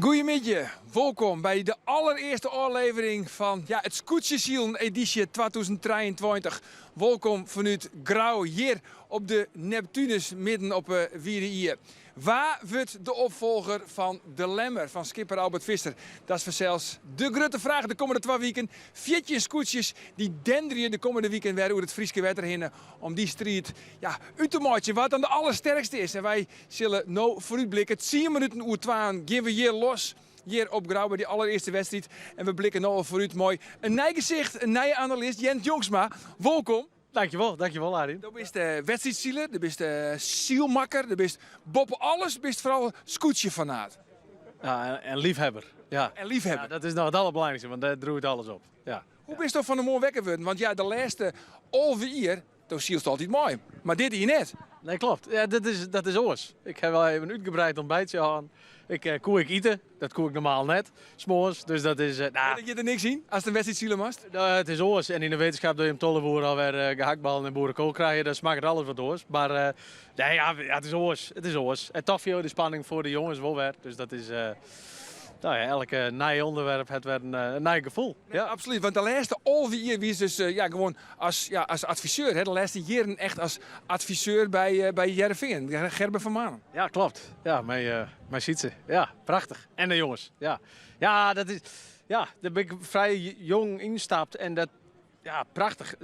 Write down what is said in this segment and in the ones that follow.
Goedemiddag, welkom bij de allereerste aflevering van het Scootjesielen editie 2023. Welkom vanuit Grauw hier op de Neptunus midden op Wierië. Waar wordt de opvolger van de Lemmer van skipper Albert Visser? Dat is vanzelfs de grote vraag de komende 2 weken. 14 scootjes die denderen de komende weekend weer over het Frieske wetter heen om die strijd uit te maken wat dan de allersterkste is. En wij zullen nou vooruitblikken. 10 minuten oer 2 gaan we hier los. Hier op Grauw bij die allereerste wedstrijd. En we blikken nou al vooruit mooi. Een nieuw gezicht, een nieuwe analist, Jens Jongsma. Welkom. Dankjewel Arie. Je bent wedstrijdzieler, je bent zielmakker, je bent boppen alles, je bent vooral scootje-fanaat. Ja, en liefhebber. Ja. En liefhebber. Ja, dat is nog het allerbelangrijkste, want daar draait alles op. Ja. Hoe bist je van de mooi wekker worden? Want de laatste halve jaar, toen zielst altijd mooi. Maar dit hier net. Nee, klopt. Ja, dat is oors. Ik heb wel even een uitgebreid ontbijtje aan. Ik koe eten, dat koe ik normaal net, 's morgens. Dus dat is... Dat je er niks zien als het een wedstrijdzieler mast? Het is oors. En in de wetenschap dat je hem tollenboer alweer gehaktballen en boerenkool krijgen, dan smaakt het alles wat oors. Maar nee, het is oors. Het is oors. En toch veel de spanning voor de jongens wel weer. Dus dat is... elke nieuw onderwerp heeft weer een nieuw gevoel. Nee, ja. Absoluut, want de laatste halve jaar was dus gewoon als adviseur. Hè? De laatste jaren echt als adviseur bij Heerenveen, Gerben van Manen. Ja, klopt. Ja, mijn Sietse. Ja, prachtig. En de jongens. Ja, dat is... Ja, daar ben ik vrij jong instapt en dat... Ja, prachtig.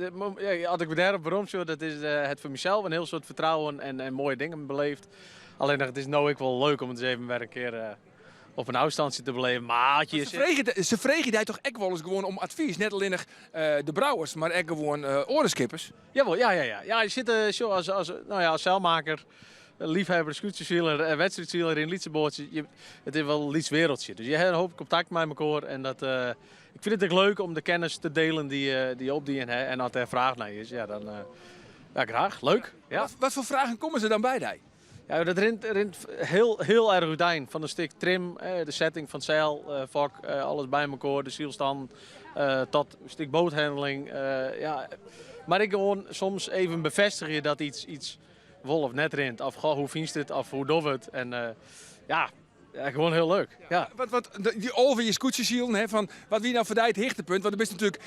Had ik me daarop waarom zo, dat is het voor mezelf een heel soort vertrouwen en mooie dingen beleefd. Alleen het is nou ook wel leuk om het eens even weer een keer... op een afstandje te beleven. Maar ze vregen jij toch echt wel eens gewoon om advies? Net alleen nog de brouwers, maar ook gewoon orenskippers. Jawel, ja. Ja, je zit zo als zeilmaker, liefhebber, scootjezieler, wedstrijdzieler in Lietseboortje. Het is wel een Liets wereldje. Dus je hebt een hoop contact met elkaar. En dat, ik vind het ook leuk om de kennis te delen die je opdient. En als er vraag naar is, dan graag. Leuk. Ja. Wat voor vragen komen ze dan bij jij? Ja, dat rint heel erg uiteen. Van een stuk trim, de setting van het zeilvak, alles bij elkaar, de zielstand, tot een stuk boothandeling. Maar ik gewoon soms even bevestigen dat iets wel of net rint. Of hoe vindt het, of hoe doet het. En gewoon heel leuk. Ja. Die over je scootjesielen, van wat wie nou voor het hichtepunt? Want er is natuurlijk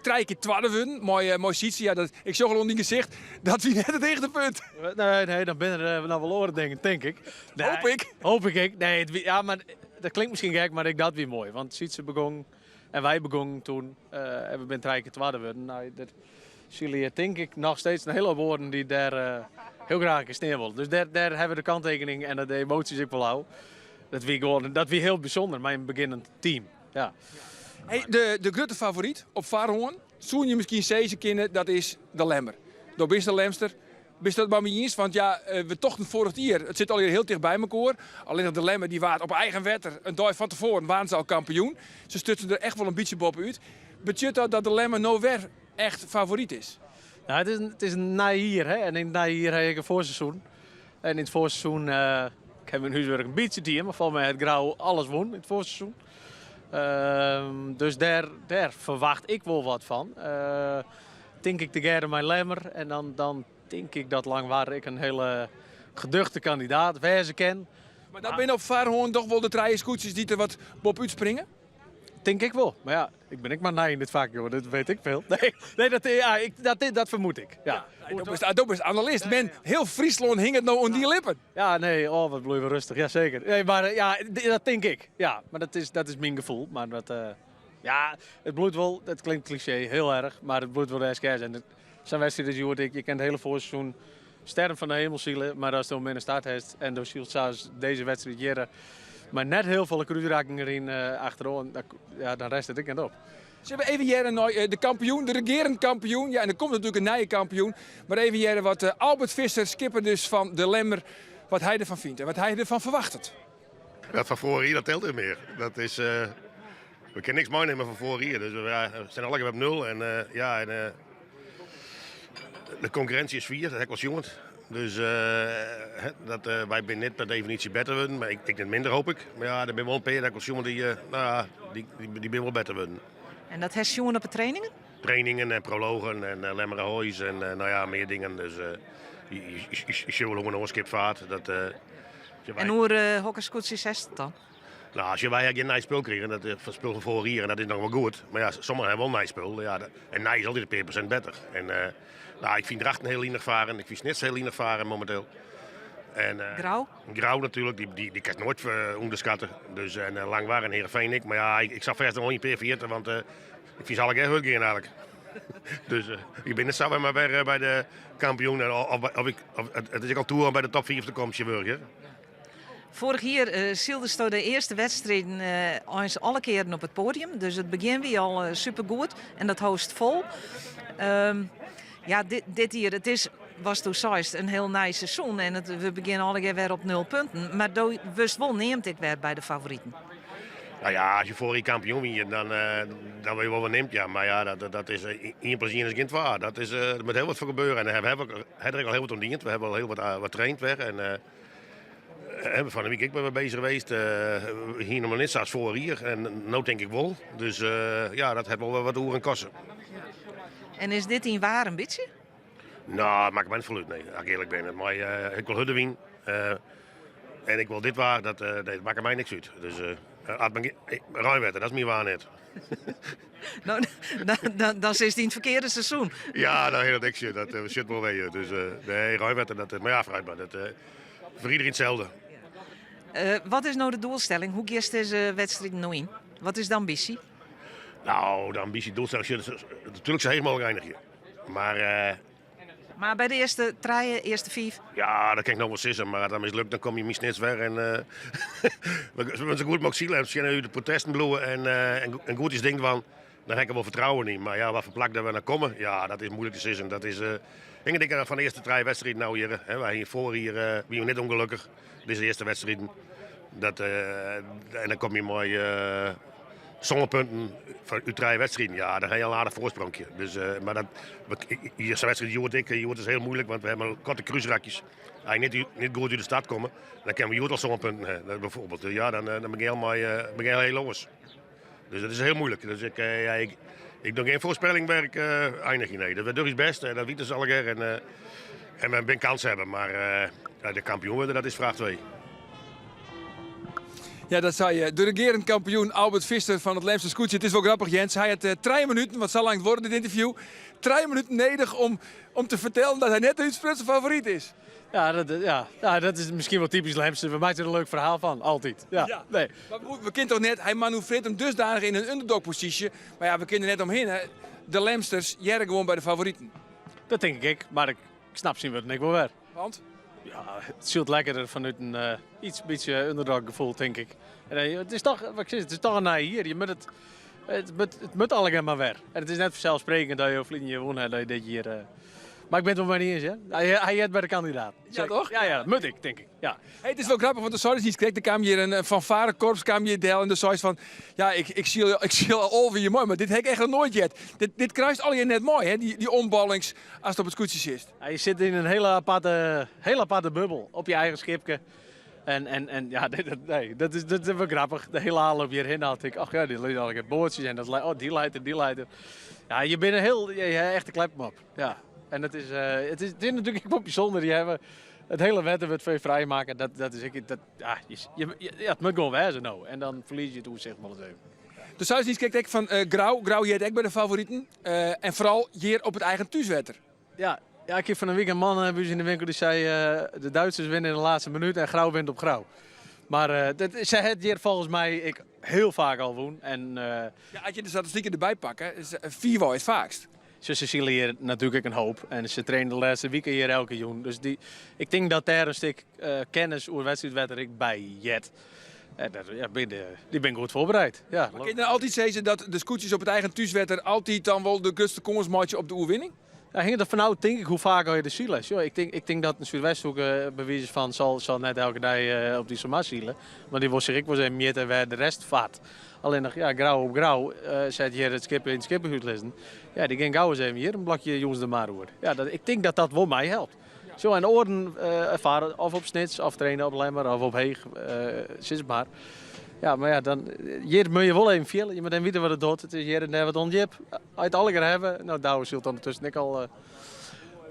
3 keer twadden, mooi zietje. Ja, ik zag al onder die gezicht, dat wie net het hichtepunt. Nee, dan ben er nou wel oren denk ik. Nee, hoop ik. Nee, maar dat klinkt misschien gek, maar ik dat weer mooi. Want Sietse begon en wij begonnen toen en we zijn 3 keer twadden. Nou, dat jullie denk ik nog steeds een hele woorden die daar heel graag in sneeuw willen. Dus daar hebben we de kanttekening en de emoties ik wel hou. Dat wie heel bijzonder, mijn beginnend team. Ja. Hey, de grote favoriet op Vaarhoorn, zoen je misschien zeggen kennen, dat is de Lemmer. Door bist de Lemster. Bist dat bij me eens? Want we tochten vorig jaar. Het zit alweer heel dicht bij elkaar. Alleen de Lemmer die waard op eigen wetter een dag van tevoren waren ze al kampioen. Ze stutsen er echt wel een beetje boven uit. Betekent dat de Lemmer nou weer echt favoriet is? Nou, het is een naïer, hè? En in het naïer heb ik een voorseizoen. En in het voorseizoen... Ik heb in huiswerk een beetje team, maar volgens mij het Grauw alles won in het voorseizoen. Dus daar verwacht ik wel wat van. Denk ik de Gerde mijn Lemmer en dan denk ik dat Langwaarde ik een hele geduchte kandidaat, waar ze ken. Maar dan ben je op Vaarhoorn toch wel de 3 scootjes die er wat boven uitspringen? Denk ik wel. Maar ik ben maar in dit vak, joh. Dat weet ik veel. Nee, dat vermoed ik. Ja. Dat is analist. Men, heel Friesland hing het nou aan die lippen. Ja, nee, wat bloeien we rustig. Ja, zeker. Nee, maar dat denk ik. Ja, maar dat is mijn gevoel. Maar het bloeit wel, dat klinkt cliché, heel erg. Maar het bloeit wel de SK's. En het zijn wedstrijden, je kent het hele voorseizoen sterren van de hemelzielen. Maar als je om in de start hebt en de ziel zoals deze wedstrijd hier... Maar net heel veel kruisrakingen erin achterom, dan rest het ik het op. Ze hebben even jaren de kampioen, de regerend kampioen. Ja, en er komt natuurlijk een nieuwe kampioen. Maar even jaren wat Albert Visser, skipper dus van de Lemmer, wat hij ervan vindt en wat hij ervan verwacht. Dat van vorig jaar, dat telt niet meer. Dat is, we kunnen niks mooi nemen van vorig jaar. Dus we zijn al lekker op 0. En de concurrentie is 4, dat heb ik was jongen. Dus wij zijn niet per definitie beter worden, maar ik denk minder hoop ik. Maar ja, er zijn wel een paar dat ik jongen die ben wel beter worden. En dat heeft jongen op de trainingen? Trainingen en prologen en Lemmeren Hoys en meer dingen. Dus je zullen gewoon nog een skipvaart. En hoe hockeyskoets is het dan? Nou, als je wij geen nijspul krijgen, dat spul van vorig jaar en dat is nog wel goed. Maar ja, sommigen hebben wel nijspul. Ja, en nij is altijd een paar procent beter. En nou, ik vind Drachten heel linig varen, ik vind Snits heel linig varen momenteel. En, Grauw? Grauw natuurlijk, die kan ik nooit onderschatten. Dus, en Langwaar en Heerenveen ik. Maar ja, ik zag verder nog niet per 40, want ik vind ze alle keer goed gaan eigenlijk. Dus ik ben net zo maar weer bij de kampioen. Het is al toe om bij de top 4 te komen, Burger. Vorig jaar zielde je de eerste wedstrijden eens alle keren op het podium. Dus het begin weer al supergoed en dat host vol. Ja, dit jaar, was toen zoist een heel nice seizoen en we beginnen alle keer weer op 0 punten. Maar wist wel neemt ik weer bij de favorieten. Nou ja, als je vorig jaar kampioen wint, dan wil je wel wat neemt. Ja. Maar ja, dat is 1 plezier is kind waar. Dat is met heel wat voor gebeuren. En daar hebben we al heel wat ondiend. We hebben al heel wat traind weg. En van de week ik ben we bezig geweest. Hier nog net zoals vorig jaar. En nu denk ik wel. Dus ja, dat heeft wel wat oer en kosten. En is dit in waar een beetje? Nou, maakt mij niet verluid, nee, als ik eerlijk ben. Maar ik wil Hudde winnen. En ik wil dit waar, dat maakt mij niks uit. Dus Rijnwetter, dat is meer waar net. Nou, dan is het in het verkeerde seizoen. Ja, dat hele dikje, dat zit wel weer. Dus nee, Rijnwetter, maar ja, vooruit maar. Dat voor iedereen hetzelfde. Wat is nou de doelstelling? Hoe kiest deze wedstrijd nou in? Wat is de ambitie? Nou, de ambitie, doelstelling, natuurlijk zo heel mogelijk eindigen. Maar bij de eerste treien, eerste 5? Ja, dat kan ik nog wel zeggen, maar als dat mislukt, dan kom je misschien weg. En we zo goed mogelijk zien, als je de protesten bloeien en goed is ding van, dan heb ik er wel vertrouwen in. Maar ja, wat voor plak dat we naar komen, ja, dat is moeilijk te zeggen. Dat is, ik denk van de eerste 3 wedstrijden nou hier, wij hiervoor hier, wie we net ongelukkig. Dit is de eerste wedstrijd. En dan kom je mooi zonder punten van uw 3 wedstrijden. Ja, dan heb je al een aardig voorsprongje. Dus, maar dat, hier zijn wedstrijd, Joert is heel moeilijk, want we hebben korte cruiserakjes. Als je niet goed uit de stad komen, dan kunnen we Joert al zonder punten bijvoorbeeld. Ja, dan ben ik heel los. Dus dat is heel moeilijk. Dus ik doe geen voorspellingwerk eindig. Nee, dat doe ik het best. Dat weten ze alle keer. En we een kans hebben. Maar de kampioen worden, dat is vraag 2. Ja, dat zei de regerend kampioen Albert Visser van het Lemster Scootje. Het is wel grappig, Jens. Hij had 3 minuten, wat zal lang worden dit interview, 3 minuten nodig om te vertellen dat hij net de Sprutse favoriet is. Ja, dat is misschien wel typisch Lemster. We maken er een leuk verhaal van, altijd. Ja. Nee. Maar we kennen toch net, hij manoeuvreert hem dusdanig in een underdog-positie. Maar ja, we kennen net omheen. Hè. De Lemsters jaren gewoon bij de favorieten. Dat denk ik, maar ik snap zien wat ik wel weer. Want? Ja, het zult lekkerder vanuit een beetje underdog gevoel, denk ik. En, het is toch, wat ik zeg, het is toch een naai hier. Je moet het moet allemaal maar weer. En het is net vanzelfsprekend dat je of je gewonnen hebt, dat je dit hier. Maar ik ben het wel maar niet eens, hè? Hij heeft bij de kandidaat. Ja, toch? Ja, dat moet ik, denk ik. Ja. Hey, het is wel grappig, want de Sois niet kreeg. Er kwam hier een fanfarekorps, kwam hier deel en de Sois van, ja, ik zie al over mooi, maar dit heb ik echt nog nooit jet. Dit kruist al je net mooi, hè? Die omballings als het op het scootje zit. Ja, je zit in een hele aparte bubbel op je eigen schipje. En ja, dat is wel grappig. De hele haal op je heen had ik, ach ja, die liggen al boordjes en die leidt er. Ja, je bent je echt een klepmap. Ja. En het is natuurlijk wel bijzonder. Die hebben het hele wetten wat voor je vrijmaken. Het moet gewoon wijzen nou. En dan verlies je het zeg maar eens even. De Sois kijkt ook van Grauw. Grauw hier ook bij de favorieten. En vooral hier op het eigen thuiswetter. Ja, ik heb van een week een man in de winkel die zei de Duitsers winnen in de laatste minuut en Grauw wint op Grauw. Maar ze het hier volgens mij ik heel vaak al woon. En, ja, als je de statistieken erbij pakt, is 4 wel het vaakst. Ze zien hier natuurlijk een hoop. En ze trainen de laatste weken hier elke jaar. Dus ik denk dat daar een stuk kennis over wedstrijdwetter ik bij jet. Die ben goed voorbereid. Ja, maar kun je dan altijd zeggen dat de scootjes op het eigen thuiswetter altijd dan wel de guste komensmaatje op de oerwinning? Ja, hing er vanuit denk ik hoe vaak al je de zielen. Ik denk dat een Zuidwesthoek bewijs van zal net elke dag op die zomaar zielen. Maar die was ik was een meer en waar de rest vaart. Alleen nog Grauw op Grauw zet je het schip in het schippenhuis lezen. Ja, die gaan gauw eens even hier een blokje jongens de maar hoor. Ja, ik denk dat dat wel mij helpt. Zo aan de oren ervaren of op snits of trainen op Lemmer of op Heeg, zit maar. Ja, maar ja, dan hier moet je wel even veel. Je moet even weten wat het doet. Het is hier en daar wat onjip. Uit alle keer hebben. Nou, Douwe zult ondertussen ik al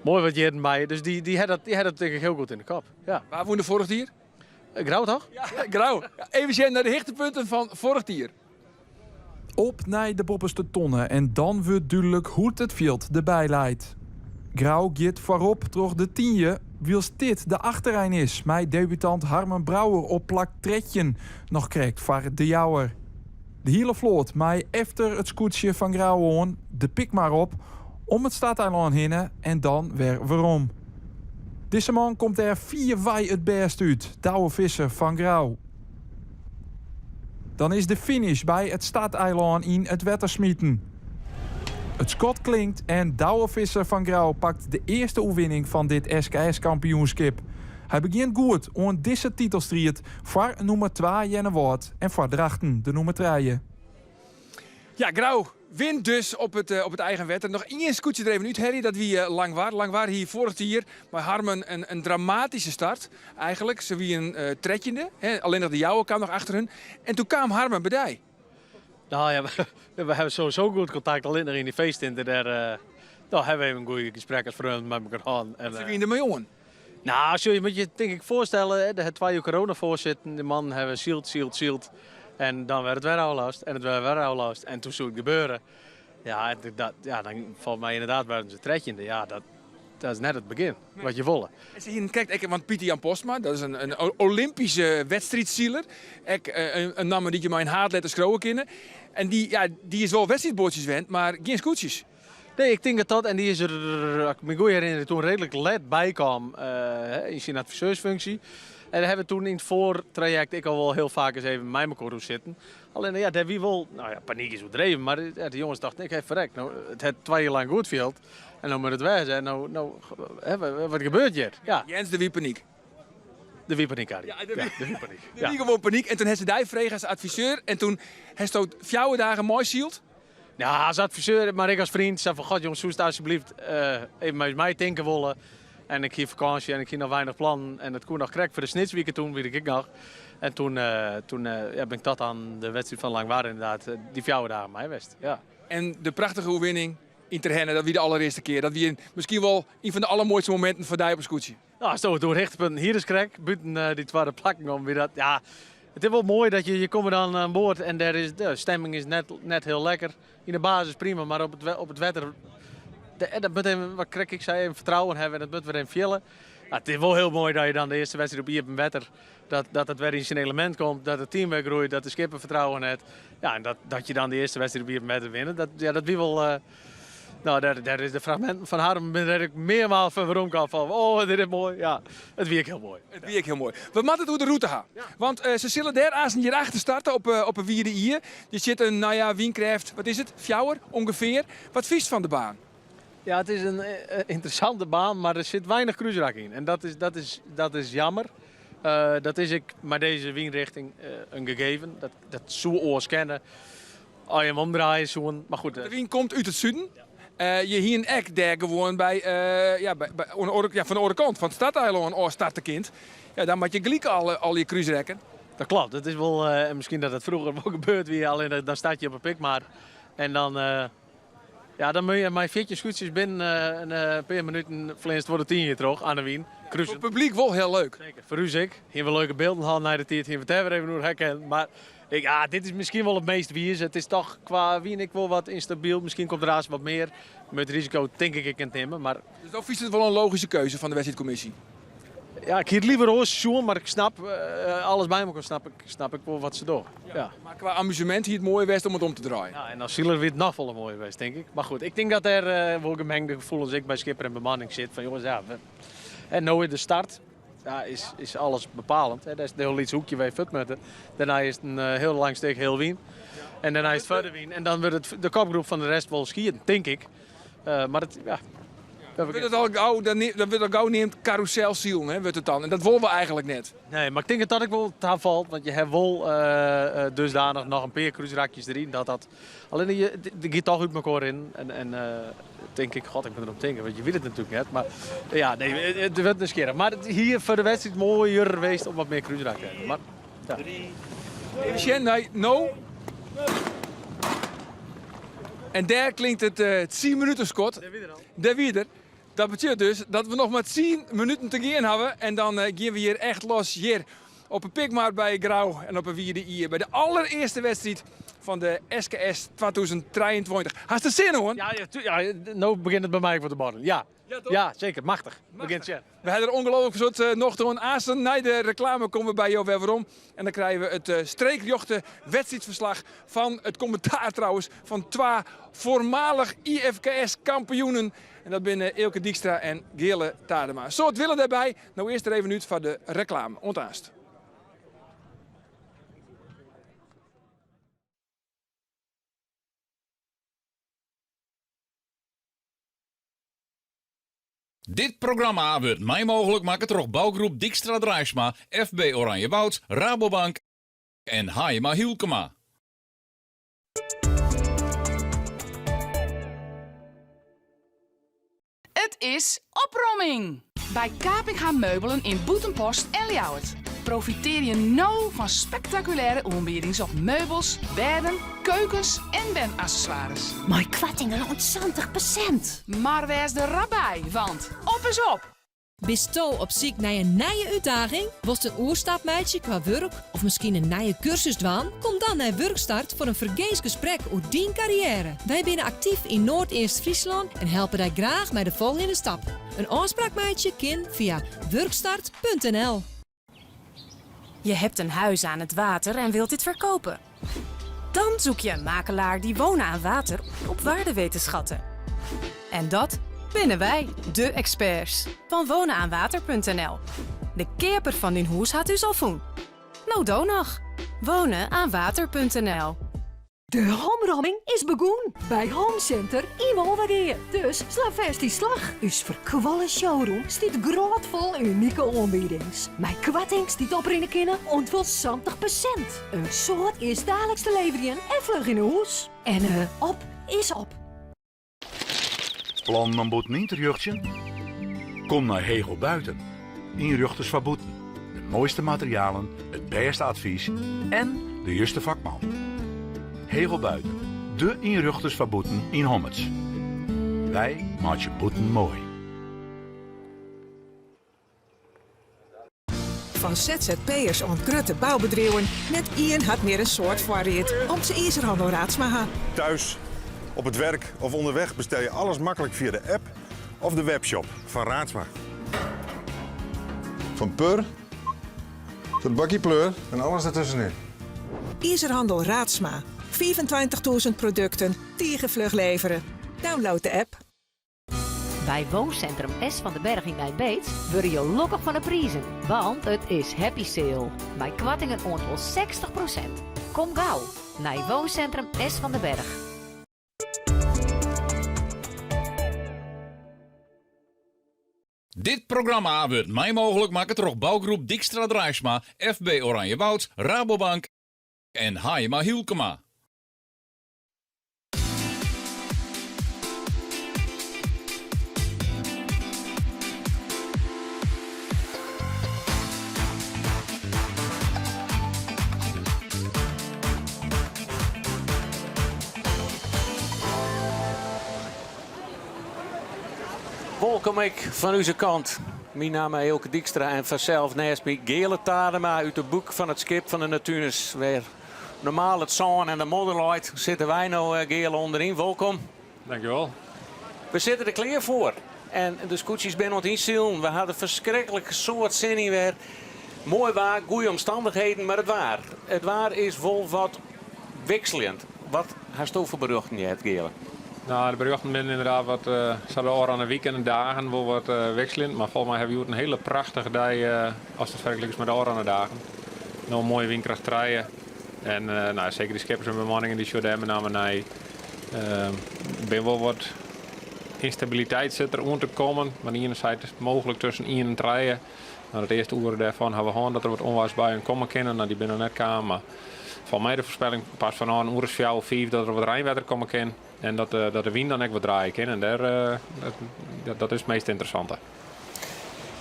mooi wat hier bij. Dus die had het denk ik heel goed in de kop. Ja. Waar woonde vorig hier? Grauw toch? Ja, Grauw. Ja, even zien naar de hoogtepunten van vorig jaar. Op naar de bopperste tonnen en dan wordt duidelijk hoe het veld erbij leidt. Grauw gaat voorop door de 10e, wils dit de achterrein is. Met debutant Harmen Brouwer op plak tredje nog krijgt voor de jouwer. De hele vloot, maar efter het scootje van Grauw de pik maar op, om het stadeiland heen en dan weer waarom. Deze man komt er 4 wei het best uit, Douwe Visser van Grauw. Dan is de finish bij het stadeiland in het Wettersmieten. Het schot klinkt en Douwe Visser van Grauw pakt de eerste oefening van dit SKS-kampioenschap. Hij begint goed aan deze titelstrijd voor nummer 2 Jennewoord en voor Drachten de nummer 3. Ja, Grauw wint dus op het eigen wetter. Nog één scootje er even uit, Harry, dat wie Langwaard. Langwaard hier vorig jaar bij Harmen een dramatische start. Eigenlijk, ze wie een tredjende. Alleen nog de jouwe kwam nog achter hun. En toen kwam Harmen bij. Nou ja, we hebben sowieso goed contact alleen nog in die feesttinten. Daar hebben we even een goede gesprek als vrienden met elkaar gehad. Ze wie de miljoen. Nou, zul je moet je denk ik voorstellen, de 2 corona voorzitten, de man hebben zield. En dan werd het weer afgelast en het werd weer afgelast. En toen zou het gebeuren. Ja, dan valt mij inderdaad werden ze tredjende. Ja, dat is net het begin, wat je wilde. Kijk, want Pieter Jan Postma, dat is een Olympische wedstrijdzieler. Een naam die je maar in haatletters schreeuwen kennen. En die is wel wedstrijdboordjes wend, maar geen scootjes. Nee, ik denk dat en die is er, ik me goed herinner, toen redelijk laat bij kwam in zijn adviseursfunctie. En daar hebben we toen in het voortraject ik al wel heel vaak eens even bij elkaar zitten. Alleen ja, daar wie wel, nou ja, paniek is overdreven, maar de jongens dachten, ik heb verrekt. Nou, het heeft 2 jaar lang goed viel en dan moet het weg zijn. Nou, wat gebeurt hier? Ja. Jens, de wie paniek. De wie paniek, Arie. Ja, de wie paniek. De wie gewoon paniek. En toen heeft ze die vregen als adviseur en toen heeft ze 4 dagen mooi zield. Ja, als adviseur, maar ik als vriend zei van, god jongens, zoest alsjeblieft even met mij denken willen. En ik ging vakantie en ik ging nog weinig plan. En het kon nog krek voor de snitsweken toen, weet ik nog. En toen ben ik tot aan de wedstrijd van Langwaard inderdaad, die 4 dagen mij west. Ja. En de prachtige overwinning in Terhenne, dat wie de allereerste keer. Dat wie misschien wel een van de allermooiste momenten voor die op een scootje. Nou, zo door rechtpunten hier is krek, buiten die tweede plakken om weer dat. Ja, het is wel mooi dat je komt dan aan boord en de stemming is net heel lekker. In de basis prima, maar op het wetter. Dat moet even, wat Krek ik zei, even vertrouwen hebben en dat moet weer in villen. Nou, het is wel heel mooi dat je dan de eerste wedstrijd op Iepen wetter, dat het weer in zijn element komt, dat het team weer groeit, dat de skipper vertrouwen heeft. Ja, en dat je dan de eerste wedstrijd op Iepen wetter winnen, dat wie wel. Nou, daar is de fragmenten van Harmen ben ik meermaals van waarom kan van. Oh, dit is mooi. Ja, het wie ik heel mooi. Het wie ik heel mooi. We moeten het door de route gaan. Ja. Want ze zullen daar als een achter starten op een wierde hier. Je zit een, nou ja, Wiencraft, wat is het? 4 ongeveer. Wat vies van de baan? Ja, het is een interessante baan, maar er zit weinig cruiserak in. En dat is jammer. Dat is ik met deze wienrichting een gegeven. Dat zou oors kennen. Als je hem omdraait, zo'n. Maar goed. De wien komt uit het zuiden. Je hier een ek daar gewoon bij, van de andere kant van het stadeiland als starterkind. Ja, dan moet je gelijk al je cruiserekken. Dat klopt. Het is wel, misschien dat het vroeger wel gebeurd wie alleen dan staat je op een pikmaar. En dan. Ja, dan moet je mijn 14 scootjes binnen een paar minuten vleest voor de 10 hier terug aan de Wien. Voor het publiek wel heel leuk. Zeker. Voor u zeker. Hier wel leuke beelden halen naar de tijd. Hier wat even nog herkennen. Maar dit is misschien wel het meest wiers. Het is toch qua Wien ik wel wat instabiel. Misschien komt er haast wat meer. Met risico denk ik het nemen. Maar. Dus dan is het wel een logische keuze van de wedstrijdcommissie. Ja, ik hier liever roos zoen, maar ik snap alles bij elkaar snap ik wel wat ze doen. Ja. Maar qua amusement hier het mooie west om het om te draaien. Ja, en als Zieler weer het nog wel een mooie west, denk ik. Maar goed, ik denk dat er wel gemengde gevoelens ik bij schipper en bemanning zit. Van jongens, ja, en nou in de start is alles bepalend. Hè. Dat is een heel iets hoekje bij Futmutten. Daarna is het een heel lang stuk heel Wien. En daarna is het verder Wien. En dan wordt het de kopgroep van de rest wel skiën, denk ik. Maar het, ja. Dan wordt het gauw neemt carouselziel, hè, wordt het dan. En dat willen we eigenlijk net. Nee, maar ik denk dat ik wel het aanvalt. Want je hebt wel dusdanig nog een paar cruiserakjes erin. Alleen je gaat toch uit elkaar in. En denk ik, god, ik ben erop denken. Want je weet het natuurlijk net. Maar ja, nee, het wordt een scherp. Maar hier voor de wedstrijd mooier geweest om wat meer cruiserak te hebben. Maar, ja. Even nee, no. En daar klinkt het 10 minuten Scott. Daar weer. Dat betekent dus dat we nog maar 10 minuten te gaan hebben. En dan gaan we hier echt los hier op een pikmarkt bij Grauw en op een wierde hier bij de allereerste wedstrijd van de SKS 2023. Hast er zin hoor? Ja, nou begint het bij mij voor de borrel. Ja. Ja, toch? Ja, zeker. Machtig. Begint je. We hebben er ongelooflijk soort nog door een aanstaan. Na de reclame komen we bij jou weer waarom. En dan krijgen we het streekjochte wedstrijdverslag van het commentaar trouwens van 2 voormalig IFKS kampioenen. En dat binnen Eelke Dijkstra en Gele Tadema. Zo het willen daarbij. Nou eerst er even uit van de reclame. Ontaast. Dit programma wordt mij mogelijk maken door bouwgroep Dijkstra Drijfsma, FB Oranje Woud, Rabobank en Hayema Hielkema. Het is opruiming! Bij Kapinga Meubelen in Boetenpost en Ljouwert. Profiteer je nou van spectaculaire aanbiedingen op meubels, bedden, keukens en bandaccessoires. Maar kwattingen rond 20%. Maar wees er rap bij, want op is op! Bist u op zoek naar een nieuwe uitdaging? Was een oerstapmeidje qua werk of misschien een nieuwe cursus dwaan? Kom dan naar Werkstart voor een vergeens gesprek over die carrière. Wij zijn actief in Noord-Eerst-Friesland en helpen jou graag met de volgende stap. Een aanspraakmeidje kan via werkstart.nl. Je hebt een huis aan het water en wilt dit verkopen. Dan zoek je een makelaar die wonen aan water op waarde weet te schatten. En dat binnen wij, de experts van wonenaanwater.nl. De keeper van din huis had u al voen. Nou dan nog. Wonenaanwater.nl. De homramming is begonnen bij Homecenter in Wolvergeer. Dus sla vast die slag. Us verkwallen showroom stiet grootvol unieke aanbiedings. Mijn kwatting stiet opringen kunnen ontwel 70%. Een soort is dagelijks te leveren en vlug in huis. En op is op. Plan om boeten interieuurtje? Kom naar Hegel Buiten. Inrichters van Boeten. De mooiste materialen, het beste advies en de juiste vakman. Hegel Buiten. De inrichters van Boeten in Hommets. Wij maken je boeten mooi. Van ZZP'ers en grote bouwbedrijven, net Ian had meer een soort variëteit om zijn IJzerhandel Raadsma. Thuis, op het werk of onderweg bestel je alles makkelijk via de app of de webshop van Raadsma. Van pur tot bakkie pleur en alles ertussenin. IJzerhandel Raadsma. 25.000 producten, vlug leveren. Download de app. Bij Wooncentrum S van de Berg in Nijbeets worden je lokkig van de prijzen. Want het is happy sale. Bij kwattingen ontwel 60%. Kom gauw naar Wooncentrum S van de Berg. Dit programma wordt mij mogelijk maken door bouwgroep Dijkstra Drijfsma, FB Oranje Woud, Rabobank en Hayema Hielkema. Welkom ik van onze kant. Mijn naam is Eelke Dijkstra en vanzelf naast mij Gele Tadema uit het boek van het schip van de Natuurnis. Waar normaal het zon en de modder loopt, zitten wij nou Gele onderin. Welkom. Dankjewel. We zitten er klaar voor. En de scootjes zijn ons inzielen. We hadden verschrikkelijke soort zin weer. Mooi waar, goede omstandigheden, maar het waar is wel wat wisselend. Wat hast u voor berichten je hebt, Gele? Nou, de berichten zijn inderdaad wat zouden aan de weekend en dagen wel wat wisselend. Maar volgens mij hebben we een hele prachtige dag als het vergelijkt is met de andere dagen. Nou, een mooie windkracht rijden. En nou, zeker de schippers en bemanningen die zo daar met name naar. Ben wel wat instabiliteit zit er om te komen. Maar enerzijds is het mogelijk tussen 1 en 3. Nou, het eerste uur daarvan hebben we gewoon dat er wat onweersbuien komen kunnen. Nou, die binnen net kwamen. Maar van mij de voorspelling pas van een uur 4 of 5 dat er wat rijnwetter komen kan. En dat de wind dan ook wat draaien kan. En dat is het meest interessante.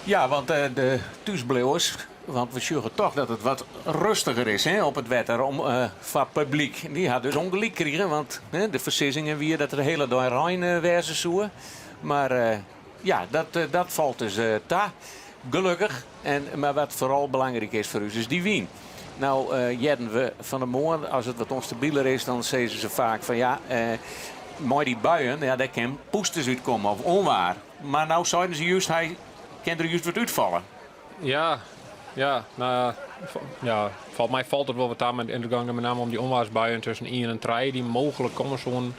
Ja, want de thuisblijvers, want we zorgen toch dat het wat rustiger is hè, op het wetter voor het publiek. Die had dus ongelijk gekregen, want de versissingen weer dat er de hele dag Rijn wezen zoeken. Maar ja, dat valt dus ta. gelukkig. Maar wat vooral belangrijk is voor u, is die wien. Nou, jedden we van de morgen, als het wat onstabieler is, dan zeggen ze vaak van ja, maar die buien, ja, daar kan poesters uitkomen of onwaar. Maar nou zeiden ze juist, hij kan er juist wat uitvallen. Ja, nou ja, volgens mij valt het wel wat aan met in de gang, met name om die onwaarsbuien tussen 1 en 3, die mogelijk komen zo'n,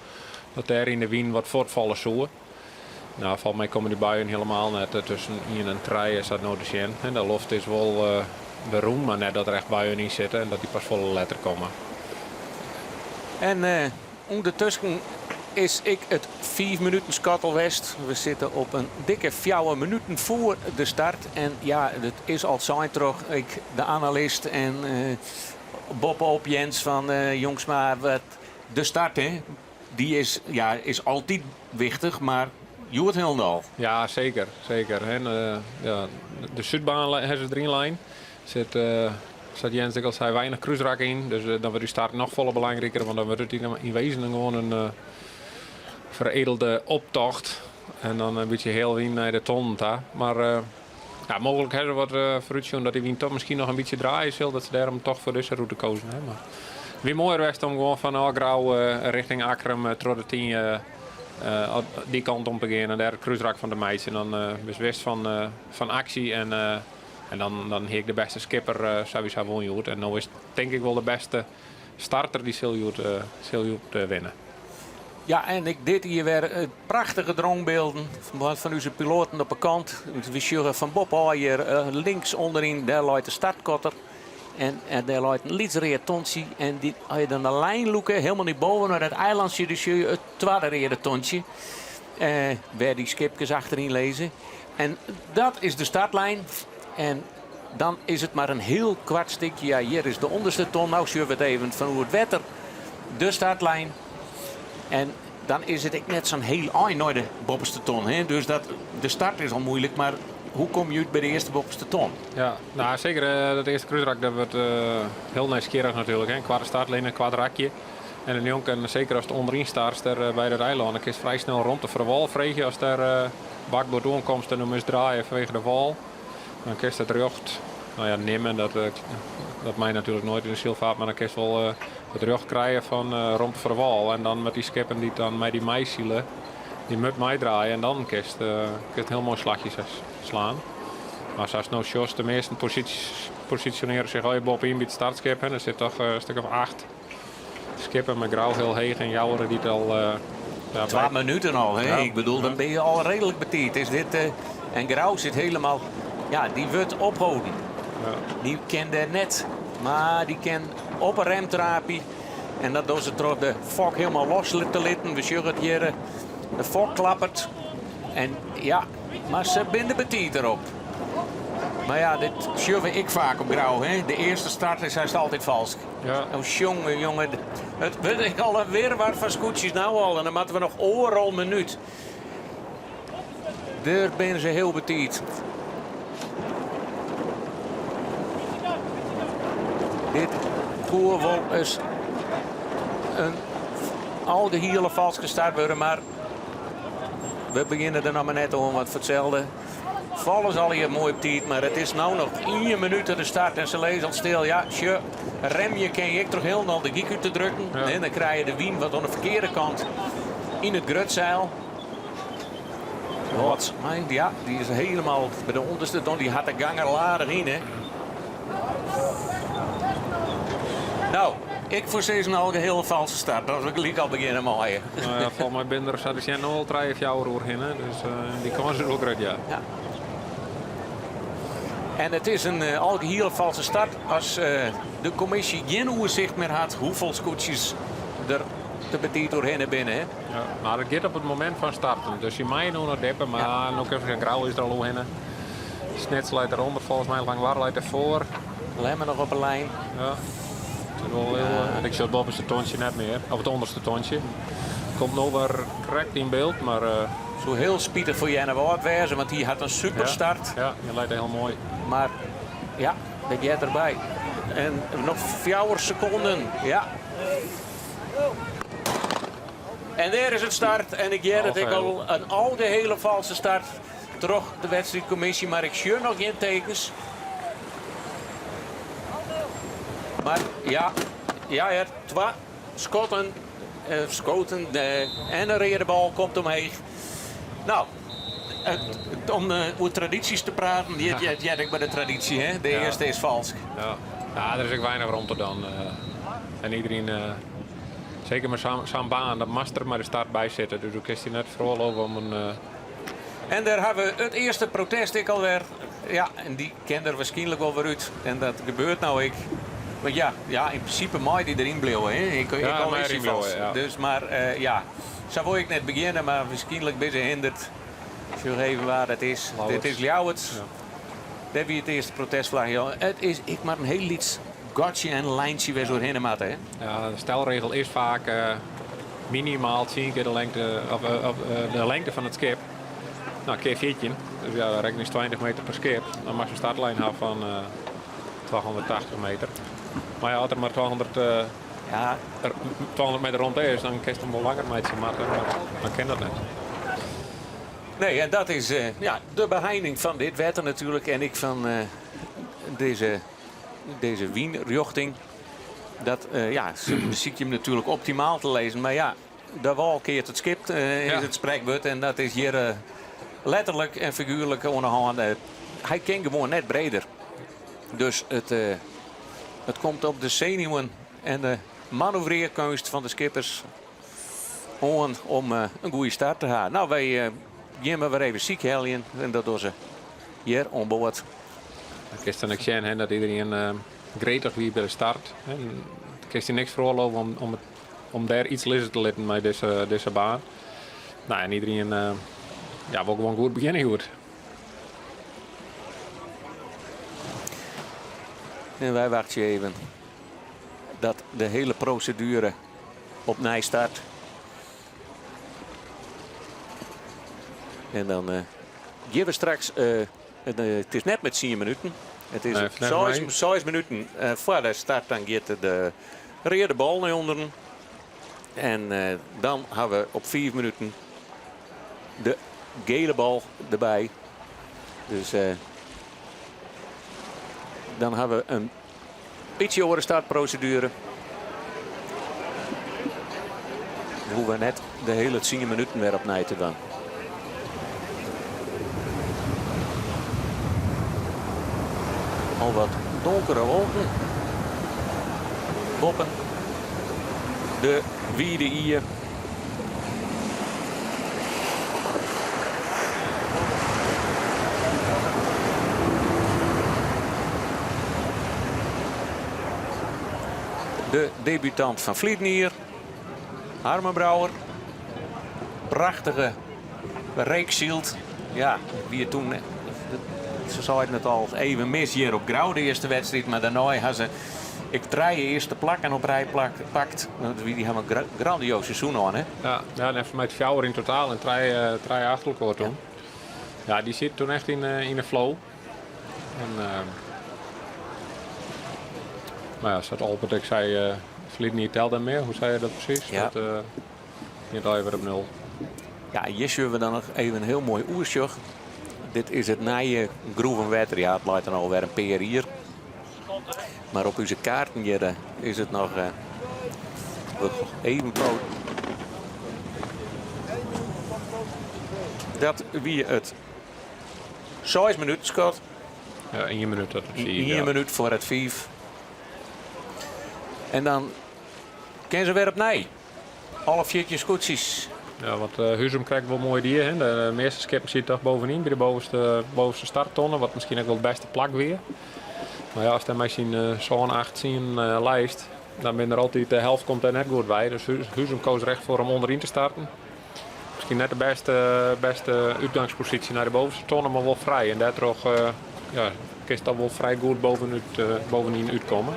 dat daar in de wien wat voortvallen zo. Nou, volgens mij komen die buien helemaal net tussen 1 en 3 is dat nou te zien. En de lucht is wel beroemd, maar net dat er echt buien in zitten en dat die pas volle letter komen. En ondertussen is ik het 5 minuten Skattelwest. We zitten op een dikke 4 minuten voor de start. En ja, het is al zijn toch. De analist en Bob op Jens van jongens, maar de start, hè, die is altijd wichtig, maar Joert Hildal. Ja, zeker. En, ja, de Zuidbaan heeft ze 3 lijn. Zat Jens dikwijls hij weinig cruisrak in. Dus dan wordt die start nog volle belangrijker. Want dan wordt het in wezen gewoon een veredelde optocht. En dan een beetje heel wien naar de ton. Maar ja, mogelijk hebben we wat vooruitzien dat die wien toch misschien nog een beetje draaien zal. Dat ze daarom toch voor deze route kozen. Hè. Maar wie mooier was om gewoon van Algrauw richting Akrum, Troddetin, die kant om te gaan. En daar het cruisrak van de meisjes. En dan wist van actie. En dan heet ik de beste skipper sowieso won Joet. En nu is denk ik wel de beste starter die zal Joet winnen. Ja, en dit hier weer prachtige droombeelden van onze piloten op de kant. We zien van Bob hier links onderin, daar loopt de startkotter. En daar loopt een lietsreetontje. En die, als je dan de lijn loeken, helemaal niet boven naar het eilandje, dus je het tweede reetontje. Waar die skipjes achterin lezen. En dat is de startlijn. En dan is het maar een heel kwart stukje. Ja, hier is de onderste ton. Nou zien we het even van hoe het wetter. De startlijn. En dan is het net zo'n heel eind naar de bovenste ton. Hè? Dus de start is al moeilijk. Maar hoe kom je uit bij de eerste bovenste ton? Ja, nou zeker dat eerste cruiserak dat wordt heel nieuwsgierig natuurlijk. Hè? Qua de startlijn, een kwadrakje. En een jonk, en zeker als het onderin staat bij het eiland. Dan is het vrij snel rond de verwal. Vreeg je als daar bakboord doorkomst en dan moest draaien vanwege de wal. Dan kist het recht, nou ja, nemen, dat mij natuurlijk nooit in de zielvaart, maar dan kist wel het recht krijgen van rond voor de wal. En dan met die skippen die dan met die meisielen, die moet mij draaien en dan kist heel mooi slagjes slaan. Maar zoals nou Jos de meeste positioneren zich al je Bob in bij het startskip en er zit toch een stuk of 8 skippen met grauw heel heeg en jouweren die het al... 2 minuten al, hè? Ja. Ik bedoel, dan ben je al redelijk betiet. Is dit, en grauw zit helemaal... Ja, die wordt ophouden. Ja. Die kent er net, maar die kent op een remtrapie. En dat doen ze toch de fok helemaal los te litten. We zien het hier, de fok klappert. En ja, maar ze binden betiet erop. Maar ja, dit zien ik vaak op grauw. Hè? De eerste start is hij altijd vals. Ja. Oh, jongen, het weet ik al weer wat van scootjes nou al. En dan moeten we nog overal minuut. Daar ben ze heel betiet. Dit voorval is een oude hele vals gestart worden, maar we beginnen er nog maar net om wat voor hetzelfde. Vallen zal hier mooi op tijd, maar het is nou nog 1 minuut de start en ze lezen al stil. Ja, remje kan je toch heel snel de giek uit te drukken. Ja. En dan krijg je de wien wat aan de verkeerde kant in het grutzeil. Wat? Ja, die is helemaal bij de onderste ton. Die had de ganger ladig in, hè. Nou, ik voorzie een algeheel valse start. Dat we gelijk al beginnen maaien. Nou ja, volgens mij ben er zat je nog al 3 of jouw roer in, hè. Dus die kan ze ook uit, ja. En het is een algeheel valse start als de commissie geen overzicht meer had hoeveel scootjes er te betiet doorheen binnen. Hè? Ja, maar het gaat op het moment van starten. Dus je mag nog deppen, maar nog even een grauw is er al heen. Snits leidt eronder, volgens mij Langwaar leidt ervoor. Lemmen nog op een lijn. Ja. Wel heel, ik zie het bovenste toontje net meer, of het onderste toontje. Komt nog weer correct in beeld, maar... Zo heel spietig voor Jenne Wout wezen, want die had een super start. Ja, je leidt heel mooi. Maar ja, dat gaat erbij. En nog 4 seconden, ja. En daar is het start. En ik jij dat ik al een oude hele valse start. terug de wedstrijdcommissie, maar ik zie nog geen tekens. Maar ja, twee schoten en een redebal komt omheen. Nou, om over tradities te praten, die heb ik bij de traditie, hè? De eerste is vals. Ja, er is ook weinig rond te dan. En iedereen, zeker met zo'n baan, dat master maar de start bij zitten. Dus ook is hij net vooral over om een... En daar hebben we het eerste protest ik alweer. Ja, en die kent er waarschijnlijk wel weer uit. En dat gebeurt nou ik. Maar ja, in principe mag die erin blijven. Hè? Ik al eens in vast. Ja. Dus maar zo wil ik net beginnen, maar waarschijnlijk ben je hinderd. Ik wil even waar het is. Dit is Ljouwert. Ja. Daar wie het eerste protestvlag. Het is ik maar een heel iets gotje en lijntje weer zo heen matten. Hè? Ja, de stelregel is vaak minimaal 10 keer de lengte van het skip. Nou, keer 14. Dus ja, dat is 20 meter per skip. Dan mag je een startlijn hebben van 280 meter. Maar ja, als er maar 200 meter rond is, dan kun je hem wel langer mee maken. Dan ken dat net. Nee, en dat is de beheining van dit wetter natuurlijk. En ik van deze wienrichting. Dat zie je hem natuurlijk optimaal te lezen. Maar ja, de wal keert het skip is het spreekwoord. En dat is hier letterlijk en figuurlijk onderhand. Hij kan gewoon net breder. Dus het komt op de zenuwen en de manoeuvreerkunst van de skippers om een goede start te halen. Nou, wij gaan maar weer even ziek helien en dat doen ze hier onboord. Ik is dan ook zien dat iedereen gretig wie bij de start. En ik is er niks voor over om daar iets lezen te laten met deze baan. Nou, en iedereen wil gewoon goed beginnen goed. En wij wachten even dat de hele procedure op nij start. En dan geven we straks, het is net met 10 minuten. Het is 6 minuten voor de start, dan gaat de reerde bal naar onderen. En dan hebben we op 4 minuten de gele bal erbij. Dus dan hebben we een beetje over de startprocedure. Dan hoeven we net de hele 10 minuten weer op nij te doen. Al wat donkere wolken. Boppen. De wiede hier. De debutant van Vlietnier. Harmenbrouwer. Prachtige reekschild. Ja, wie toen... Ze zeiden het al even mis hier op Grauw, de eerste wedstrijd. Maar daarna hebben ze... Ik draai je eerste plak en op rij pakt. Die hebben een grandioos seizoen aan, hè? Ja, en even met 4 in totaal en 3 achter elkaar toen. Ja, die zit toen echt in de flow. En, maar ja, zat Albert, ik zei, Vliet niet telt dan meer. Hoe zei je dat precies? Ja. Niet al weer op 0. Ja, hier zien we dan nog even een heel mooi oersje. Dit is het nije groevenwetter. Ja, het lijkt dan alweer een peer hier. Maar op onze kaarten hier is het nog even groot. Dat wie het 6 minuten schat. Ja, 1 minuut dat het 4. 1 minuut voor het 5. En dan kunnen ze weer op nij. Alle 4 scootjes. Ja, want Huzum krijgt wel mooi dier. Hè? De meeste skippers zitten toch bovenin, bij de bovenste starttonnen. Wat misschien ook wel het beste plak weer. Maar ja, als hij misschien zo'n 18 lijst, dan ben er altijd de helft komt er net goed bij. Dus Huzum koos recht voor om onderin te starten. Misschien net de beste uitgangspositie naar de bovenste tonnen, maar wel vrij. En daar toch kun je dan wel vrij goed bovenin uitkomen.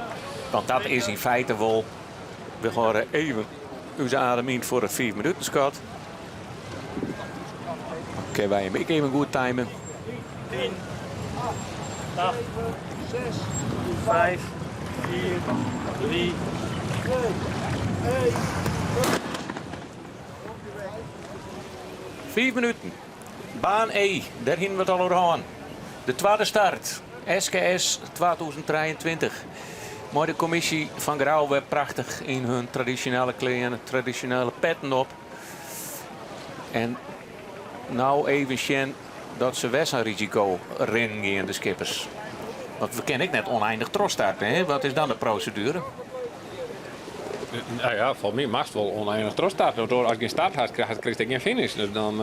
Want dat is in feite wel... We gaan even onze adem in voor het 4 minuten schat. Oké, wij hem even goed timen. 10, 8, 6, 5, 4, 3, 2, 1. 4 minuten. Baan E, daar gingen we het al over aan. De tweede start, SKS 2023. Maar de commissie van Grauw werd prachtig in hun traditionele kleren, traditionele petten op. En nou even zien dat ze wel een risico rennen gaan, de skippers. Want we kennen ik net oneindig trots starten, hè? Wat is dan de procedure? Nou ja, volgens mij mag het wel oneindig trots starten. Als ik geen start had, krijg ik geen finish. Dus dan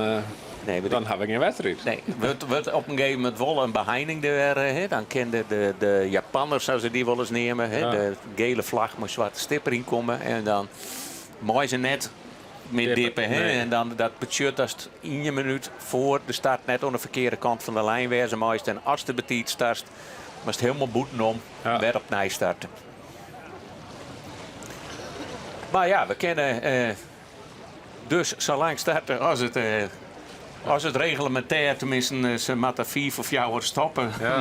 heb ik geen wedstrijd. Nee, wordt op een gegeven moment wel een beheining er. Dan kenden de Japanners, zoals ze die wel eens nemen. Hè? Ja. De gele vlag met zwarte stipper in komen. En dan mooi ze net met dippen. Hè? Nee. En dan dat budget als het 1 minuut voor de start net aan de verkeerde kant van de lijn wezen. Meest. En als de betiet start, was het helemaal boeten om. Weer op nij starten. Maar ja, we kennen dus zo lang starten als het reglementair, tenminste, ze moeten 4 of 4 jaar stoppen. Ja.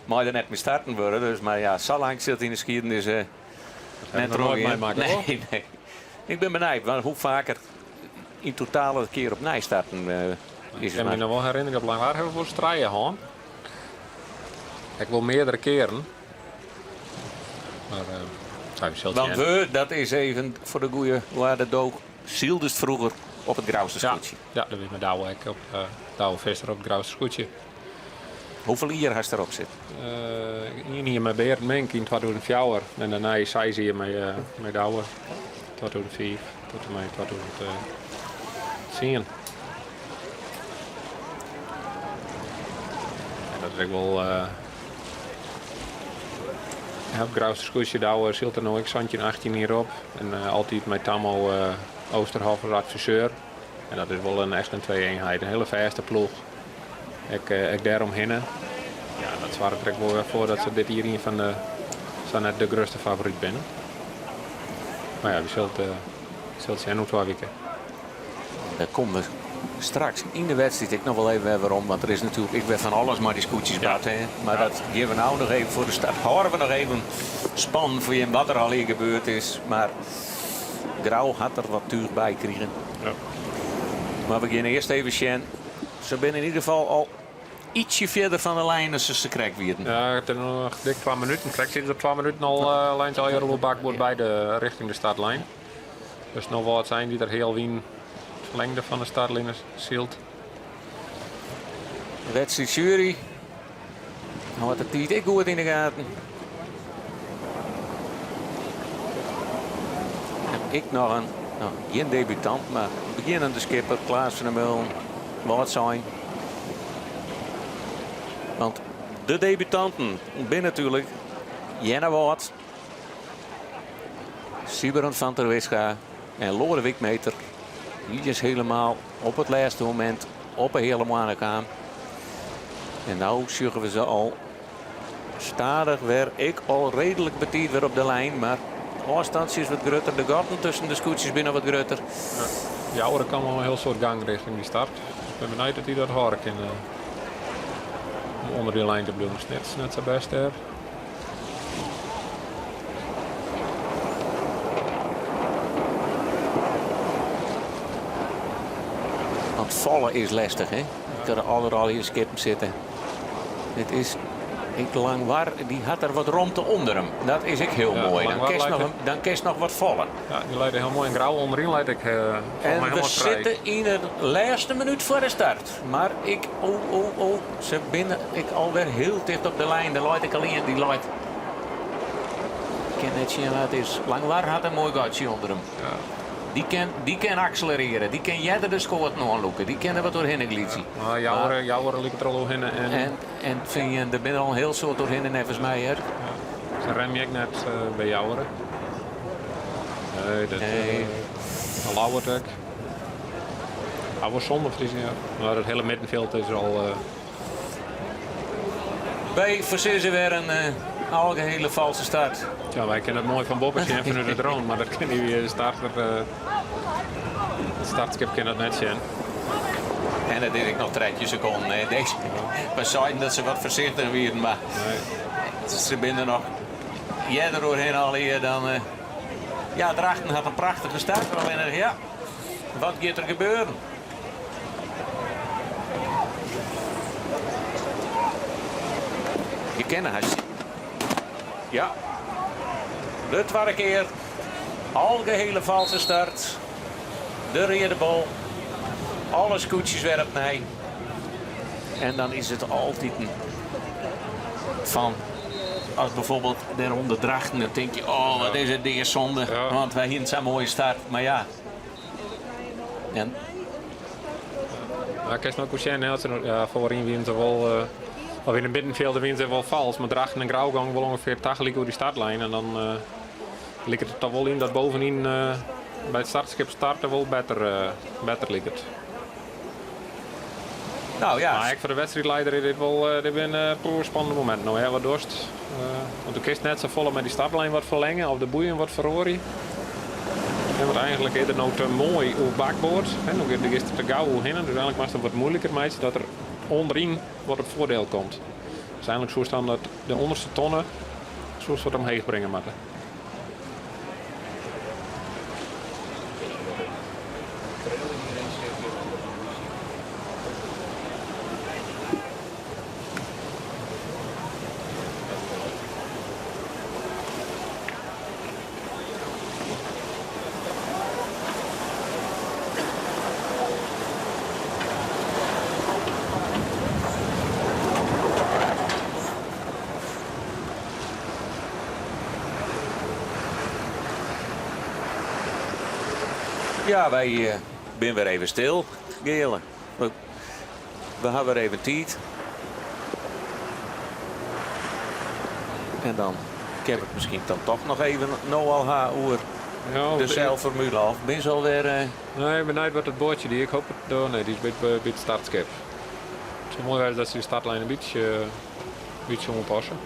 Maar er net mee starten worden. Dus, maar ja, zo lang zit in de geschiedenis net nog nooit meemaken, hoor. nee. Ik ben benieuwd, want hoe vaker in totaal een keer op nij starten is Ik het kan me nog wel herinneren dat Langwaar hebben voor strijden gaan. Ik wil meerdere keren. Maar want we, dat is even voor de goede waarde doog, zieldes vroeger op het Grauwse scootje. Ja, dat is met Douwe op Douwe Vester op het Grauwse scootje. Hoeveel jaar has erop zitten? Hier met Beert Menk in 2004 en daarna zei ze hier met Douwe 2004 tot en met 2010. En dat is ook wel. Op Grauwse scootje Douwe zit er nog ik Santje 18 hierop en altijd met Tammo Oosterhoff als adviseur. En dat is wel echt een twee-eenheid, een hele vaste ploeg. Ik daaromheen. Ja, dat zorgt er wel voor dat ze dit hier een van de, zo net de grootste favoriet binnen. Maar ja, we zullen zien hoe 2 weken. Daar komen we straks in de wedstrijd ik nog wel even waarom. Want er is natuurlijk, ik ben van alles maar die scootjes bad. Hè. Maar dat geven we nou nog even voor de start. Houden we nog even span voor je wat er al hier gebeurd is. Maar Grauw had er wat tuur bij krijgen. Ja. Maar we gaan eerst even zien. Ze zijn in ieder geval al ietsje verder van de lijn als ze krijgen weer. Ja, het is nog dik 2 minuten. Kijk, zitten er 2 minuten al lijnt al heel bakboord bij de richting de startlijn. Dus nog wel wat zijn die er heel wien verlengde van de startlijn zielt. Wedstrijdjury. Nou, wat de tijd ik goed in de gaten. Heb ik nog een, geen debutant, maar beginnende skipper Klaas van der Meulen. Wat zijn. Want de debutanten binnen natuurlijk Jenna Wout, Sibrand van der Wisga en Lodewijk Meter. Die is helemaal op het laatste moment op een helemaal aan. En nou zuigen we ze al stadig weer. Ik al redelijk betiet weer op de lijn, maar afstand is wat groter. De gaten tussen de scootjes binnen wat groter. Ja, Jouwer kan wel een heel soort gang richting die start. Ik ben benieuwd dat hij dat hoort in om onder die lijn te blijven. Net zo best er. Want vallen is lastig, hè? Ik kan er al hier skippen zitten. Dit is ik Langwaar, die had er wat romte onder hem. Dat is ik heel mooi. Dan kan je nog wat vallen. Ja, die leidt heel mooi in Grauw onderin. Leid ik en we zitten in de laatste minuut voor de start. Maar ze binnen ik alweer heel dicht op de lijn. De leidt ik alleen, die leidt. Ik ken net zien wat het is. Langwaar had een mooi gatje onder hem. Ja. Die kan accelereren. Die kan jij de scoort aanlopen. Die kennen we doorheen glitie. Ja, Jouwer ligt er al doorheen. En vind je er binnen al een heel soort doorheen en even mij her. Ze rem je net bij Jouwer. Nee, dat Lauwertek. Oude zonder Friesen, ja. Maar het hele middenveld is al. Bij Versissen weer een algehele valse start. Ja, wij kennen het mooi van Bobbers en vanuit de drone, maar dat kan nu de starter. Het startskip kan dat net zien. En dat deed ik nog 30 seconden. Deze, we zeiden dat ze wat voorzichtig werden, maar ze binnen nog. Jij er doorheen al hier dan. Ja, Drachten had een prachtige start. Alleen ja, wat gaat er gebeuren? Je kent haar. Ja. De tweede keer. Algehele valse start. De reerdebal. Alle scootjes weer op mij. En dan is het altijd een van... Als bijvoorbeeld daaronder Drachten, dan denk je, oh wat is het de zonde. Ja. Want wij hier zo'n mooie start. Maar ja. En... Ja, kijk maar Cousin, ja, voorin wint er wel... of in het middenveld wint er wel vals. Maar Drachten en Grauwgang wel ongeveer 80 over die startlijn. En dan ligt het er wel in dat bovenin bij het startschip starten wel beter ligt het. Nou ja. Maar ik voor de wedstrijdleider is dit wel een spannend moment. Nou ja, wat dorst. Want de kist net zo vol met die startlijn wat verlengen of de boeien wat verroren. En wat eigenlijk is het nou te mooi op bakboord. En dan is het te gauw heen. Dus eigenlijk was het wat moeilijker met dat er onderin wat het voordeel komt. Dus eigenlijk zo staan dat de onderste tonnen zoals wat omheen brengen moeten. Ja, wij zijn weer even stil, Gele. We hebben weer even tijd. En dan heb ik misschien dan toch nog even Noal over de zeilformule af. Ben je alweer... Nee, ik ben niet wat het boordje die ik hoop het... Oh, nee, die is bij het startschip. Het zou mooi zijn dat ze de startlijn een beetje aanpassen.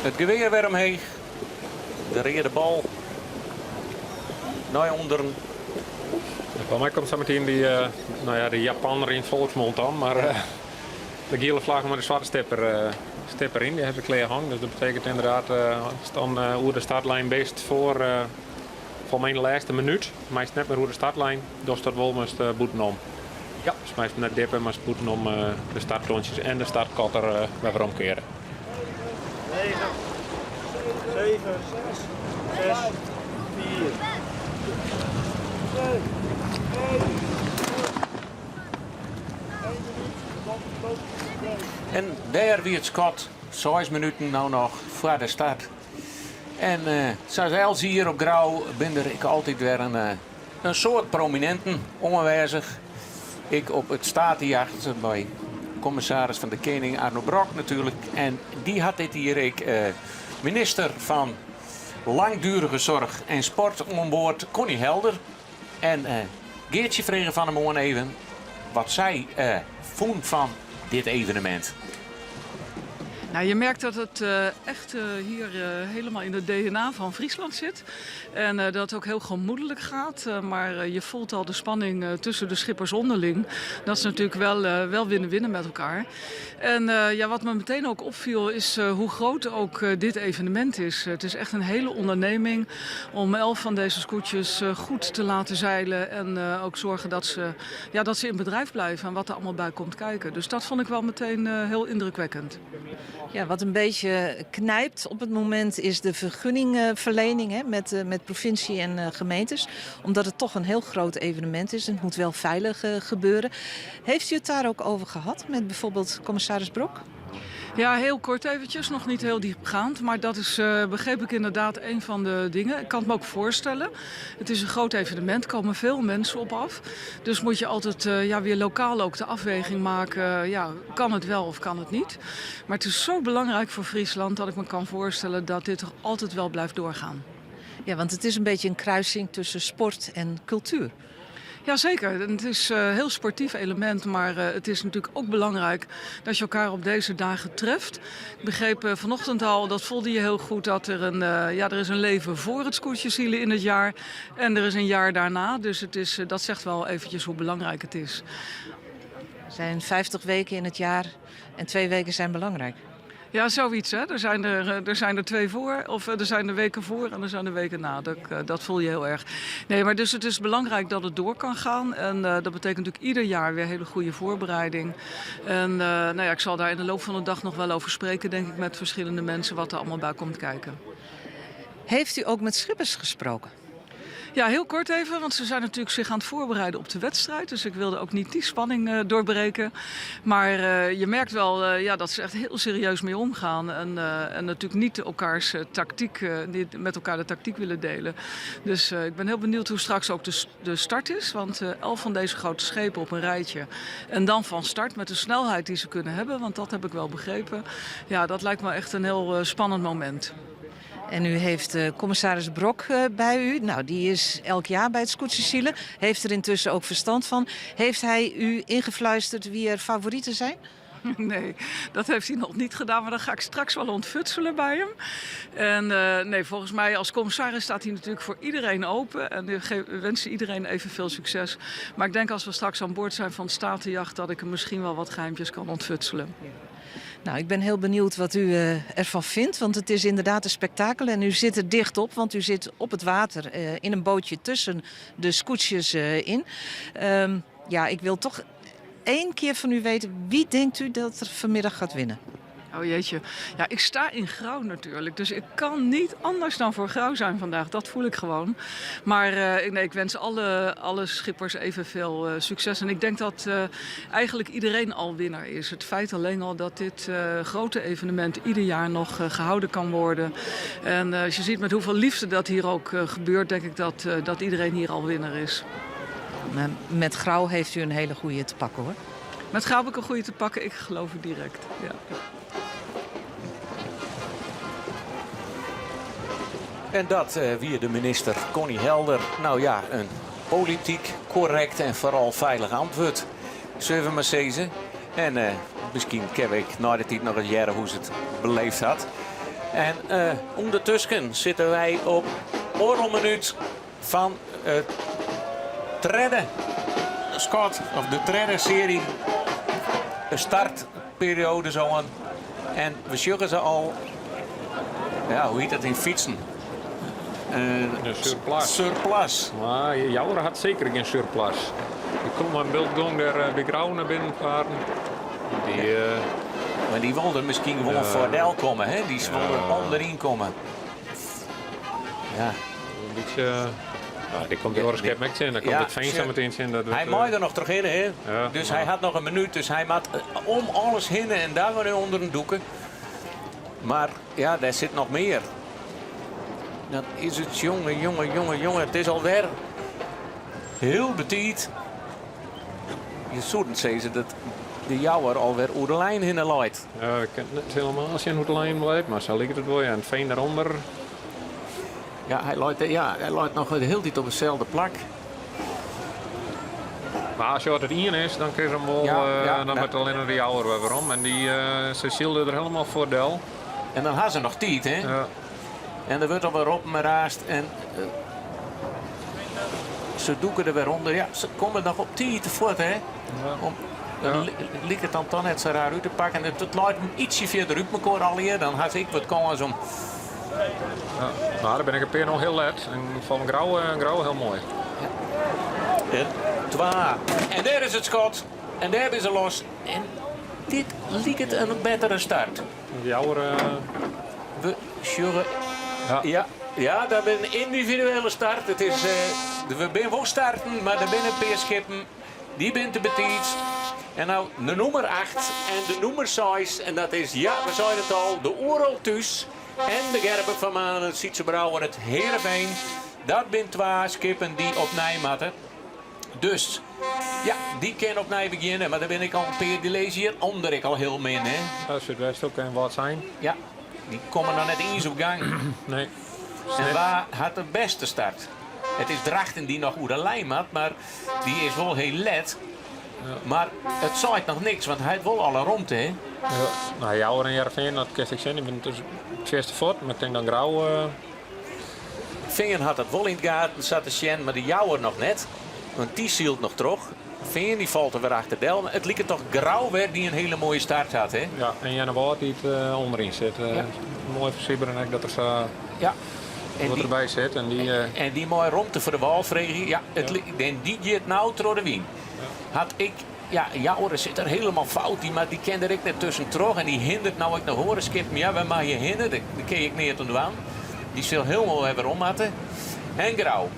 Het geweer weer omheen. De reerde bal. Naar onderen. Bij mij komt zo meteen de Japaner in volksmond aan. Maar de gele vlag met de zwarte stipper in. Die heeft de kleur hang. Dus dat betekent inderdaad staan hoe de startlijn best voor mijn laatste minuut. Maar net meer hoe de startlijn. Dus dat wel moest boeten om. Ja. Dus mij net dippen, maar boeten om de starttoontjes en de startkotter weer omkeren. 9, 7, 6, 4, 2, 1. En daar weer het schot. 6 minuten nou nog voor de start. En zoals Els hier op Grauw ben ik altijd weer een soort prominenten aanwezig. Ik op het statenjacht bij commissaris van de Koning Arno Brok natuurlijk. En die had dit hier ik minister van Langdurige Zorg en Sport onboord, Connie Helder. En Geertje vregen van hem even wat zij vond van dit evenement. Nou, je merkt dat het echt hier helemaal in het DNA van Friesland zit. En dat het ook heel gemoedelijk gaat. Maar je voelt al de spanning tussen de schippers onderling. Dat is natuurlijk wel winnen met elkaar. En wat me meteen ook opviel is hoe groot ook dit evenement is. Het is echt een hele onderneming om 11 van deze scootjes goed te laten zeilen. En ook zorgen dat ze in bedrijf blijven en wat er allemaal bij komt kijken. Dus dat vond ik wel meteen heel indrukwekkend. Ja, wat een beetje knijpt op het moment is de vergunningverlening met provincie en gemeentes. Omdat het toch een heel groot evenement is en het moet wel veilig gebeuren. Heeft u het daar ook over gehad met bijvoorbeeld commissaris Brok? Ja, heel kort eventjes, nog niet heel diepgaand. Maar dat is, begreep ik inderdaad, een van de dingen. Ik kan het me ook voorstellen. Het is een groot evenement, er komen veel mensen op af. Dus moet je altijd weer lokaal ook de afweging maken. Kan het wel of kan het niet? Maar het is zo belangrijk voor Friesland dat ik me kan voorstellen dat dit toch altijd wel blijft doorgaan. Ja, want het is een beetje een kruising tussen sport en cultuur. Jazeker, het is een heel sportief element, maar het is natuurlijk ook belangrijk dat je elkaar op deze dagen treft. Ik begreep vanochtend al, dat voelde je heel goed, dat er is een leven voor het scootjesielen in het jaar en er is een jaar daarna. Dus dat zegt wel eventjes hoe belangrijk het is. Er zijn 50 weken in het jaar en 2 weken zijn belangrijk. Ja, zoiets. Hè? Er zijn er 2 voor, of er zijn er weken voor en er zijn er weken na. Dat voel je heel erg. Nee, maar dus het is belangrijk dat het door kan gaan. En dat betekent natuurlijk ieder jaar weer hele goede voorbereiding. En ik zal daar in de loop van de dag nog wel over spreken, denk ik, met verschillende mensen wat er allemaal bij komt kijken. Heeft u ook met schippers gesproken? Ja, heel kort even, want ze zijn natuurlijk zich aan het voorbereiden op de wedstrijd. Dus ik wilde ook niet die spanning doorbreken. Maar je merkt wel dat ze echt heel serieus mee omgaan. En natuurlijk niet elkaars tactiek, niet met elkaar de tactiek willen delen. Dus ik ben heel benieuwd hoe straks ook de start is. Want 11 van deze grote schepen op een rijtje. En dan van start met de snelheid die ze kunnen hebben. Want dat heb ik wel begrepen. Ja, dat lijkt me echt een heel spannend moment. En u heeft commissaris Brok bij u. Nou, die is elk jaar bij het scootjesielen. Heeft er intussen ook verstand van. Heeft hij u ingefluisterd wie er favorieten zijn? Nee, dat heeft hij nog niet gedaan, maar dat ga ik straks wel ontfutselen bij hem. En volgens mij als commissaris staat hij natuurlijk voor iedereen open. En we wensen iedereen evenveel succes. Maar ik denk als we straks aan boord zijn van de Statenjacht dat ik hem misschien wel wat geheimpjes kan ontfutselen. Nou, ik ben heel benieuwd wat u ervan vindt, want het is inderdaad een spektakel. En u zit er dicht op, want u zit op het water in een bootje tussen de scootjes in. Ik wil toch 1 keer van u weten, wie denkt u dat er vanmiddag gaat winnen? Oh jeetje. Ja, ik sta in Grauw natuurlijk. Dus ik kan niet anders dan voor Grauw zijn vandaag. Dat voel ik gewoon. Maar ik wens alle schippers evenveel succes. En ik denk dat eigenlijk iedereen al winnaar is. Het feit alleen al dat dit grote evenement ieder jaar nog gehouden kan worden. En als je ziet met hoeveel liefde dat hier ook gebeurt, denk ik dat iedereen hier al winnaar is. Met Grauw heeft u een hele goede te pakken, hoor. Met Grauw heb ik een goede te pakken. Ik geloof u direct. Ja. En dat wie de minister Connie Helder. Nou ja, een politiek, correct en vooral veilig antwoord. Zullen we maar zeggen. En misschien kan ik na de tijd nog eens jaren hoe ze het beleefd had. En ondertussen zitten wij op oorlogminuut van het tredde Scott, of de tredde serie. De startperiode zo. En we zeggen ze al, ja, hoe heet dat in fietsen? De surplus. Surplus. Maar Jouwer had zeker geen surplus. Je komt maar een beeldgang daar bij Grauw naar binnen varen. Maar die wilden misschien gewoon voor Del komen, hè? Die wilden onderin komen. Ja. Een beetje... die komt de oorskep met in, dan komt het Veensa meteen in. Hij mag er nog terug in, hè? Ja, dus hij had nog een minuut, dus hij maakt om alles heen en daar weer onder een doeken. Maar ja, daar zit nog meer. Dat is het, jongen. Het is alweer heel betiet. Je zou zeggen dat de Jouwer alweer over de lijn heen leidt. Ja, ik ken het niet helemaal als je over de lijn blijft, maar zo ligt het wel. Ja, en het Veen daaronder. Ja, hij leidt nog de hele tijd op dezelfde plak. Maar als je het 1 is, dan kun je hem wel. Dan met alleen de Jouwer weer om. En ze zielden er helemaal voor Del. En dan had ze nog tijd, hè? Ja. En er wordt alweer op me raast. En ze doeken er weer onder. Ja, ze komen nog op 10 te voort, hè? Dan lijkt het dan net zo raar uit te pakken. En het leidt hem ietsje verder uit elkaar alweer. Dan had ik wat kans om. Ja, nou, daar ben ik een keer nog heel let. En van Grauw heel mooi. Ja. En 2. En daar is het schot. En daar is ze los. En dit liep het een betere start. Jouw... We sjurren. Ja, dat is een individuele start. Het is, we zijn wel starten, maar er zijn een paar schippen. Die zijn te betiet. En nou de nummer 8 en de nummer 6. En dat is, ja, we zeiden het al, de Oeral Thuis. En de Gerber van Maan, het Sietse Brouwer, het Heerenveen. Dat zijn 2 schippen die op Nijmatten. Dus, ja, die kan op Nij beginnen. Maar daar ben ik al een paar die lezen hier onder ik al heel min, hè. Dat Zuidwest ook kan wat zijn. Ja, die komen dan net eens op gang. Nee. En waar had de beste start? Het is Drachten die nog de lijn had, maar die is wel heel let. Ja. Maar het zaait nog niks, want hij heeft wel alle romte, hè? Ja. Nou, Jouwer en Heerenveen, dat kan ik zien. Ik ben dus het eerste voort, maar ik denk dan Grauw... Veen had het wel in het gaten, zat de Sjen, maar de Jouwer nog net. Want die zielt nog terug. Veen die valt er weer achter Del. Het liep toch Grauw weer die een hele mooie start had, hè? Ja, en Janne Woord die het onderin zit. Ja. Mooi versieber en dat er zo... Ja. Wat erbij zit. En die mooie romte voor de walvregie. Ja, en die gaat nou door de wien. Ja. Had ik... Ja, Jouwer zit er helemaal fout. Maar die kende ik net tussen terug. En die hindert nou ik naar horen skippen. Ja, waar mag je hinderen? Die ken ik niet aan de waan. Die zal helemaal even omhatten. En Grauw.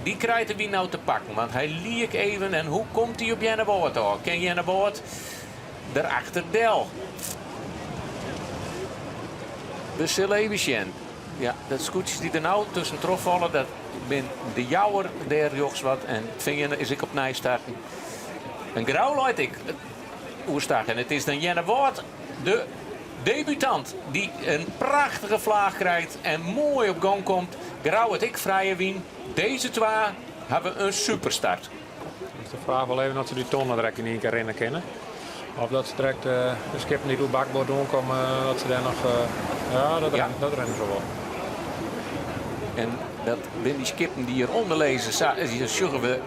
Die krijgt de wien nou te pakken. Want hij liek even. En hoe komt hij op Janne Woord al? Ken Janne Woord? Daarachter Del. We zullen even zien. Ja, dat scootjes die er nou tussen trof vallen, dat ben de Jouwer der jochs wat. En Vingen is ik op Nij starten. En Grauw luidt ik oerstak. En het is dan Janne Woord, de debutant, die een prachtige vlaag krijgt en mooi op gang komt. Grauw het ik vrije wien. Deze 2 hebben een superstart. Dus de vraag wel even dat ze die tonnen direct in één keer rennen kennen. Of dat ze direct de skippen die door het bakboord doen komen, dat ze daar nog... dat rennen ze wel. En dat zijn die skippen die hieronder lezen. Die zeggen we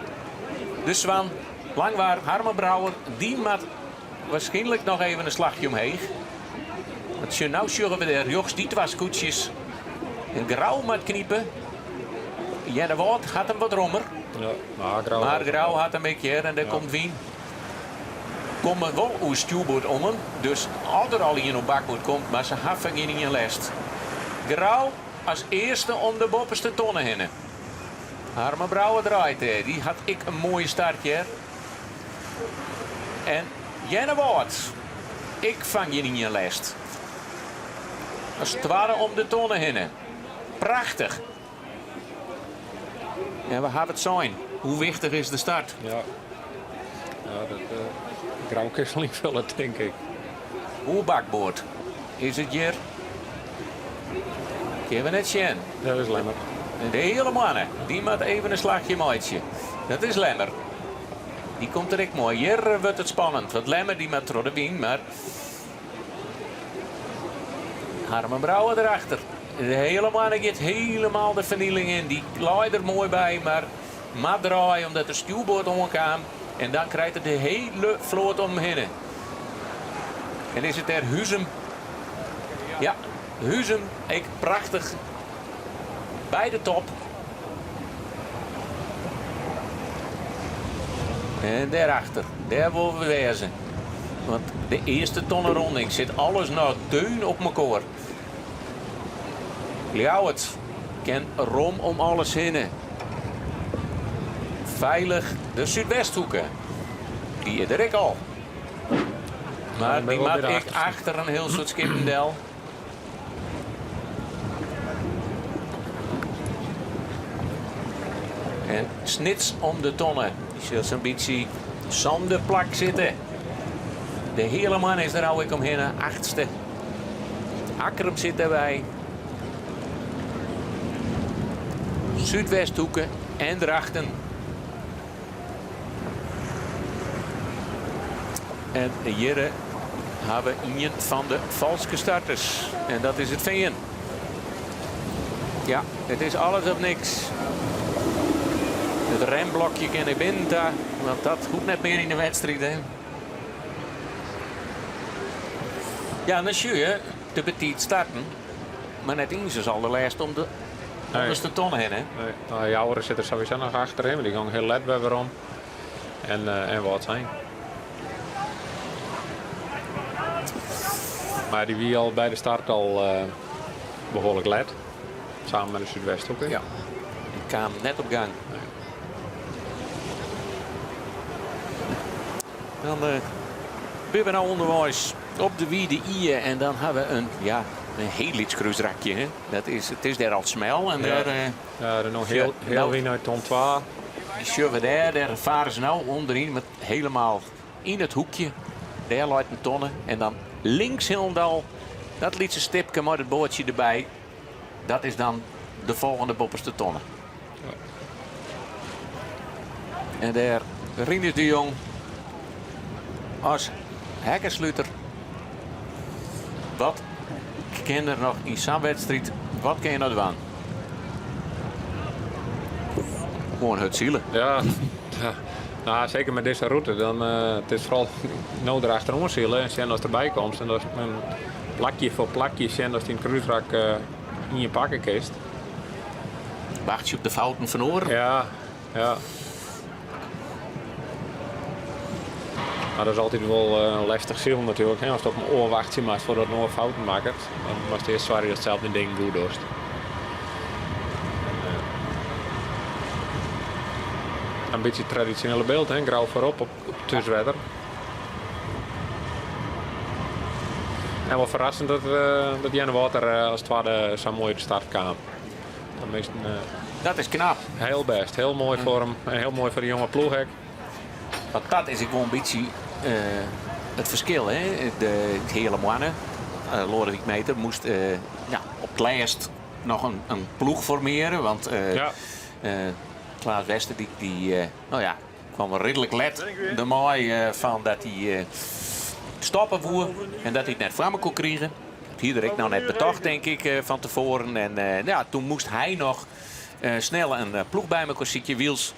de Zwan, Langwaar, Harme Brouwer. Die maakt waarschijnlijk nog even een slagje omheen. Want nou zeggen we de jochs die 2 scootjes. En Grauw met kniepen. Janne Woord had hem wat rommer. Ja, maar Grauw had hem een keer en daar komt Wien. Komen wel uw stuurboord om hem. Dus als er al in op bakboord komt, maar ze hebben geen in lest. Grauw als eerste om de bopperste tonnen heen. Harme Brouwer draait. Die had ik een mooie startje. En Janne Woord. Ik vang je in je lest. Als het ware om de tonnen heen. Prachtig. En we hebben het zijn. Hoe wichtig is de start? Ja, dat Grauw kisseling vullen, denk ik. Hoe bakboord? Is het hier? Kunnen we net zien. Dat is Lemmer. En de hele mannen, die maakt even een slagje maatje. Dat is Lemmer. Die komt er ik mooi. Hier wordt het spannend. Want Lemmer die maakt door de wien, maar... Harme Brouwer erachter. De hele mannen gaat helemaal de vernieling in. Die laait er mooi bij, maar maat draaien omdat de stuurboord omkwam. En dan krijgt het de hele vloot omheen. En is het er Huzem. Ja, Huzem, ik prachtig. Bij de top. En daarachter, daar willen we wezen. Want de eerste tonnenronding zit alles nou deun op elkaar. Ljouwert ken rom om alles heen. Veilig de Zuidwesthoeken. Die is er ik al. Maar die maakt ik achter een heel soort skippendel. En snits om de tonnen. Die zult zo'n beetje zandenplak zitten. De hele man is er al ik omheen. 8e. Akkerum zit erbij. Zuidwesthoeken en Drachten. En hier hebben we een van de valske starters. En dat is het Veen. Ja, het is alles of niks. Het remblokje kan ik binnen, want dat hoeft net meer in de wedstrijd. Hè. Ja, dan zie je te petit starten. Maar net eens is al de lijst om de onderste tonnen heen. Hè. Nee. Nou, Jouwer zit er sowieso nog achterin, maar die gaan heel let bij om. En wat zijn. Maar die wie al bij de start al behoorlijk let. Samen met de Zuidwest ook. Hè? Ja. Die kwam net op gang. Nee. Dan ben we nou onderwijs op de Wiede Ije. En dan hebben we een heel iets kruisrakje. Hè? Het is daar al smel. En daar er nog heel wien uit ton 2. Die schuiven daar varen ze nou onderin. Met helemaal in het hoekje. Daar luidt een tonnen. En dan links helemaal dat lietse stipje met het boordje erbij. Dat is dan de volgende bopperste tonnen. Ja. En daar Rinus de Jong als hekkensluiter. Wat kan er nog in zo'n wedstrijd? Wat kan je nou doen? Gewoon het zielen. Ja. Nou, zeker met deze route. Dan, het is vooral nodig achterom zielen. En zien als erbij komt. En dat is een plakje voor plakje. Zien als die een kruisrak in je pakken kiest. Wacht je op de fouten van oren? Ja. Maar dat is altijd wel een lastig ziel natuurlijk. Hè? Als je op een oor wacht maar voordat je nog fouten maakt. Dan was het eerst zwaar dat hetzelfde ding goed doet. Een beetje het traditionele beeld, hè? Grauw voorop op tussenwetter. En wel verrassend dat Jenne Water als het ware zo'n mooie start kwam. Dat is knap. Heel best, heel mooi voor hem en heel mooi voor de jonge ploeghek. Want dat is gewoon een beetje het verschil. Hè? De hele mannen, Lodewijk Meter, moest op het laatst nog een ploeg formeren. Want Klaas Wester die kwam er redelijk let de mooi van dat hij stoppen voer en dat hij het net van kon krijgen. Hier ik nou net betocht denk ik van tevoren. En toen moest hij nog snel een ploeg bij me zitten, Wiels.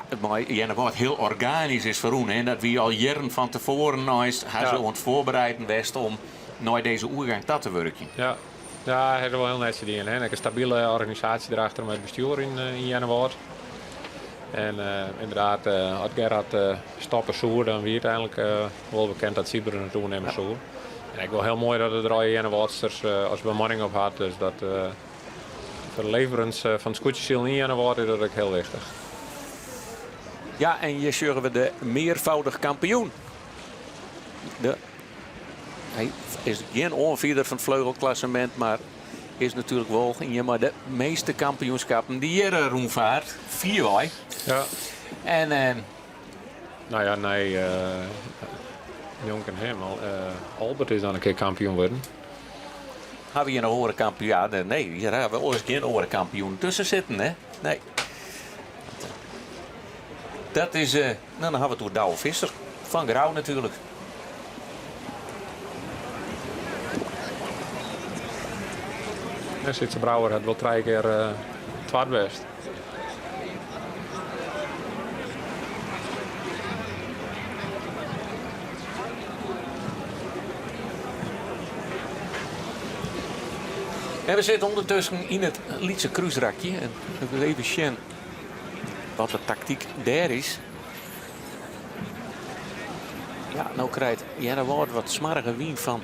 Het mooie wat heel organisch is voor hun. Dat we al jaren van tevoren hij zo aan het voorbereiden West om nooit deze oergang dat te werken. Ja, hij heeft er wel heel netjes in. Hè? Een stabiele organisatie erachter met het bestuur in Jennewaard. En inderdaad, als Gerard stappen zoer, dan wie het eigenlijk wel bekend dat Siberen naartoe nemen zoer. En ik wil heel mooi dat het er al Jennewaardsters als bemanning op had. Dus dat voor de leverance van het scootjesiel in Jennewaard is dat ook heel wichtig. Ja, en hier zullen we de meervoudig kampioen. Hij is geen onvierder van het vleugelklassement, maar is natuurlijk wel maar de meeste kampioenschappen die hier rondvaart. 4 wij. Ja. En Jonk en Hemel. Albert is dan een keer kampioen worden. Hebben we hier een horenkampioen? Ja, nee, hier hebben we ooit geen horenkampioen tussen zitten, hè? Nee. Dat is, dan hebben we het door Douwe Visser. Van Grauw natuurlijk. En Sitse Brouwer had wel 3 keer het best. En we zitten ondertussen in het Lietse kruisrakje. En we even zien wat de tactiek daar is. Ja, nou krijgt Jennewaard wat smarrige wien van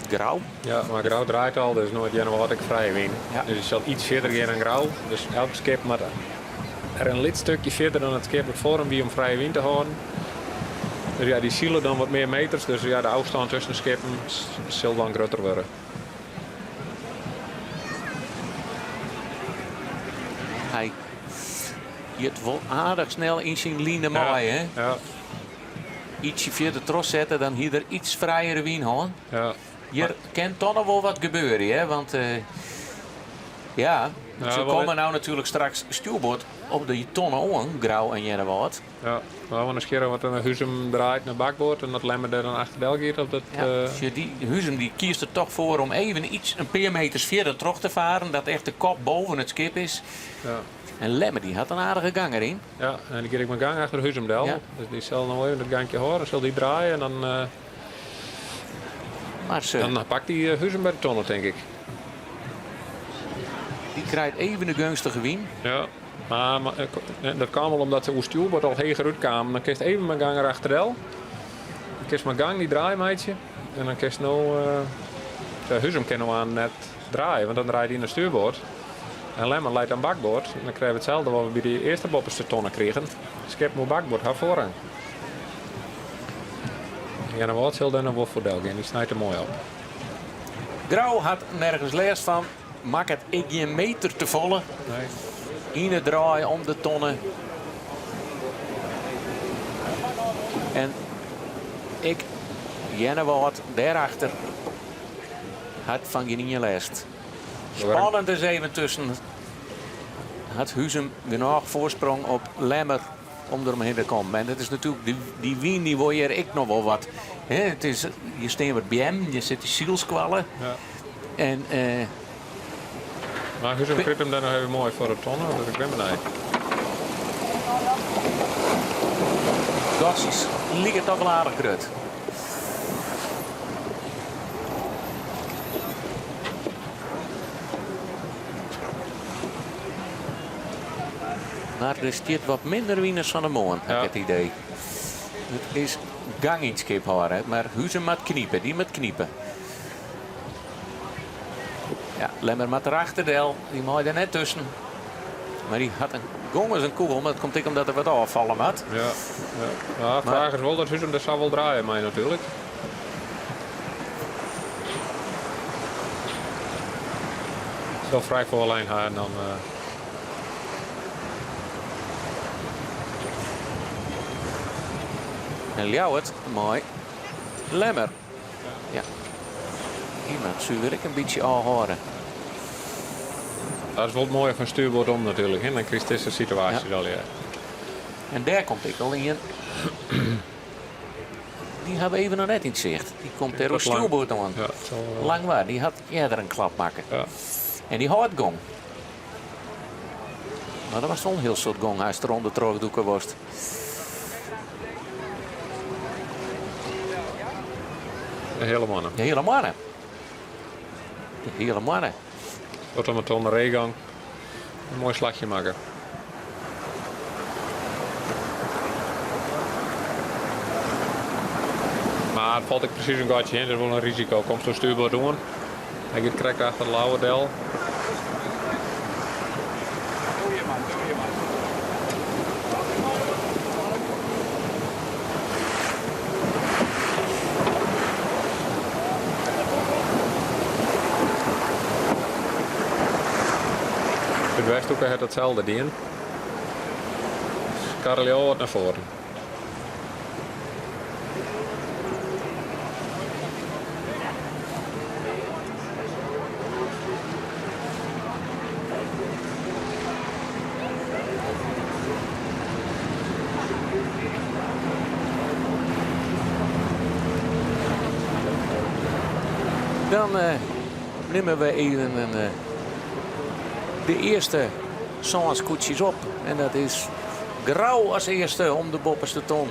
Grauw. Ja, maar Grauw draait al, dus nooit Jennewaard ik vrije wien. Ja. Dus het zal iets verder gaan dan Grauw. Dus elke skip moet er een lidstukje verder dan het skip het voor hem om vrije wien te houden. Dus ja, die zielen dan wat meer meters. Dus ja, de afstand tussen de skippen zal dan groter worden. Hij het wel aardig snel in zijn line mooi, hè? Ja. Ietsje verder tros zetten, dan hier er iets vrijere wien houden. Ja. Hier kan toch nog wel wat gebeuren, hè? Want ze komen nou natuurlijk straks stuurboord op de tonnen on, Grauw en Jennewaard. Ja, we gaan eens kijken wat een Huzum draait naar bakboord en dat Lemmer er dan achter Del gaat op dat. Die Huzum die kiest er toch voor om even een paar meters verder terug te varen, dat echt de kop boven het skip is. Ja. En Lemmer die had een aardige gang erin. Ja, en die keer ik mijn gang achter Huzumdel. Ja. Dus die zal nog even dat gangje horen, zal die draaien en dan. Dan pakt die Huzum bij de tonnen, denk ik. Die krijgt even de gunstige wien. Ja, maar dat kwam wel omdat de Oostjuwbord al heger uitkwam. Dan kiest even mijn gang erachter. Dan kiest mijn gang, die draaimeidje. En dan kan je nou... de Huzum kunnen we aan net draaien, want dan draait hij naar stuurboord. En Lemmer leidt aan bakboord. En dan krijgen we hetzelfde wat we bij de eerste bopperste tonnen kregen. Skip moet bakboord, haar vooraan. Ja, dan wordt dan een wolfvoordeel en die snijdt er mooi op. Grauw had nergens last van. Maak het ik geen meter te volle. Nee. Ine draaien om de tonnen. En ik, Jennewoord, daarachter, had van geen last. Spannend is even tussen. Had Huzum genoeg voorsprong op Lemmer om eromheen te komen. En dat is natuurlijk, die wien die wil je ik nog wel wat. He, het is, je staat wat bij hem, je zit die zielskwallen. Ja. En, maar Huzum kript hem dan nog even mooi voor de tonnen, dat ik ben beneden. Gossies, liep het toch wel aardig grut. Maar er staat wat minder wieners van de moon, heb ik het idee. Het is gangingskip hoor, maar Huzum moet kniepen, die moet kniepen. Ja, Lemmer met erachterdeel, die mooi er net tussen. Maar die had een gong als een kogel, maar dat komt ik omdat er wat afvallen had. Ja, ja. De vraag is wel dat Huzum dat zou wel draaien, mij natuurlijk. Zo vrij voor alleen haar en dan... En Ljouwert, mooi. Lemmer. Ja. Iemand zou ik een beetje aanhouden. Dat is wel mooi van stuurboord om natuurlijk. Hè? Dan krijg je deze situatie wel, ja. En daar komt ik al in. Die hebben we even nog net in het zicht. Die komt er op stuurboord aan. Ja, lang waar. Die had eerder een klap maken. Ja. En die houdt gong. Maar dat was wel een heel soort gong als de ronde terugdoeken was. De hele mannen. De hele mannen. De hele mannen. Tot en met de reegang. Een mooi slagje maken. Maar het valt ik precies een gaatje in. Dat is wel een risico. Komt zo'n stuurboord doen. Hij gaat correct achter de lauwe del. De wegstoeken heeft hetzelfde dien. Carlio wordt naar voren. Dan nemen we even de eerste Sanskoetsjes op. En dat is Grauw als eerste om de bopperste ton.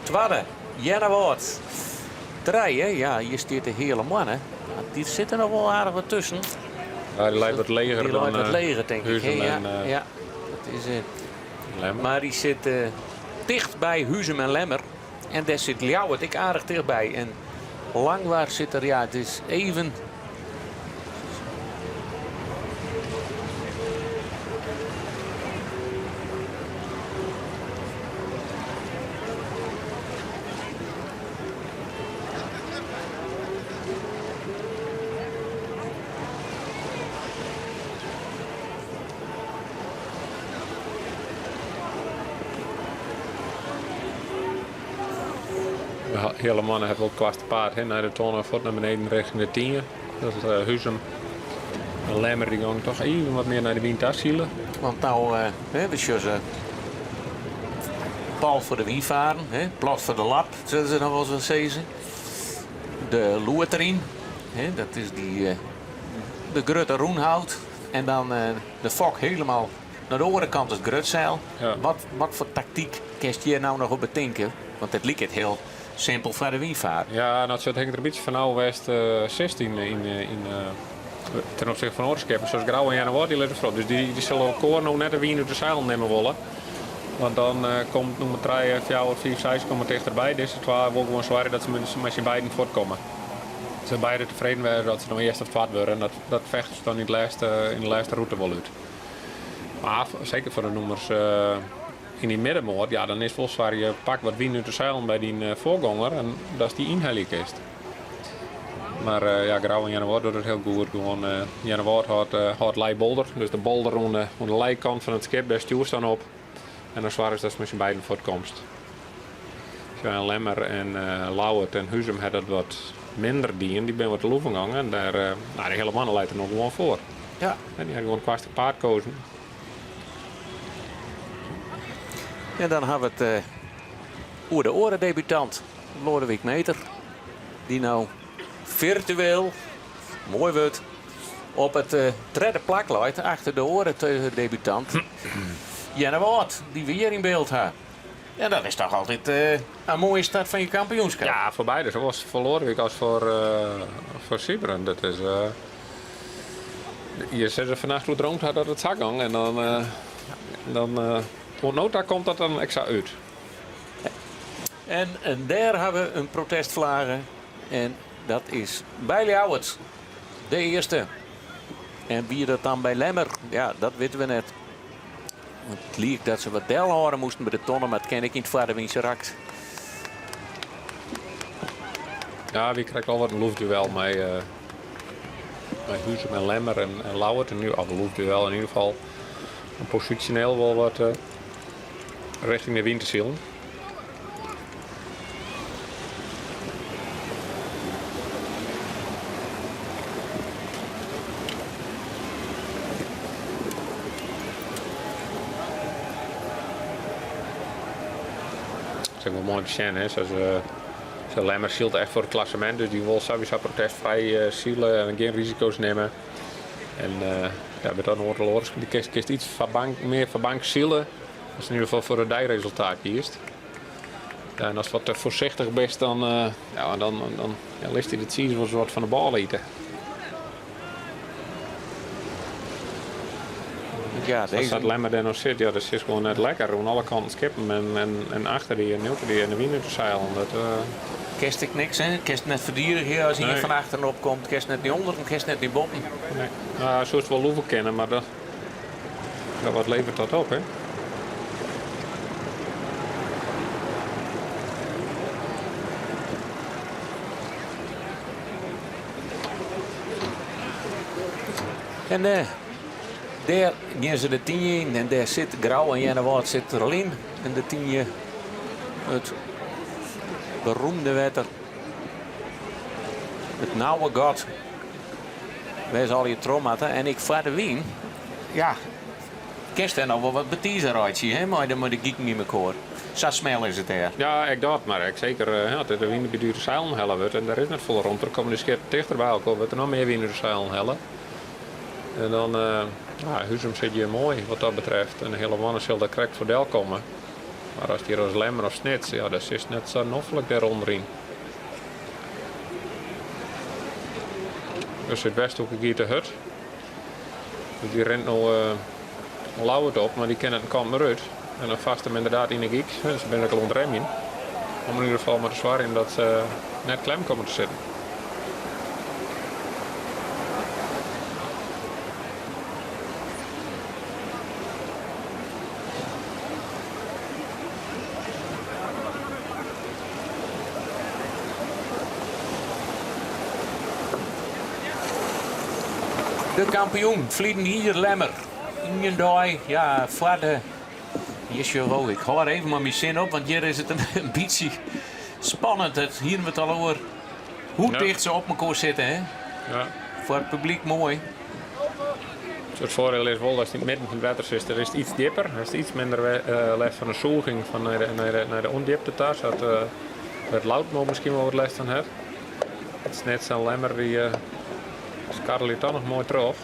Tweede, Jennewoord. Drie, hè? Ja, hier staat de hele man. Hè? Die zitten nog wel aardig wat tussen. Ja, die lijkt wat leger die dan lijkt wat leger, denk ik. Huzum Ja, en, ja, dat is Lemmer. maar die zit dicht bij Huzum en Lemmer. En daar zit Ljouwert ik aardig dichtbij. En Langwaard zit er, ja, het is even... De hele mannen hebben wel kwast paard hè, naar de tonnen voort naar beneden richting de 10. Dat is Huzum. En Lemmer die gaan toch even wat meer naar de wind afzielen. Want nou, we zullen pal voor de wind varen, plat voor de lap, zullen ze nog wel zo zeggen. De loert erin, dat is die de grutte roenhout. En dan de fok helemaal naar de andere kant is het grutzeil. Ja. Wat voor tactiek kun je hier nou nog op bedenken? Want het lijkt het heel simpel voor de windvaart. Ja, nou, het hangt er een beetje van oude West 16 ten opzichte van oorschepen. Zoals Grauw en Jennewoord, die letten Dus die zullen koor nog net een wien uit de zeil nemen willen. Want dan komt nummer 3, 4, 5, 6 komen dichterbij. Deze twee wil gewoon zwaar dat ze met je beiden voortkomen. ze beide tevreden waren dat ze nog eerst of tweede worden. En dat vechten ze dan in de laatste route wel uit. Maar zeker voor de noemers in die middenmoord, ja, dan is volgens waar je pak wat wien uit de zeilen bij die voorganger. En dat is die inhelliekist. Maar ja, Grauw en Jannewoord doet het heel goed. Gewoon, Jannewoord houdt leibolder. Dus de bolder aan de leikant van het schip, daar stuurt dan op. En dan zwaar is dat met z'n beiden voor de komst. Zo Lemmer en Lauwert en Huzum hebben dat wat minder dien. Die ben wat te loeven gegaan. En daar, de hele mannen leidt er nog gewoon voor. Ja. En die hebben gewoon kwastig paard gekozen. En dan hebben we het over de orendebutant, Lodewijk Meter. Die nou virtueel, mooi wordt, op het derde plak leidt achter de orendebutant. Jannewoord, die we hier in beeld hebben. En dat is toch altijd een mooie start van je kampioenschap. Ja, voor beide. Zowel voor Lodewijk als voor Sibren. Dat is... je zegt er vannacht hoe droomt had dat het zakgang. En dan nota komt dat dan extra uit. En daar hebben we een protestvlagen. En dat is bij Ljouwert. De eerste. En wie dat dan bij Lemmer? Ja, dat weten we net. Het liep dat ze wat delhoren moesten bij de tonnen, maar het ken ik niet verder wie ze rakt. Ja, wie krijgt al wat een loefduel met Huzum en Lemmer en Lauwert. En nu al een loefduel in ieder geval. En positioneel wel wat richting de winterzielen. Dat is wel mooi te zien, hè. Zoals Lemmer zielt echt voor het klassement, dus die wil sowieso protestvrij zielen en geen risico's nemen. En ja, met dan hoort Loris, die kiest iets meer van bank zielen, als in ieder geval voor het dijresultaat kiest. Ja, en als het wat te voorzichtig is, dan list hij het zien wel wat van de bal eten. Ja, als dat Lemmer er nog zit, ja, dat is gewoon net lekker. Aan alle kanten skippen en achter die en achter die en de wiener te zeilen. Kerst ik niks, hè? Kerst net verdieren als hij hier van achteren opkomt. Kerst net niet onder, kerst net niet boven. Nee. Nou, zo is het wel loeven kennen, maar dat wat levert dat op, hè? En daar gaan ze de 10 in en daar zit Grauw en Jannewoord zit er al in. En de 10 het beroemde wetter. Het nauwe god. Wij zal je trauma en ik vaar de wien. Ja, kerst er nog wel wat betiezer uitzien, hè? Maar de geek niet meer hoor. Zo snel is het er. Ja, ik dat, maar ik zeker dat de wien bij de zeilen hellen wordt. En daar is net vol rond. Er komen de schip dichter bij elkaar, wordt er nog meer wien de zeilen hellen. En dan, Huzum zit je mooi wat dat betreft. En de hele mannen zal daar correct voor deel komen. Maar als die als Lemmer of Snits, ja, dat is net zo noffelijk daaronderin. Dus het Westhoek hier te hut. Dus die rent nou Lauwert op, maar die kennen het kant maar uit. En dan vast hem inderdaad in de geek. Dus ben ik al ontremmen. Om in ieder geval maar te zwaar in dat ze net klem komen te zitten. De kampioen, Vlieden hier, Lemmer. Ingendai, ja, vader. Jesje, ik hoor even maar mijn zin op, want hier is het een beetje spannend. Hier hebben we het al over hoe dicht ze op elkaar zitten, hè? Ja. Voor het publiek mooi. Het voordeel is wel dat het midden van het water is. Er is iets dieper, er is iets minder last van de zoeging van naar de ondiepte tas. Dat het Loudmo misschien wel wat last van heeft. Het is net zo'n Lemmer die skarrelt hier toch nog mooi terug.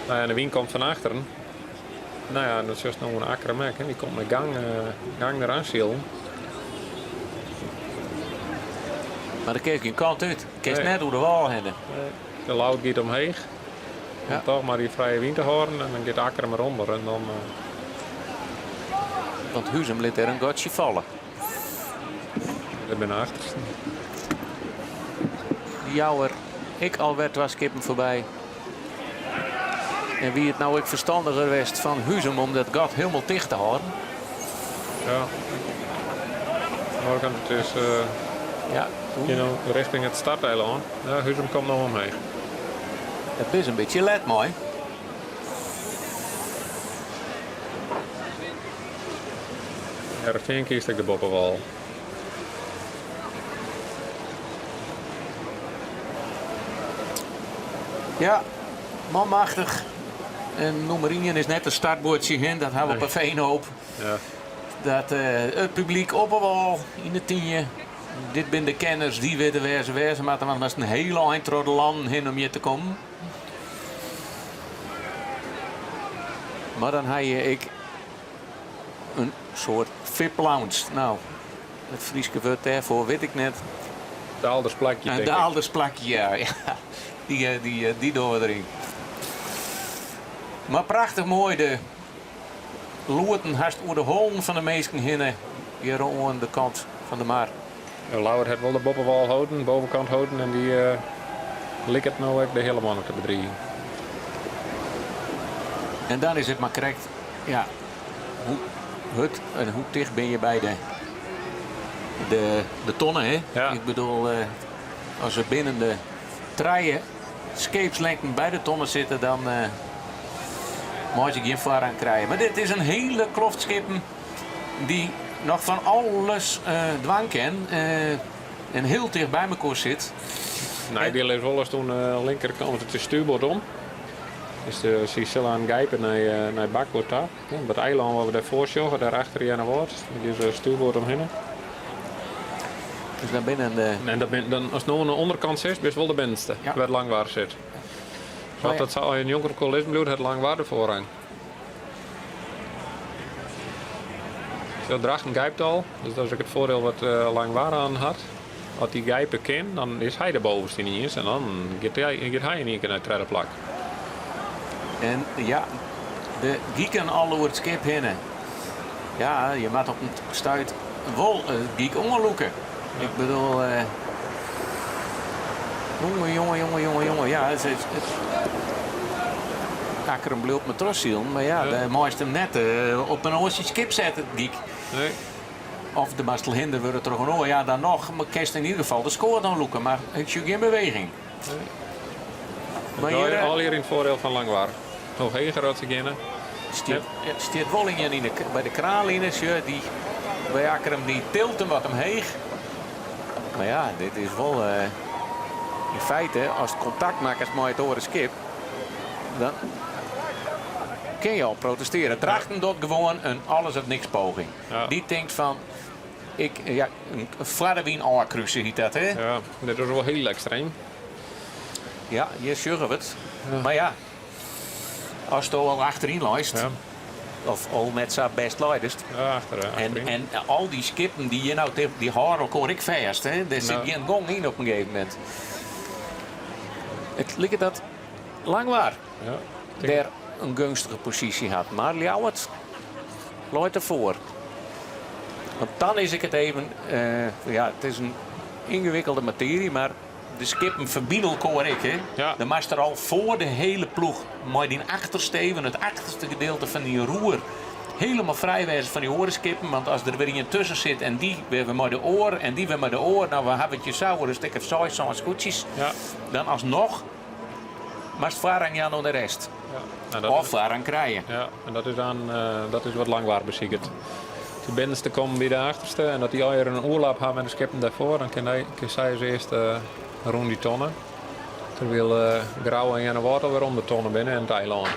Nou ja, de wien komt van achteren. Nou ja, dat is juist nog een akkermek. Die komt met gang eraan zielen. Maar dan kijk je een kant uit. Kijk net hoe de wal hebben. De Loud gaat omheen. Om toch maar die vrije wien te horen en dan gaat akker maar onder. En dan, Want Huzum liet er een gotje vallen. Ik ben achterste. jouwer ik alweer 2 skippen voorbij. En wie het nou ook verstandiger wist van Huzum om dat gat helemaal dicht te houden. Ja. Morgen het is ja, richting het starteiland. Ja, Huzum komt nog omheen. Het is een beetje let mooi. Heerenveen kiest ik de boppenwal. Ja, manmachtig. En nummer 1 is net een startbordje in. Dat hebben we op een veenhoop. Ja. Dat het publiek op een wal in de 10. Dit zijn de kenners, die weten wezen. Maar dan was het een hele eind door de land heen om hier te komen. Maar dan heb je een soort VIP-lounge. Nou, het Frieske woord daarvoor weet ik net. De Aldersplakje. De Aldersplakje, ja. Die doen we erin. Maar prachtig mooi. De loerten haast over de holen van de meesten heen. Hier aan de kant van de maar. Ja, Lauwer heeft wel de boppenwal houden, de bovenkant houden. En die likt het nou ook de hele man te bedriegen. En dan is het maar correct. Ja, hoe dicht ben je bij de tonnen, hè? Ja. Ik bedoel, als we binnen de treien scheepslengten bij de tonnen zitten, dan moet je geen vaar aan krijgen. Maar dit is een hele kloft skippen die nog van alles dwang kan en heel dicht bij elkaar zit. Nee, die is wel eens toen linkerkant het stuurboord om. Dus ze zullen aan gijpen naar bakboord daar. Op het eiland waar we daarvoor zogen, daar achter je aan woord. Die is stuurboord omheen. Dus dan binnen de... En dan, als het nou aan de onderkant zit, is wel de binnenste, waar het langwaar zit. Want dat zou een jonker colisbloed het langwaar vooraan. Zo drachten gijpt al, dus dat is ook het voordeel wat langwaar aan had. Als die gijpen kan, dan is hij de bovenste niet eens en dan gaat hij in één keer naar de tweede plak. En ja, de gieken al over het schip heen. Ja, je moet op een stuit wel giek onderloeken. Ja. Ik bedoel, jongen. Ja, het akker een bloed met trossiel, maar ja, de mooiste hem net op een oortje skip zetten, giek. Nee. Of de mastel hinder wordt terug een oor, ja dan nog, maar kerst in ieder geval de score dan loeken, maar ik zie geen beweging. Nee. Maar hier, al hier in het voordeel van langwaar. Nog heen gerot beginnen. Stiert Wollingen bij de kraanlijnen, die bij Akkerum die tilten wat omheen. Maar ja, dit is wel in feite, als het contact maakt als mooi het horen skip, dan kun je al protesteren. Drachten doet gewoon een alles of niks poging. Ja. Die denkt van, een Vladewien Oorkruisen heet dat, hè? Ja, dit is wel heel extreem. Ja, je zegt het. Ja. Maar ja, als je al achterin luist, of al net zo best luidest. Ja, achterin. En al die skippen die je nou die horen elkaar ik vast, hè? Er zit geen gong in op een gegeven moment. Het lijkt dat langwaar. Ja, daar een gunstige positie had. Maar Ljouwert loopt ervoor. Want dan is ik het even, het is een ingewikkelde materie, maar de skippen verbieden elkaar ik, hè. Ja. De master al voor de hele ploeg, maar die achtersteven, het achterste gedeelte van die roer, helemaal vrijwijzen van die orenskippen. Want als er weer in tussen zit en die weer maar de oor en die weer maar de oor, nou we hebben het je sauer, dus ik heb zo'n scootjes. Ja. Dan alsnog maar het varen ja naar de rest. Ja. Of varen krijgen. Ja, en dat is wat langwaar beziekerd. De binnenste komen bij de achterste en dat die al een oorlap hebben en de skippen daarvoor, dan kan zij ze eerst rond die tonnen. Terwijl Grauw en water weer om de tonnen binnen en het eiland.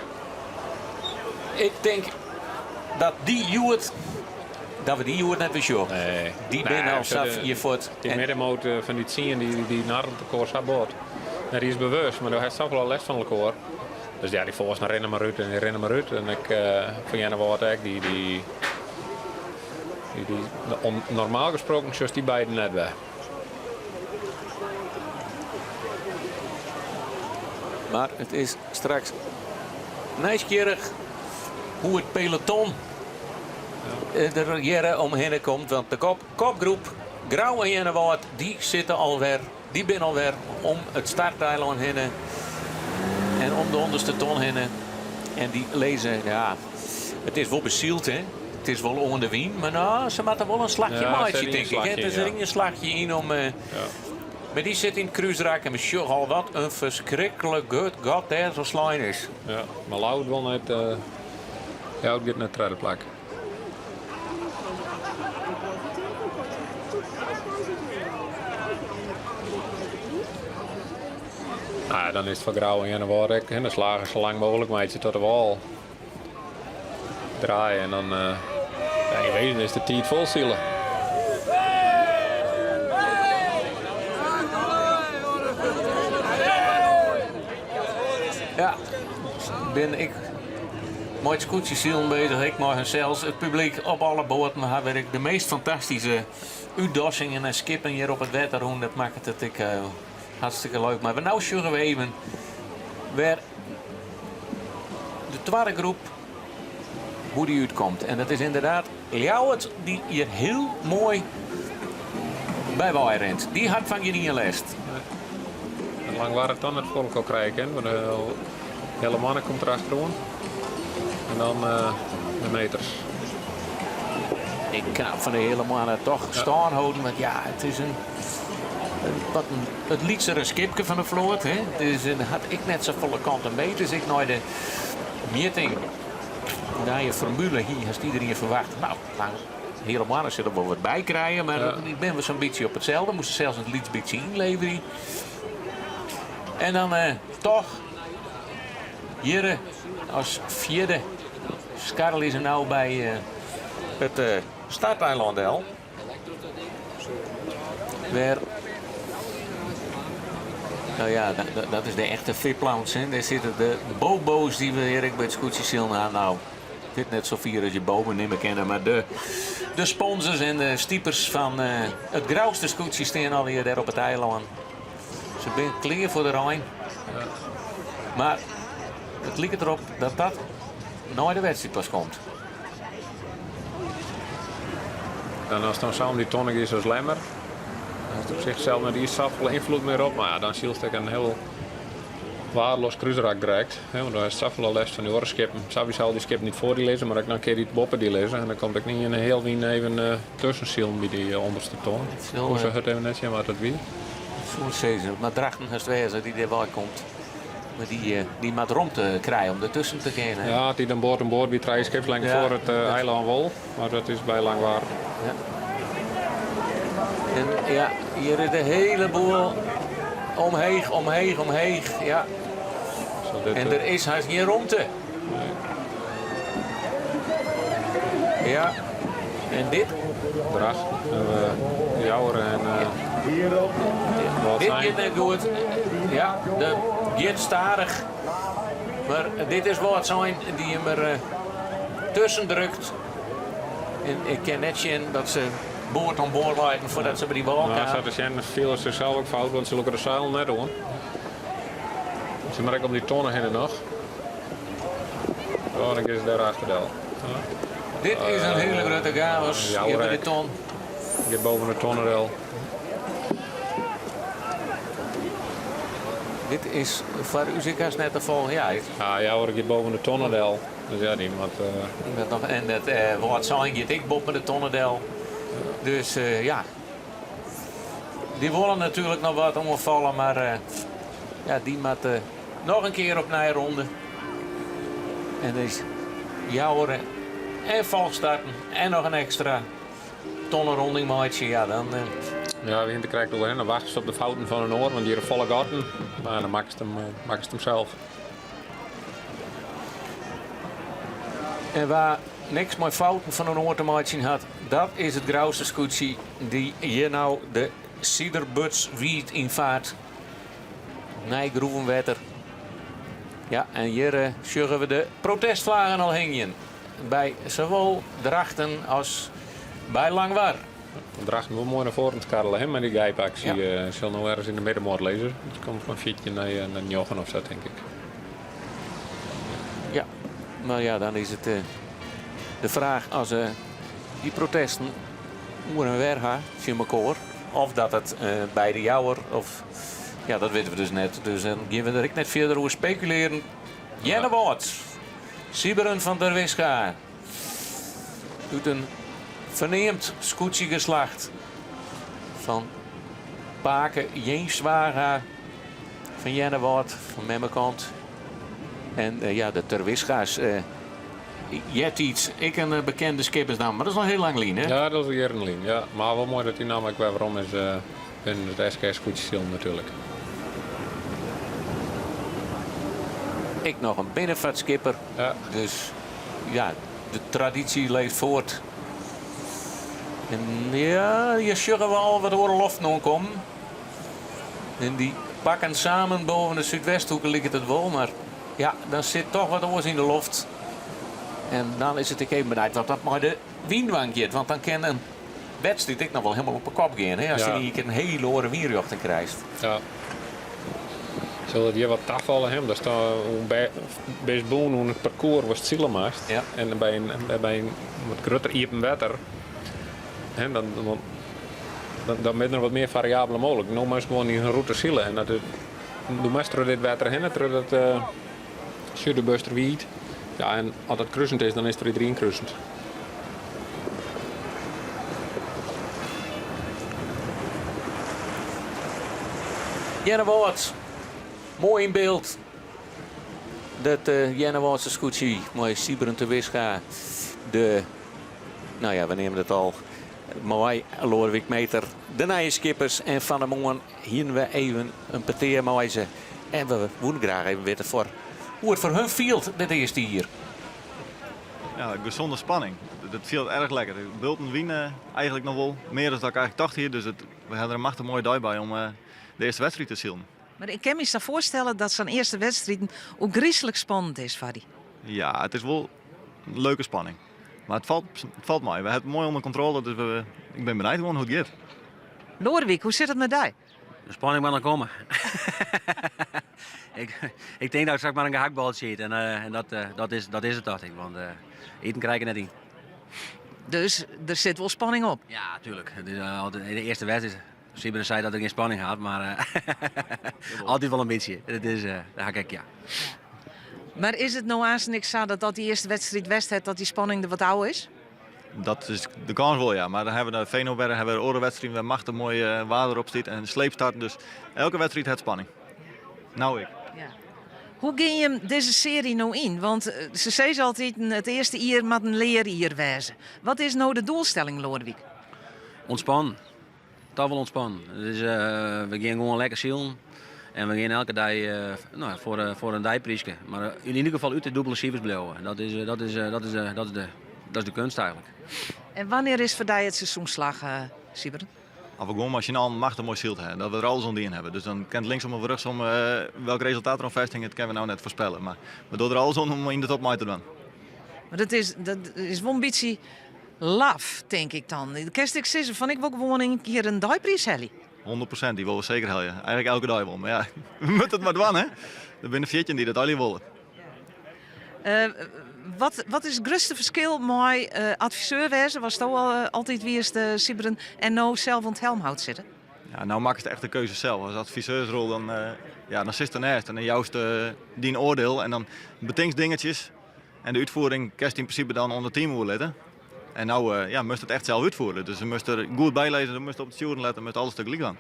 Ik denk dat we die Joert net weer zien. Nee. Die binnen al zelf je voet. Die middenmoot van die zien die naar het koers gaat. Die is bewust, maar daar heeft toch wel les van elkaar. Dus ja, die volgens naar rennen maar uit en die rennen maar uit. En ik van Janne Woord die normaal gesproken zoals die beiden net weg. Maar het is straks nieuwsgierig hoe het peloton er hier omheen komt. Want de kopgroep Grauw en Janne Woord, die zitten alweer die ben alweer om het starteiland heen en om de onderste ton heen. En die lezen, ja, het is wel bezield, hè. Het is wel onder de wien, maar nou, ze moeten wel een slagje maatje, denk ik. Het is er een slagje in om... Maar die zit in het kruisraak en misschien al wat een verschrikkelijk goed god daar zo slijn is. Ja, maar Lau wil net, ja, het gaat naar tweede plek. Nou ja, dan is het voor Grauw en Warrik. En dan slagen zo lang mogelijk maar tot de wal draaien. En dan, ja, je weet, dan is de tijd vol zielen. Ja, ben ik met scootjesielen bezig. Ik mag zelfs het publiek op alle boten. We hebben de meest fantastische uitdossingen en skippen hier op het water. Dat maakt het hartstikke leuk. Maar nou zullen we even waar de tweede groep hoe die uitkomt. En dat is inderdaad Ljouwert die hier heel mooi bij wij rent. Die had van je niet een lest. En lang waren het dan het volk al krijgen. Want de hele mannen komt erachteraan. En dan de meters. Ik kan van de hele mannen toch staan houden. Want ja, het is het liet er een skipje van de vloot. Hè? Dus had ik net zo volle kanten mee. Dus ik naar de meeting. Daar je formule hier, als iedereen verwacht. Nou, helemaal er zullen wel wat bij krijgen. Maar ik ben wel zo'n beetje op hetzelfde. Moesten zelfs een lied beetje inleveren. En dan toch. Hier als vierde. Skarl is er nou bij het starteilandel. Waar. Nou ja, dat is de echte VIP-lounge. Daar zitten de bobo's die we hier bij het scootjesielen aan. Nou, dit net zo vier als je boven niet meer kennen. Maar de sponsors en de stiepers van het grauwste scootje staan al hier daar op het eiland. Ze zijn klaar voor de Rijn. Ja. Maar het lijkt erop dat dat nooit de wedstrijd pas komt. En als dan samen die tonnig is als lemmer. Dan is het op zichzelf met die zoveel invloed meer op. Maar ja, dan zie je een heel waardeloos cruiserak direct. Want dan is zoveel les van die oorskippen. Sabi zal die skip niet voor die lezen, maar ik dan een keer die boppen die lezen. En dan komt ik niet in een heel wien even tussen zielen bij die onderste ton. Hoe ze het even net zien wat het wie. Zo'n seizoen. Maar Drachten is het die erbij komt. Maar die maakt rond te krijgen om ertussen te gaan. Ja, die dan boord en boord bij drie skipslengte voor het eiland wol. Maar dat is bij lang waar. Ja. En ja, hier is de hele boel omheen. Ja. En er is haast geen rondte. Nee. Ja. En dit? Dracht. Jouwer en dit gaat net goed. Ja, de gaat starig. Maar dit is wat zijn die hem er tussen drukt. En ik ken net zien dat ze boord aan boord lijken voordat ze bij die bal gaan. Ja, dat zijn veel zichzelf ook fout, want ze lukken de zeil net doen. Ze merken op die tonnen heen nog. Oh, dan is het daar achter del. Dit is een hele grote chaos. Hier bij de ton. Hier boven de tonnenrel. Dit is voor Uzikas net te volgen. Ja, hoor ik hier boven de tonnendel. Dus ja, niemand. En dat wordt zijn je dik boven de tonnendel. Dus ja. Die willen natuurlijk nog wat omvallen, maar ja, die moet nog een keer op naar ronde. En dus jouwen en valstarten en nog een extra tonnenronding maatje. Ja, dan. Ja, we krijgen doorheen. Dan wachten ze op de fouten van een oor, want die hebben volle gaten. Maar dan maken ze hem zelf. En waar niks met fouten van een oor te maken had, dat is het grauwste scootje die hier nou de Ciderbuts wiet in vaart. Nee, groevenwetter. Ja, en hier zullen we de protestvlagen al hingen. Bij zowel Drachten als bij Langwaar. Drachten wel mooi naar voren te karrelen, maar die gijpactie zal nog ergens in de middenmoord lezen. Het komt van fietje naar Jochen of zo, denk ik. Ja, maar ja, dan is het de vraag als die protesten hoe en weer gaan, zien elkaar. Of dat het bij de jouwer of... Ja, dat weten we dus net. Dus dan gaan we er ook net verder over speculeren. Jennewoord. Siberen van der Wisga. Uit een verneemd scootiegeslacht. Van Paken Jeenswaga. Van Jennewoord. Van Memmerkant. En de ter Wisga's. Jet iets. Ik een bekende skippersnaam. Maar dat is nog heel lang lien, hè? Ja, dat is weer een lien. Ja. Maar wel mooi dat die naam ook weer waarom is binnen het SK Scootieziel natuurlijk. Ik nog een binnenvaartskipper. Ja. Dus ja, de traditie leeft voort. En ja, je zullen wel wat door de loft nog komen. En die pakken samen boven de Zuidwesthoek ligt het wel. Maar ja, dan zit toch wat oors in de loft. En dan is het even benijd wat dat maar de wienwang geeft. Want dan kan een wedstrijd ik nog wel helemaal op de kop gaan. Hè? Als je hier een hele hoge wienrichting krijgt. Ja. Zullen die wat afvallen hebben? Dat is dan best boven hoe het parcours was het zielemaast. Ja. En bij een wat groter iepen wetter, dan ben er wat meer variabelen mogelijk. Nu moest gewoon in een route zielen. En dat doe meestal dit wetter heen, dat Zuiderbuster wiet. Ja, en als dat kruisend is, dan is er iedereen kruisend. Jennewoord. Mooi in beeld. Dat Jennewoordse scootsie. Mooi Siberen te Wisga. Nou ja, we nemen het al. Mooi Lorwijk meter. De nieuwe skippers. En van de morgen hier we even een peteer mooi ze. En we willen graag even weten voor hoe het voor hun viel dit eerste hier. Ja, gezonde spanning. Dat viel erg lekker. De bulten winnen eigenlijk nog wel meer dan ik eigenlijk dacht hier. Dus we hadden er een machtig mooie dag bij om de eerste wedstrijd te zielen. Maar ik kan me eens voorstellen dat zo'n eerste wedstrijd ook griezelig spannend is, Fadi. Ja, het is wel een leuke spanning. Maar het valt mij. We hebben het mooi onder controle, dus ik ben benieuwd gewoon hoe het gaat. Lorwijk, hoe zit het met jou? De spanning mag nog komen. ik denk dat ik straks maar een gehaktbaltje eet. En dat is het, dacht ik. Want eten krijg ik net niet. Dus er zit wel spanning op? Ja, tuurlijk. Het is altijd de eerste wedstrijd. Siberen zei dat er geen spanning had, maar altijd wel een beetje. Daar ga ik, ja. Maar is het nou aan niks zo dat die eerste wedstrijd West heeft, dat die spanning er wat ouder is? Dat is de kans wel, ja. Maar dan hebben we de Venoberg, hebben we de orenwedstrijd, we machtig mooie water op zit en sleepstart. Dus elke wedstrijd heeft spanning. Nou ik. Ja. Hoe ging je deze serie nou in? Want ze zeggen altijd, het eerste jaar moet een leerier wezen. Wat is nou de doelstelling, Lorwijk? Ontspannen. Dat wel ontspannen. Dus, we gaan gewoon lekker zielen. En we gaan elke dag voor een dijprijsje. Maar in ieder geval uit de dubbele cijfers blijven. Dat is de kunst eigenlijk. En wanneer is voor jou het seizoensslag, Siberen? Als we gewoon machinaal machtig mooi zield hebben. Dat we er alles onder in hebben. Dus dan kan het linksom of rechtsom welk resultaat er nog vestiging, dat kunnen we nou net voorspellen. Maar we doen er alles om in de top mee te doen. Maar dat is wel een beetje laf, denk ik dan. De kerst ik zeggen van ik wil gewoon een keer een dijprijs hebben. 100%, die willen we zeker helpen. Eigenlijk elke dag wel. Maar ja, we moeten het maar doen, hè. Er zijn 14 die dat alle willen. Wat is het grootste verschil met adviseurwezen, was toch altijd wie is de Siberen en nou zelf aan het helmhout zitten? Ja, nou maak je de echte keuze zelf. Als adviseursrol dan zit er naast en dan juist die oordeel en dan betinkt dingetjes. En de uitvoering kerst in principe dan onder team wil letten. En nou moest het echt zelf uitvoeren. Dus we moesten er goed bijlezen, we moesten op het sturen letten, met alles tegelijk dan.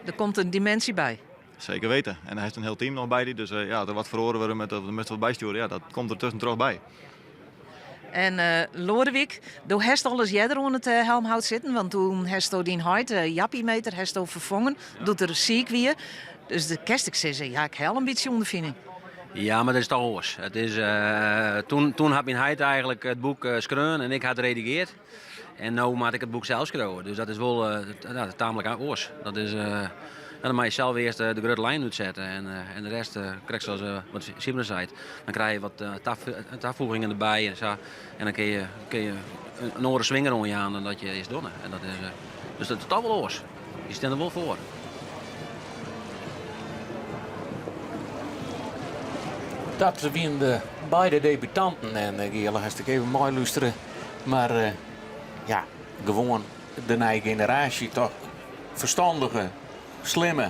Er komt een dimensie bij. Zeker weten. En hij heeft een heel team nog bij die. Dus er wat verhoren worden met dat we wat bijsturen. Ja, dat komt er tussen bij. En Lorwijk, toen heeft alles jeder aan het helmhout zitten. Want toen heeft hij die huid, jappiemeter, heeft hij vervangen. Ja. Doet er ziek weer. Dus de kerst ik zei, ja, ik heb een beetje ondervinding. Ja, maar dat is toch anders. Het is, toen had mijn heid eigenlijk het boek schreeuwen en ik had redigeerd. En nu maak ik het boek zelf schreeuwen. Dus dat is wel tamelijk anders. Dat is... dan mag je zelf eerst de grote lijn uitzetten en de rest krijg je zoals wat Siberen zei. Dan krijg je wat afvoeringen erbij en zo. En dan kun je een oren swinger om je aan en dat je is doen. En dat is, dus dat is toch wel oors. Die staan er wel voor. Dat zijn de beide debutanten en Gele hartstikke even mooi luisteren. Maar ja, gewoon de nieuwe generatie toch verstandige, slimme,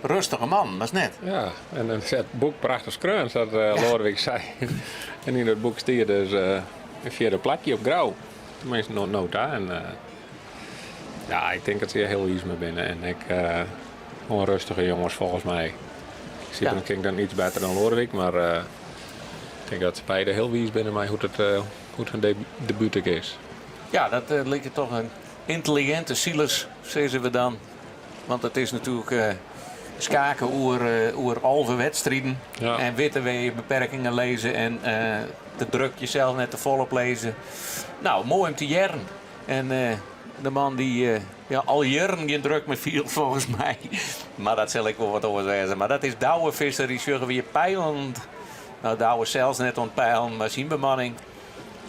rustige man, dat is net. Ja, en dan zet het boek prachtig skreun, zoals Lodewijk zei. En in het boek stier dus een vierde plakje op grauw. Tenminste, nota. En ja, ik denk dat ze hier heel iets mee binnen. En ik, onrustige jongens volgens mij. Ik zie dat ik dan iets beter dan Lodewijk, maar ik denk dat ze beide heel wies binnen mij hoe hun debuut is. Ja, dat lijkt toch een intelligente Silas, zeggen we dan. Want het is natuurlijk schaken over halve wedstrijden. Ja. En witte beperkingen lezen en de druk jezelf net te volop lezen. Nou, mooi om te jaren. En de man die al jaren geen druk meer viel volgens mij. Maar dat zal ik wel wat over zeggen. Maar dat is Douwe Visser, die zeggen weer pijlend. Nou, Douwe zelfs net ontpeilen, maar zijn bemanning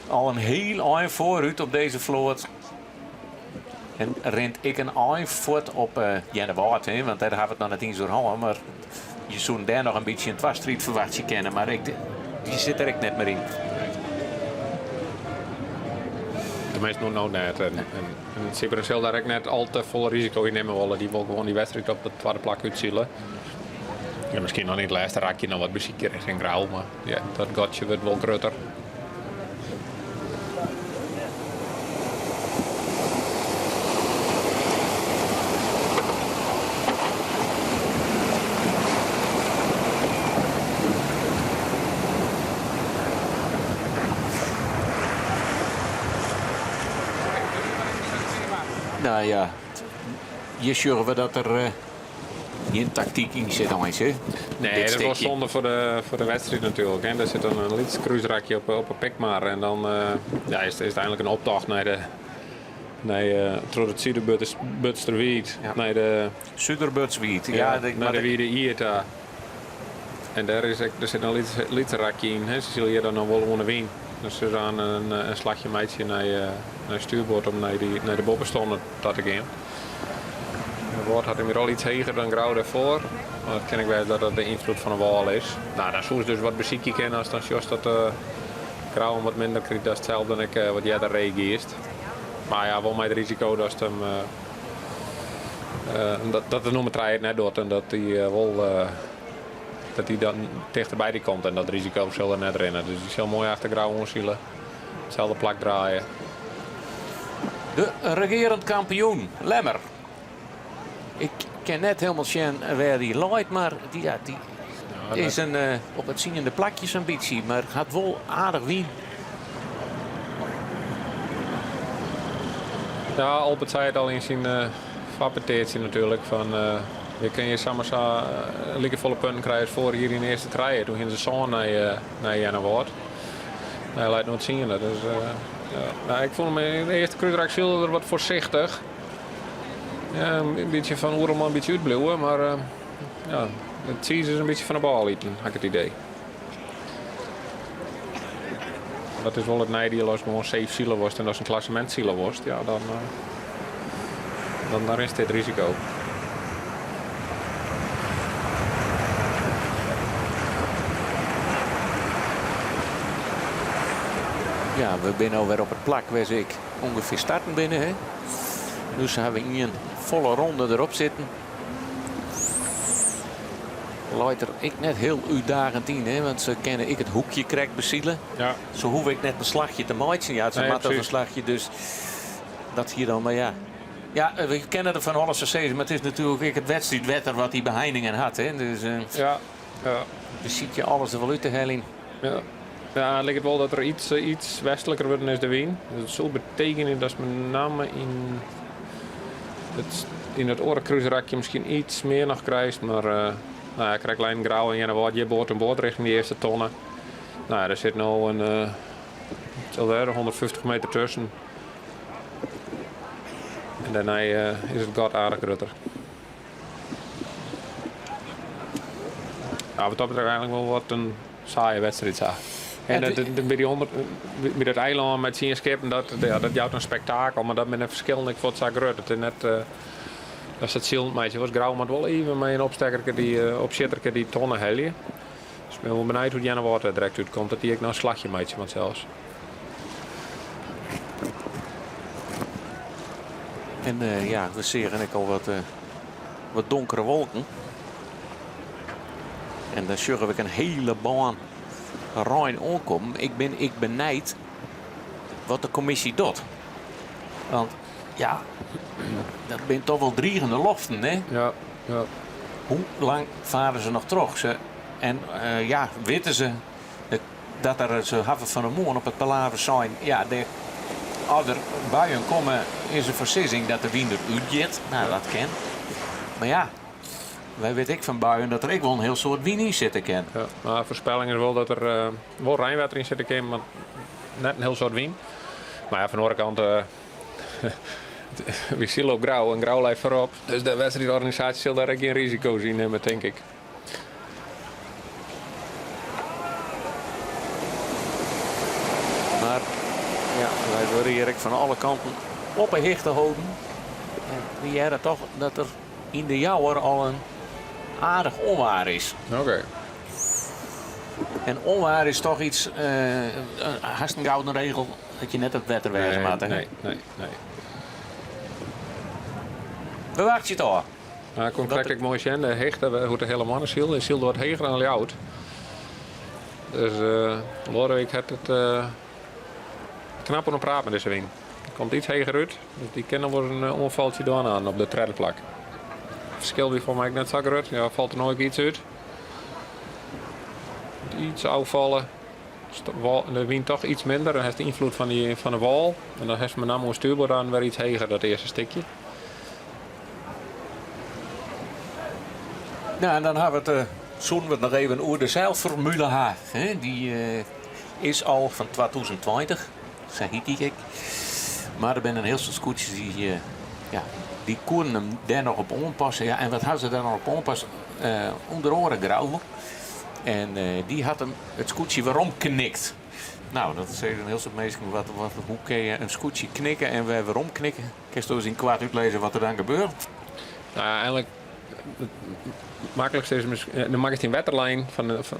al een heel eind vooruit op deze vloot. En rent ik een eind voort op Jennewaard, want daar hebben we het nog net eens door hangen. Maar je zou daar nog een beetje een dwarsstrijd verwacht je kennen, maar die zit er ik net meer in. De meesten nog net. En ze zullen daar ook net al te vol risico in nemen willen. Die wil gewoon die wedstrijd op de tweede plak uitzielen. Ja, misschien nog niet het laatste raak je nog wat muziekje richting grauw, maar ja, dat gotje wordt wel groter. Nou ja, je zorgen we dat er geen tactiek in zit, hè? Nee, dat was zonde voor de wedstrijd natuurlijk. Hè. Daar zit een lietse cruiserakje op een pikmar. En dan is het uiteindelijk een optocht naar het Zuiderbutsterwied. Ja. Naar de Zuiderbutswied. Naar de Wiede Ierta. En daar zit een lietse rakje in. Hè. Ze zullen hier dan nog wel onder wien. Dus ze gaan een slagje meidje naar stuurboord om naar de bobbenstonden te gaan. Het woord had hem weer al iets heger dan grauw daarvoor. Maar dat ken ik wel dat dat de invloed van een wal is. Nou, dan zou ze dus wat muziekje kennen als dan just dat grauw wat minder krijgt. Dat is hetzelfde dan ik wat jij daar reageert. Maar ja, wel met het risico dat het hem dat de nummer 3 het net doet en dat hij dan dichterbij die komt en dat risico zal er net rennen. Dus die zal mooi achter grauw omzielen. Hetzelfde plak draaien. De regerend kampioen, Lemmer. Ik ken net helemaal zien waar die loopt, maar die is op het ziende plakjes ambitie, maar gaat wel aardig wien. Ja, Albert zei het al in zijn vappeteertje natuurlijk. Van, je kun je samen volle punten krijgen voor hier in de eerste trein. Toen ging ze zo naar Jennewaard. Hij laat nooit zien. Dus, nou, ik vond hem in de eerste cruiserak er wat voorzichtig. Ja, een beetje van Oerelman een beetje uitbluwen, maar het zie is een beetje van de bal lieten, had ik het idee. Dat is wel het nadeel als gewoon safe zielen was en als een klassement zielen was, ja, dan is dit risico. Ja, we zijn alweer op het plak waar ik ongeveer starten binnen. Hè? Dus hebben we een volle ronde erop zitten. Luidt er ik net heel uitdagend in, hè? Want ze kennen ik het hoekje krijg bezielen. Ja. Zo hoef ik net een slagje te maken. Ja, het is een slagje, dus dat hier dan, maar ja. Ja, we kennen er van alles gezegd, maar het is natuurlijk het wedstrijdwetter wat die beheiningen had. Hè? Dus dus ziet je alles er wel uit te hellen. Ja. Ja, het lijkt wel dat er iets westelijker wordt is de wien. Dat zou betekenen dat met name in het orencruiserakje misschien iets meer nog krijgt. Maar ik krijg lijn grauw en Jennewaard, je boord en boord richting die eerste tonnen. Nou ja, er zit nu een 150 meter tussen. En daarna is het gat aardig rutter. Ja, wat dat betreft eigenlijk wel wat een saaie wedstrijd zag. En bij dat eiland met zien schepen, dat jouwt een spektakel, maar dat met een verschil ik vond het groot. Het is net als het zielend meisje was grauw, maar wel even met een opstekkerke die opzitterke die tonnen helje. Dus ik ben wel benieuwd hoe Jennewaard er direct uitkomt, dat die ik nou een slagje meidje want zelfs. En ja, we zien ik al wat donkere wolken. En dan zorgen we een hele baan rein aankomen. Ik benijd wat de commissie doet. Want ja, dat zijn toch wel dreigende loften, hè? Ja. Hoe lang varen ze nog terug? En ja, weten ze dat er ze hebben van de moon op het palaver zijn? Ja, als er buien komen, is een vergissing dat de wind eruit gaat. Nou, dat kan. Maar ja, wij weten van buien dat er ook wel een heel soort wind in zitten kan. Ja, maar voorspelling is wel dat er wel rijnwater in zitten kan, maar net een heel soort wind. Maar ja, van de andere kant, we zien op Grauw en Grauw lijkt voorop. Dus de wedstrijdorganisatie zal daar ook geen risico zien nemen, denk ik. Maar ja, wij worden hier van alle kanten op een hechte houden. En we hebben toch dat er in de jouwer al een aardig onwaar is. Oké. En onwaar is toch iets, haast een gouden regel dat je net het wetter wijzen maakt. Nee. We wachten je toch? Nou, ik kon krijg mooi zien, de hechte, hoe de hele mannen ziel. De ziel wordt heger dan oud. Dus Lodewijk heeft het knap op praat met deze wind. Er komt iets heger uit, dus die kennen we een onvaltje doen aan op de treddenplak. Verschil wie voor mij net zo groot. Ja, valt er nooit iets uit. Iets afvallen. De wind toch iets minder. Dan heeft de invloed van de wal. En dan heeft met name een stuurbord aan weer iets heger, dat eerste stukje. Nou, en dan hebben we het, zoeken we nog even over de zeilformule H. Die is al van 2020, zeg ik. Maar er zijn een heel veel scootjes die kunnen hem daar nog op aanpassen. Ja, en wat hadden ze daar nog op aanpassen? Onder oren Grauw. En die had hem het scootje waarom knikt. Nou, dat is een heel soort mensen. Hoe kun je een scootje knikken en waarom knikken? Kun je eens in kwaad uitlezen wat er dan gebeurt? Nou, eigenlijk het makkelijkste is dan maak je die wetterlijn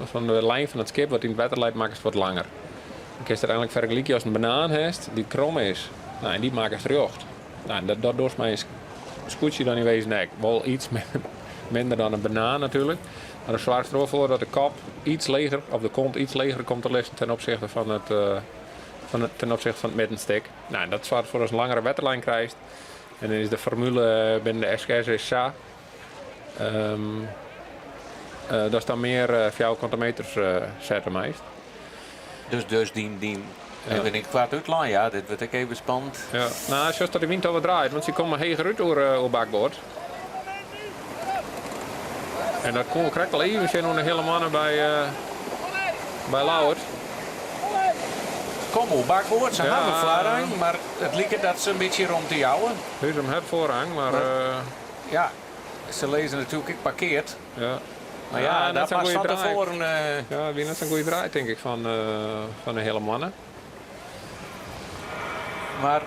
van de lijn van het schip wat in het water leidt, maak je het wat langer. Dan kun je er eigenlijk vergelijken als een banaan heeft die krom is. Nou, en die maak je verjocht. Nou, dat doet mijn scootje dan in wezen nek. Wel iets minder dan een banaan natuurlijk. Maar er zorgt er wel voor dat de kop iets leger, of de kont iets leger komt te liggen ten opzichte van het middenstuk. Nou, dat zorgt ervoor dat je een langere wetterlijn krijgt. En dan is de formule binnen de SKS SA. Dat is dan meer 4 centimeters zetten meest. Dus die even in kwaad uitlaan, ja, dit wordt ook even spannend. Ja, nou, zoals dat de wind al draait, want ze komen heger uit door bakboord. En dat kon krijgt al even zijn een hele mannen bij Lauwert. Kom op bakboord, ze hebben voorrang, maar het lijkt dat ze een beetje rond te jouwen. Huzum heeft voorrang, maar ja, ze lezen natuurlijk ook parkeerd. Ja. Maar ja, dat was van tevoren. Ja, wie net een goede draai denk ik van de hele mannen. Maar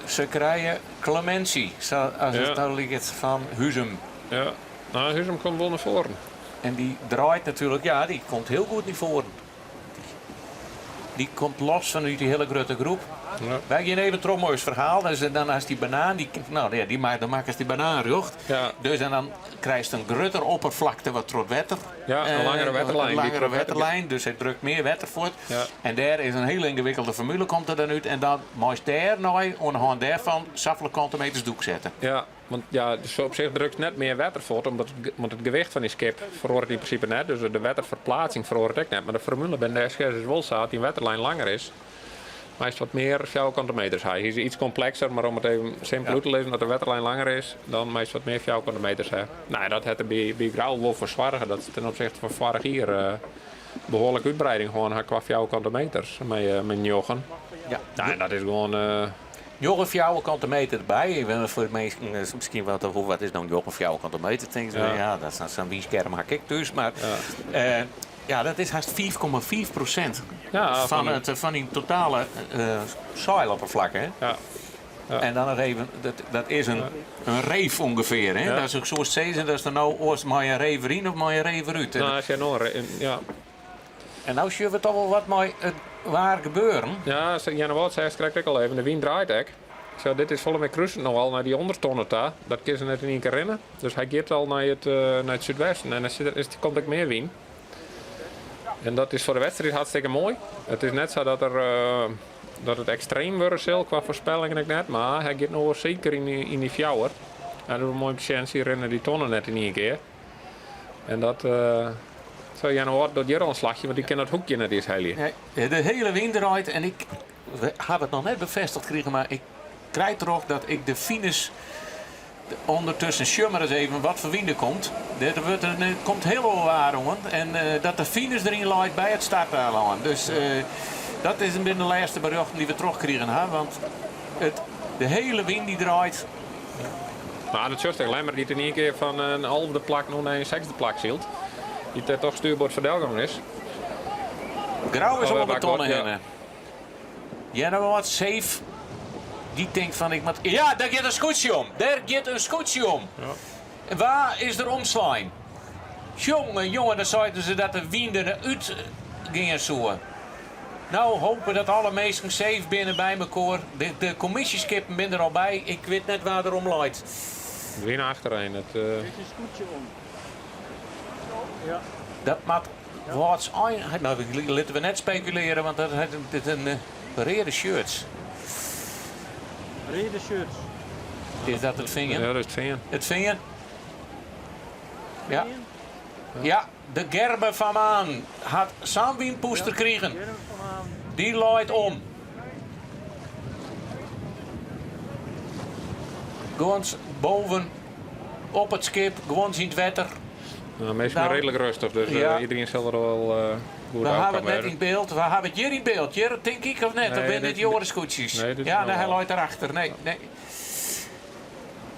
ze krijgen clementie, als het dan ligt van Huzum. Ja, nou Huzum komt wel naar voren. En die draait natuurlijk, ja, die komt heel goed naar voren. Die komt los vanuit die hele grote groep. Ja. Wij gaan even terug mooi verhaal. Dus dan als die banaan, dan maken ze die banaan rucht. Ja. Dus en dan krijg je een groter oppervlakte wat trot wetter. Ja, een langere wetterlijn. Een langere wetterlijn, dus het drukt meer wetter voort. Ja. En daar is een hele ingewikkelde formule komt er dan uit. En dan moet je daar nou aan de hand daarvan zoveel centimeters doek zetten. Ja, want ja, dus op zich drukt net meer wetter voort, omdat het gewicht van die skip verhoort in principe net. Dus de wetterverplaatsing verhoort ook net. Maar de formule bij de SGS is wel zo dat die wetterlijn langer is. Maar is wat meer 4 centimeters. Hij is iets complexer, maar om het even simpel uit te lezen dat de wetterlijn langer is, dan meest wat meer 4 centimeters. Nou, dat had er bij Grauw wel voor zwaarder. Dat is ten opzichte van vorig hier behoorlijk uitbreiding gewoon qua 4 centimeters met Jochen. Ja. Nou, dat is gewoon. Nog een 4 centimeter erbij. Voor de meesten misschien wat is dan nog een 4 centimeter? Denk je, ja, dat is zo'n wieskerm haak ik dus. Maar ja, dat is haast 4,4% van die totale zeiloppervlak. Hè? Ja. Ja. En dan nog even, dat is een reef ongeveer. Hè? Ja. Dat is ook zoals zeggen, dat is er nou ooit maar een reef erin of maar een reef eruit. Nou, als je nog ja. En nou zien we toch wel wat mooi waar gebeuren. Ja, Jan Wout zegt, krijg ik al even, de wind draait ek. Zo, dit is volgens mij kruisend nog al naar die ondertonnen daar. Dat kan ze net in één keer rennen. Dus hij gaat al naar het zuidwesten. En dan komt ook meer wind. En dat is voor de wedstrijd hartstikke mooi. Het is net zo dat het extreem wordt zal qua voorspellingen net. Maar hij gaat nog zeker in die fjouwer. En door een mooie patiëntie rennen die tonnen net in één keer. En dat... Zo, ja, nou wordt dat hier al een slagje, want die kan dat hoekje net eens heel. Nee, de hele wind eruit en we hebben het nog net bevestigd gekregen, maar ik krijg erop dat ik de finish ondertussen schummer eens even wat voor wind er komt. Er komt heel veel waarom en dat de finish erin leidt bij het starteiland. Dus dat is een beetje de laatste berichten die we terugkregen, hè? Want de hele wind die draait. Nou, dat is juist alleen maar die in één keer van een halve plak nog naar een zesde plak zielt. Die het toch stuurboord verdelging is. Grauw is op de tonnen heen. Ja, nou wat safe. Die denkt van ik moet. Ja, daar gaat een scootje om. Daar gaat een scootje om. Ja. En waar is er omslaan? Jongen, dan zeiden ze dat de wind eruit gingen zoeken. Nou, hopen dat alle mensen safe binnen bij elkaar. De commissieskippen zijn er al bij. Ik weet net waar er om leidt. Weer naar achterin. Het is een scootje om. Ja. Dat maakt wat aan. Nou, laten we net speculeren, want dat is een rode shirts. Rode shirts. Is dat het vinger? Ja, dat is het vinger. Het vinger? Ja. Ja, de Gerber van Maan had Samwien poester kregen. Die leidt om. Gewoon boven op het schip, gewoon zien het wetter. Nou, meestal redelijk rustig, dus iedereen zal er wel goed we uit hebben het net in beeld. We hebben het hier in beeld. Hier denk ik of net? Nee, of ben dit Joris-scootjes? Nee, ja, nee, hij loopt erachter. Nee.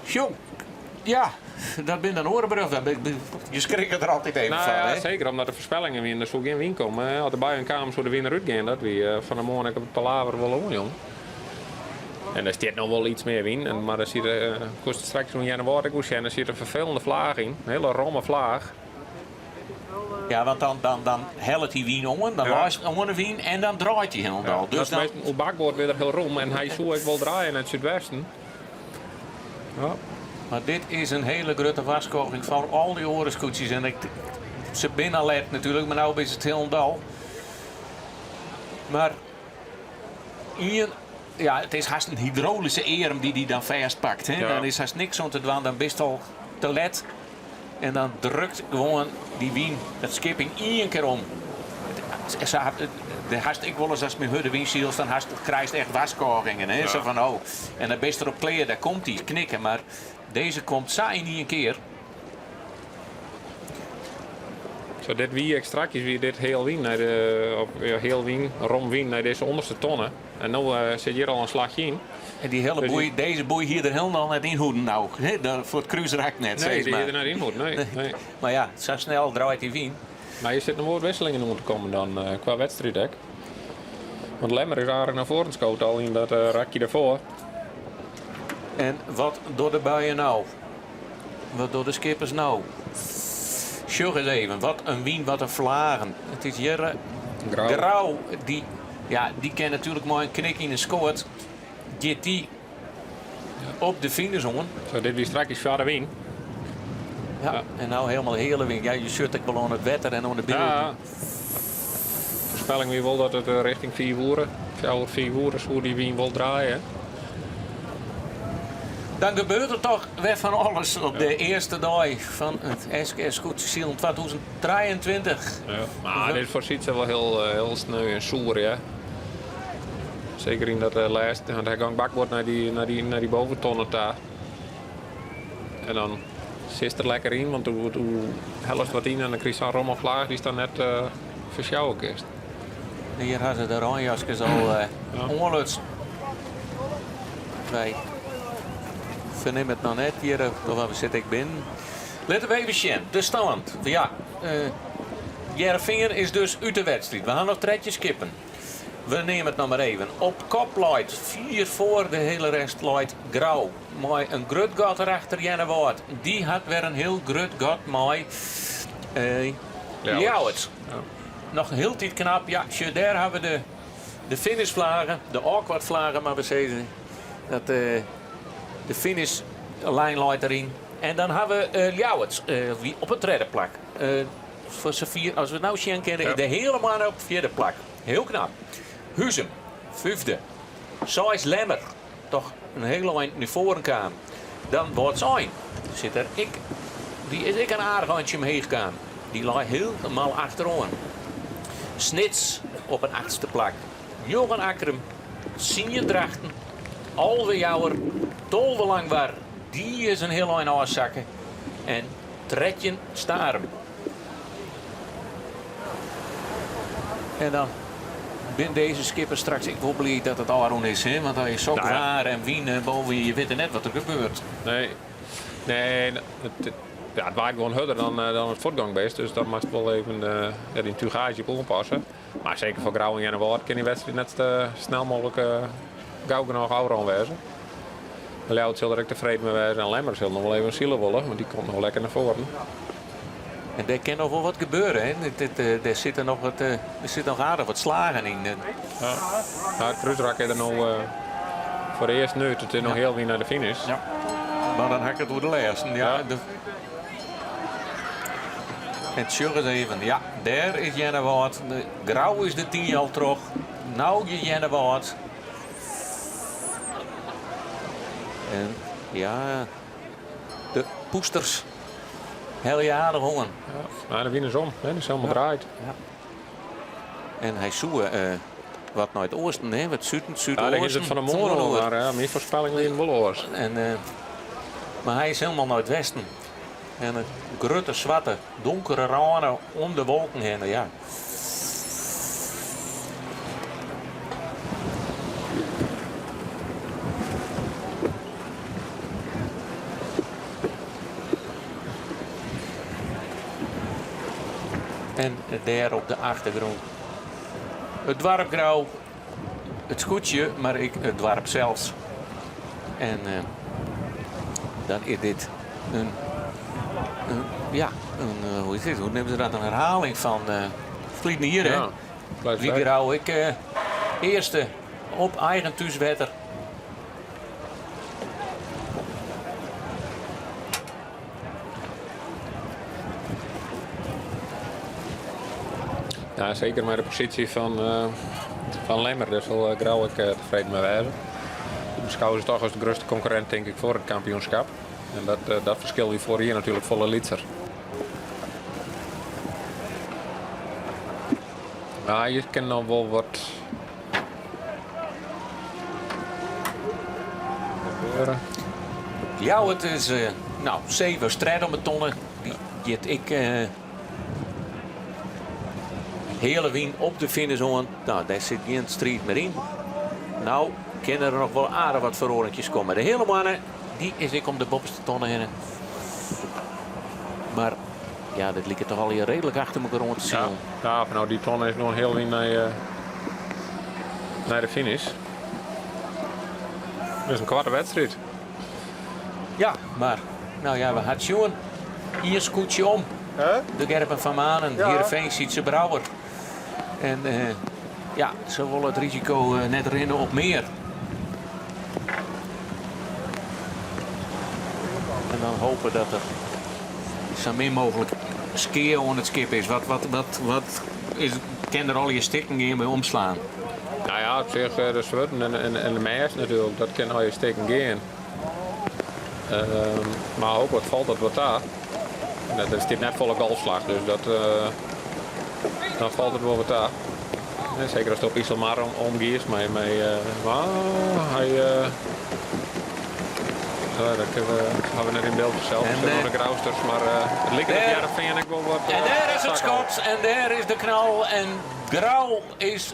Jong, ja, dat ben dan orenbrug. Je schrikt er altijd even van. Ja, hè? zeker, omdat de voorspellingen weer zo geen wind komen. Als er bij een kamer zo de wind eruit gaan, dat we van de morgen op het palaver wel om, jong. En er staat nog wel iets meer wind, maar dan zie je straks nog een woord en dan zit een vervelende vlaag in, een hele romme vlaag. Ja, want dan helpt die wien om, dan luistert om de wien en dan draait hij helemaal. Ja, dus dan op bakboord weer heel rom en hij zou ik wel draaien naar het zuidwesten. Ja. Maar dit is een hele grote waarschuwing van al die orenskoetjes en ze binnen alert natuurlijk, maar nu is het helemaal. Maar hier. Ja, het is haast een hydraulische erem die dan vastpakt. Hè? Ja. Dan is haast niks om te doen, dan best al te let. En dan drukt gewoon die wien, dat schip in één keer om. Ik wil eens als mijn hudde windziels, dan krijgt echt waskogingen. Hè? Ja. Zo van, oh. En dan best erop kleren, daar komt hij knikken. Maar deze komt saai niet een keer. Zo, dit wie extraatjes, wie dit heel wien, naar heel wien, rom wien naar deze onderste tonnen. En nu zit hier al een slagje in. En die hele boei, deze boei hier er helemaal net in hoeden nou. Voor het cruiserhek net. Nee, die hier er net in hoeden, nee. Maar ja, zo snel draait die wien. Maar je zit nog wat wisselingen moeten komen dan qua wedstrijddek. Want Lemmer is aardig naar voren geschoten al in dat rakje ervoor. En wat door de buien nou? Wat door de skippers nou? Sjug eens even, wat een wien, wat een vlagen. Het is hier Grauw. Die kan natuurlijk maar een knik in een scoort. Get die op de vingers om. Zo, dit wie straks verder wien. Ja, en nou helemaal de hele wien. Ja, je zult ik wel aan het wetter en aan de beeld. Ja. Voorspelling wie wil dat het richting 4 woeren. 4 woeren, hoe die wien wil draaien. Dan gebeurt er toch weer van alles op de eerste dag van het SKS Scootjesiel 2023. Ja, maar dit voorziet ze wel heel sneu en soer, ja. Zeker in dat laatste, want hij gang bakboord naar die boventonnen daar. En dan zit er lekker in, want hoe helft wat in en dan krijg je zo'n rommelvlaag die staat net versjouwen kist. Hier hadden de ranjasjes al ongelutst. Nee. Verneem het nog net hier, waar zit ik binnen. Laten we even zien, de stand. Ja, Jervinger is dus uit de wedstrijd. We gaan nog tretjes kippen. We nemen het nog maar even. Op kop leidt 4 voor, de hele rest leidt Grauw. Maar een grut gat erachter Jennewaard. Die had weer een heel grut gat met Ljouwert. Ja. Nog heel tijd knap. Ja, daar hebben we de finishvlagen, de awkward vlagen, maar we zeggen Dat, de finish lijn loopt erin. En dan hebben we Ljouwerts op een derde plak. Voor z'n vier, als we het nou zien kennen, de hele man op vierde plak. Heel knap. Huzem, vijfde. Sais Lemmer, toch een hele eind naar voren kwam. Dan wordt zijn. Die is ik een aardig handje omheen gegaan. Die lag helemaal achterom. Snits op een 8e plak. Johan Akkerum, Sinje Drachten, Alwe Jouwer, Tolwe Langbaar. Die is een heel eind afzakken. En Tretjen Starem. En dan ben deze skipper straks, ik hoop niet dat het Aron is, hè? Want hij is zo klaar en wien boven je weet net wat er gebeurt. Nee, het waait gewoon harder dan het voortgangbeest. Dus dan mag het wel even die tugage op aanpassen. Maar zeker voor Grauw en Jennewaard kan die wedstrijd net snel mogelijk gauw genoeg ouder aanwijzen. Leeuwt zal er ook tevreden mee zijn en Lemmer zal nog wel even een zielen willen, want die komt nog lekker naar voren. En daar kan nog wel wat gebeuren. Hè? Er zit nog aardig wat slagen in. Ja, het Kruisrak is er nog voor de eerste neut. Het is nog heel weer naar de finish. Ja. Maar dan hak het door de laatste. Ja. En tjug eens even. Ja, daar is Jennewaard. Grauw is de 10 al terug. Nou je Jennewaard. En ja, de poesters. Heel jaren hongen. Ja, maar de winnen is om. Dat is helemaal draait. Ja. En hij zoekt wat naar het oosten, hè? Wat zuidoosten. Ja, daar is het van de morgen, maar meer voorspellingen in Wolloors. Maar hij is helemaal naar het westen. En het grote, zwarte, donkere ranen om de wolken heen. Ja. En daar op de achtergrond het dorp Grauw, het scootje, maar het dorp zelfs. En dan is dit hoe is dit? Hoe nemen ze dat? Een herhaling van Vliet hier, hè? Ja, Wie Grauw, ik eerste op eigen thuiswetter. Ja, zeker met de positie van Lemmer. Daar zal Grauw ik tevreden mee wijzen. De beschouwen ze toch als de grootste concurrent, denk ik, voor het kampioenschap. En dat verschil wie voor hier natuurlijk volle liter. Ja, je kan nog wel wat gebeuren. Ja, het is 7 strijdbetonnen. Die ik hele wien op de finish aan. Nou, daar zit geen strijd meer in. Nou, kunnen er nog wel aardig wat verorentjes komen. De hele mannen, die is ik om de bovenste tonnen heen. Maar ja, dit ligt toch al hier redelijk achter elkaar rond te zien. Ja, nou die tonnen is nog heel wien naar de finish. Dat is een kwarte wedstrijd. Ja, maar nou ja, we hadden jongen. Hier scootje om. De Gerben van Manen, Heerenveen ziet ze Brouwer. En ze willen het risico net rennen op meer. En dan hopen dat er zo min mogelijk skeer aan het skip is. Wat is, kan er al je stikken in bij omslaan? Nou ja, op zich de Zwotten en de Meijers natuurlijk, dat kan al je stikken gaan. Maar ook wat valt dat wat daar. Dat is dit net volle golfslag, dus dan valt het wel wat daar. Zeker als het op Iselmar omgeeft, maar dat hebben we net in beeld zelf. De Grauwsters, maar het lijkt op Heerenveen en ik wel wat. En daar is het schot en daar is de knal en Grauw is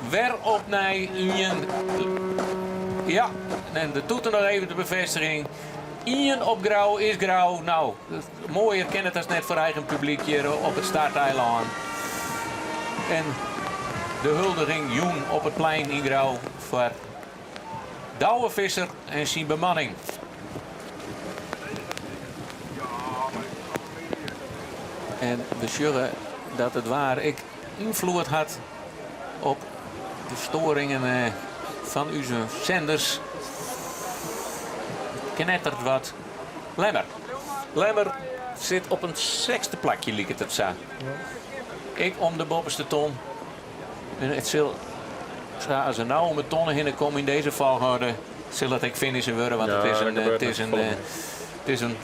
weer op naar Union. Ja, en de doet er nog even de bevestiging. Ian op Grauw is Grauw. Nou, mooier ken het als net voor eigen publiek hier op het starteiland. En de huldiging Joen op het plein in Grauw voor Douwe Visser en zijn bemanning. En we zullen dat het waar ik invloed had op de storingen van onze zenders. knettert wat. Lemmer zit op een 6e plakje, lijkt het zo. Ik om de bovenste ton. En het zal, als ze nou om de tonnen heen komen in deze volgorde, zal het ik finishen worden. Want het is een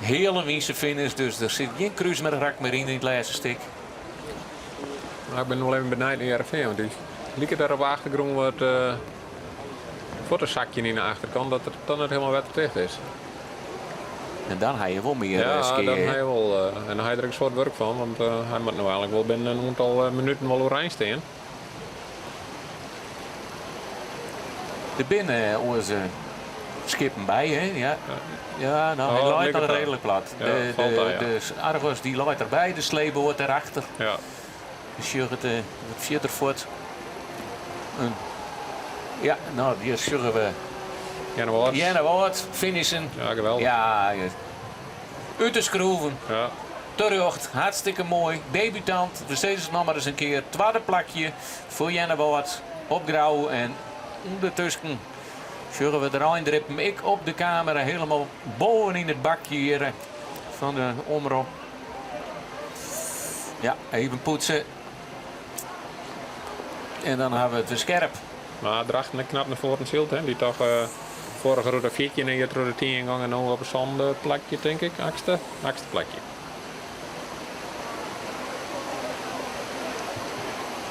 hele wiese finish, dus er zit geen cruise met een rak meer in het laatste stuk. Maar ik ben nog even benieuwd naar RV, want die lijkt daar op de achtergrond wat fotozakje in de achterkant, dat het dan het helemaal wetterdicht is. En dan ga je wel meer ja, skiën. dan ga je wel. En dan ga je er een soort werk van, want hij moet nou eigenlijk wel binnen een aantal minuten wel oranje staan. Er binnen onze skippen bij, hè? Ja, nou, hij loopt al redelijk plat. Ja, de Argos die loopt erbij, de sleeboot erachter. Ja. De Sjugget het viertervoort. Ja, nou, die sjuggen we. Jenne Woord, finishen. Ja, geweldig. Ja, uit de schroeven. Ja. Terug, hartstikke mooi. Debutant, we steeds nog maar eens een keer. Tweede plakje voor Jenne Woord op Grauw. En ondertussen sjuggen we erin drippen. Ik op de camera, helemaal boven in het bakje hier van de omroep. Ja, even poetsen. En dan hebben we het weer scherp. Maar dracht net knap naar voren zilt, hè? Die toch vorige rode 14 en je rode 10 gang en nu op een zandplakje, denk ik. Achtste plakje.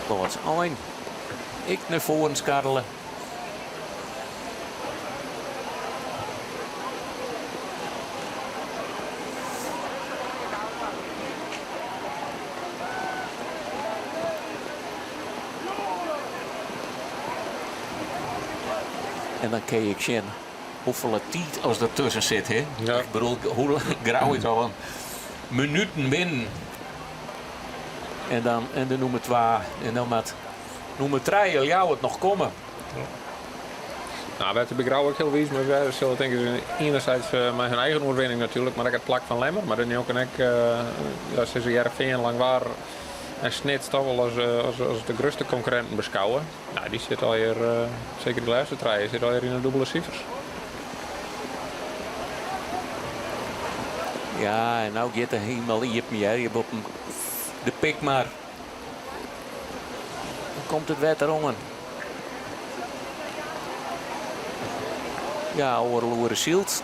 Wat een. Ik naar voren skarrelen. En dan kun je zien hoeveel tijd als er tussen zit. Hè? Ja. Ik bedoel, hoe Grauw is al een minuten binnen. En dan nummer 2. En dan met nummer 3 jou het nog komen. Ja. Nou, we hebben bij Grauw ook heel wijs, maar we zullen denk ik enerzijds met hun eigen overwinning natuurlijk, maar ook het plak van Lemmer. Maar dan ook en ik, dat ze JRV lang waar en Snits toch wel als de grootste concurrenten beschouwen. Nou, die zit al hier, zeker de laatste trein, zit al hier in de dubbele cijfers. Ja, en nou gaat er helemaal in meer. Je hebt op de pik maar. Dan komt het wetter om. Ja, oren zielt.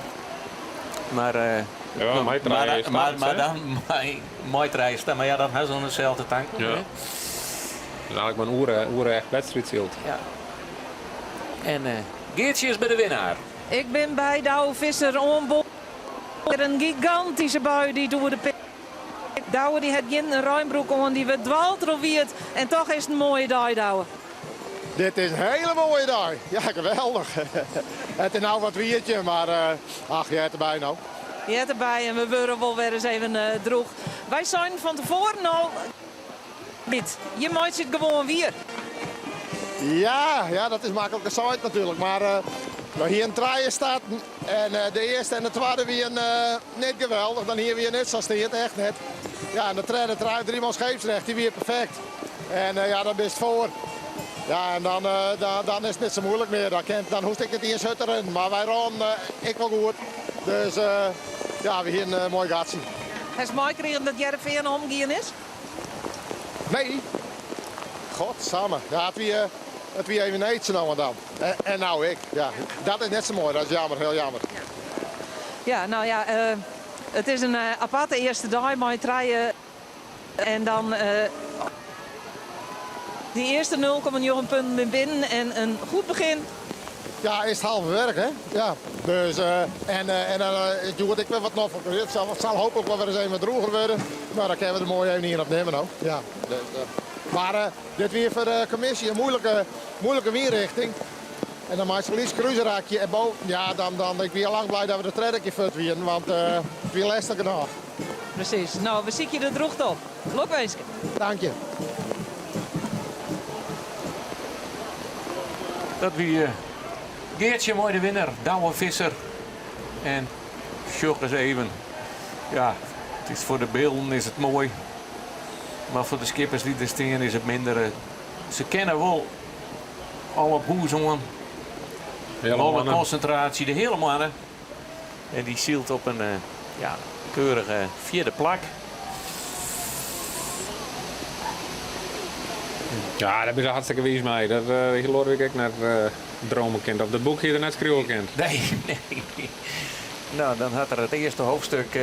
Maar ja, maar dan Maitreij staan. Maar ja, dan hebben ze dezelfde tank. Ja. Dus eigenlijk maar een oer echt wedstrijd zielt. Ja. En Geertje is bij de winnaar. Ik ben bij Douwe Visser onboord. Een gigantische bui die door de pit. Douwe die had geen ruimbroek aan, die werd dwaaltrovierd. En toch is het een mooie dag, Douwe. Dit is een hele mooie dag. Ja, geweldig. Het is nou wat wiertje, maar ach, je hebt erbij nou. Je hebt erbij en we worden wel weer eens even droeg. Wij zijn van tevoren al... Je maakt zit gewoon weer. Ja, dat is makkelijk gezegd natuurlijk. Maar hier een traaien staat en de eerste en de tweede weer net geweldig. Dan hier weer net zo steert, echt net. Ja, en de derde trui 3 maal scheepsrecht, die weer perfect. En ja, dan ben je voor. Ja, en dan is het niet zo moeilijk meer. Dan hoef ik het niet eens hutteren. Maar wij ronden ik wel goed. Dus ja, we hier een mooi gat zien. Heb je mooi gekregen dat JRV een omgaan is? Nee. God, samen. Ja, het wie even eentje nou en dan. En nou ik. Ja, dat is net zo mooi. Dat is jammer, heel jammer. Ja, nou ja, het is een aparte eerste dag. Mooi treien. En dan... die eerste 0,9 punten binnen en een goed begin. Ja, is het halve werk, hè? Ja. Dus, en dan doe ik weer wat nog. Het zal hopelijk wel weer eens even droger worden. Maar dan kunnen we er mooi even hier opnemen nou. Ja. Dus, maar dit weer voor de commissie een moeilijke weerrichting. En dan maakt ze liefst cruiseraakje en boven. Ja, dan ik ben lang blij dat we de treddertje fut weer, want het weer lastig nog. Precies. Nou, we zien je er droeg op. Lokwezen. Dank je. Dat wie Geertje mooi de winnaar, Douwe Visser. En Sjoch eens even. Ja, het is voor de beelden is het mooi. Maar voor de skippers die er staan is het minder. Ze kennen wel al op hoezongen. Alle concentratie, de hele mannen. En die zielt op een keurige 4e plak. Ja, daar ben je hartstikke wijs mee. Dat geloof ik net dromen kent. Of dat boek hier net schreeuwen kent. Nee. Nou, dan had er het eerste hoofdstuk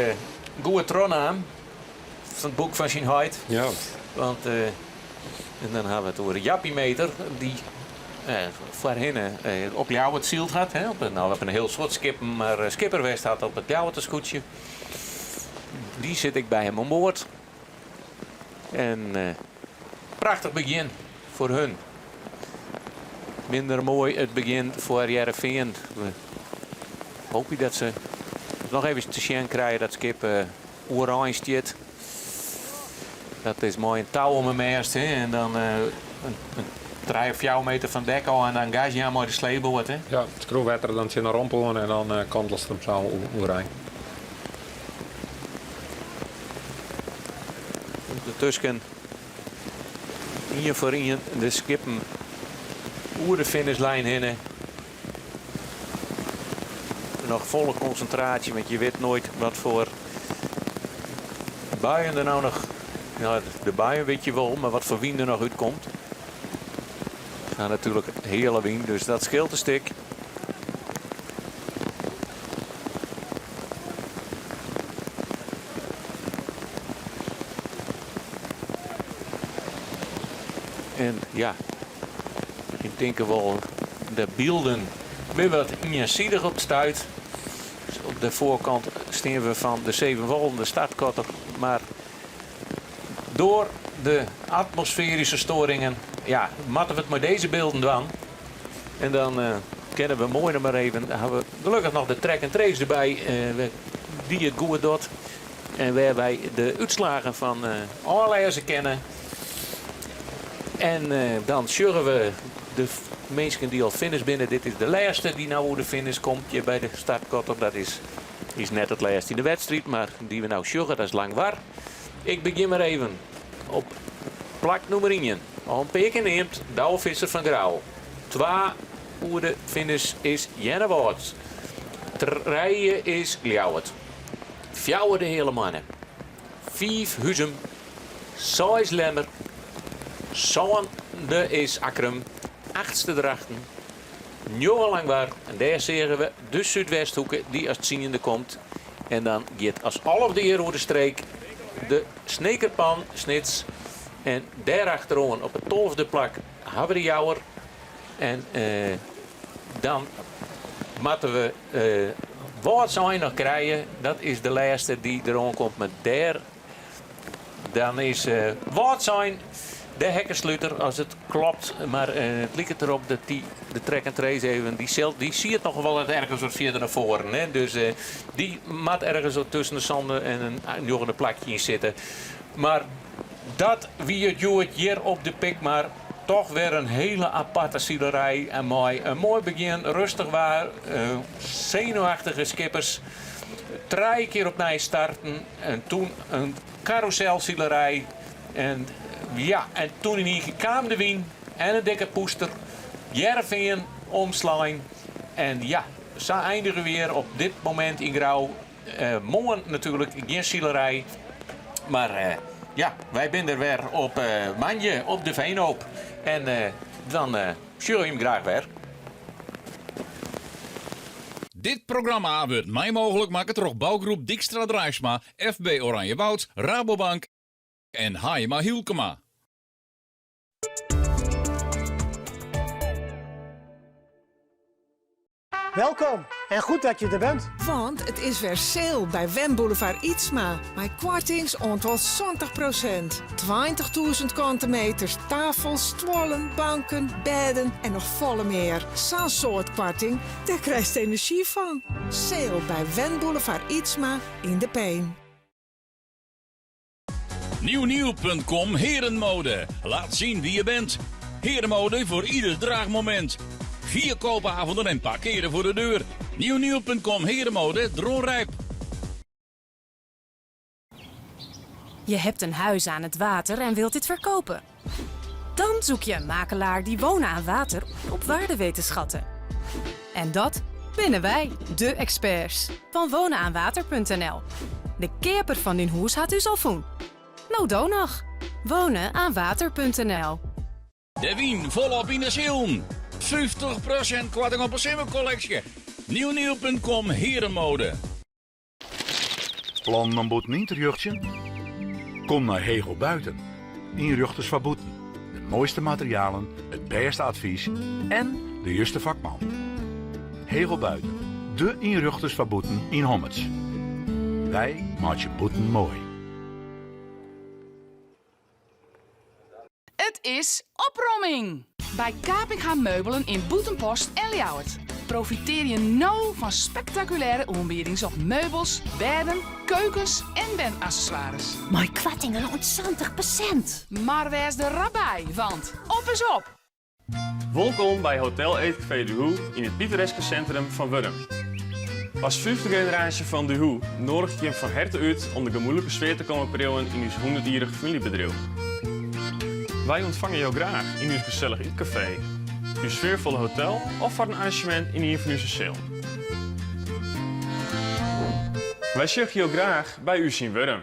goede tron aan. Van het boek van zijn huid. Ja. Want, en dan hebben we het over Jappie Meter, die voorheen op Ljouwert zield had. Hè? We hebben een heel soort skippen, maar Skipperwest had op het Ljouwertersgoedje. Die zit ik bij hem aan boord. En prachtig begin voor hun. Minder mooi het begin voor Heerenveen. We hopen dat ze nog even te zien krijgen dat skip oranje stiet. Dat is mooi een touw om hem eerst. En dan een 3 of 4 meter van dek al en dan ga je mooi de sleeboot. Hè? Ja, het schroefwetter, dan zit een rompel en dan kantelt ze hem zo oranje. De Tusken hier voor in de skippen oer de finishlijn heen. Nog volle concentratie, want je weet nooit wat voor buien er nou nog. Nou, de buien weet je wel, maar wat voor wind er nog uitkomt. Het gaat natuurlijk hele wind, dus dat scheelt een stuk. En ja, ik denk wel de beelden weer wat inzichtig op stuit. Op de voorkant staan we van de Zevenwolden, de startkotter. Maar door de atmosferische storingen, ja, matten we het met deze beelden doen. En dan kennen we mooi nog maar even. Dan hebben we gelukkig nog de track en trace erbij, die het goed doet. En waar wij de uitslagen van allerlei kennen. En dan zullen we de mensen die al finish binnen. Dit is de laatste die nou voor de finish komt hier bij de startkotter. Dat is net het laatste in de wedstrijd, maar die we nou zullen, dat is lang waar. Ik begin maar even op plak nummer 1. Al een peken neemt Douwe Visser van Grauw. 2 voor de finish is Jenne Woorts. 3 is Ljouwert. 4 de hele mannen. 5 Huzum. 6 Lemmer. 7 is Akrum. 8e Drachten. 9 Langwaar. En daar zeggen we de Zuidwesthoeken die als het ziende komt. En dan gaat als half de heer over de streek de Snekerpan Snits. En daarachterom op de 12e plak hebben we de Jouwer. En dan moeten we wat zijn nog krijgen. Dat is de laatste die erom komt met daar. Dan is wat zijn de hekkensluiter als het klopt. Maar het lijkt erop dat die de track en trace even. Die zie het nog wel ergens wat verder naar voren. Hè? Dus die moet ergens zo tussen de zanden en een jongere plakje in zitten. Maar dat wie het joert hier op de pik, maar toch weer een hele aparte zielerij. En mooi. Een mooi begin, rustig waar. Zenuwachtige skippers. 3 keer opnieuw starten. En toen een carouselzielerij. En ja, en toen kwam de wien en een dikke poester. Heerenveen omslaan. En ja, zo eindigen we weer op dit moment in Grauw. Morgen natuurlijk geen zielerij. Maar ja, wij zijn er weer op Manje, op de Veenhoop. En dan zie je hem graag weer. Dit programma wordt mij mogelijk maken door bouwgroep Dijkstra Drijfsma, FB Oranjewoud, Rabobank en Hayema Hielkema. Welkom en goed dat je er bent. Want het is weer sale bij Wen Boulevard Ietsma. Bij kwartings ontwal 20%. 20.000 kantenmeters, tafels, stoelen, banken, bedden en nog volle meer. Zo'n soort kwarting, daar krijg je energie van. Sale bij Wen Boulevard Ietsma in de Peen. Nieuwnieuw.com Herenmode. Laat zien wie je bent. Herenmode voor ieder draagmoment. 4 koopavonden en parkeren voor de deur. Nieuwnieuw.com Herenmode, Dronrijp. Je hebt een huis aan het water en wilt dit verkopen. Dan zoek je een makelaar die wonen aan water op waarde weet te schatten. En dat binnen wij, de experts van wonenaanwater.nl. De keeper van din huis had u al voen. Nou dan nog. Wonenaanwater.nl. De wien volop in de zilm. 50% korting op een simmercollectie. Nieuwnieuw.com Herenmode. Plan om boet niet terugtje? Kom naar Hegel Buiten. Inruchters van Boeten. De mooiste materialen, het beste advies en de juiste vakman. Hegel Buiten. De inruchters van Boeten in Hommets. Wij maken je boeten mooi. Het is opruiming! Bij Kapinga Meubelen in Boetenpost en Ljouwert. Profiteer je nou van spectaculaire aanbiedingen op meubels, bedden, keukens en bandaccessoires. Mooi kwattingen rond 20%. Maar wees er rap bij, want op is op! Welkom bij Hotel Eetcafé De Hoe in het pittoreske centrum van Wurm. Als vijfde generatie van De Hoe nodig je hem van harte uit om de gemoedelijke sfeer te komen proeven in ons 100-jarige familiebedrijf. Wij ontvangen jou graag in ons gezellig eetcafé, uw sfeervolle hotel of voor een arrangement in een van onze cel. Wij zeggen jou graag bij u in Wurm.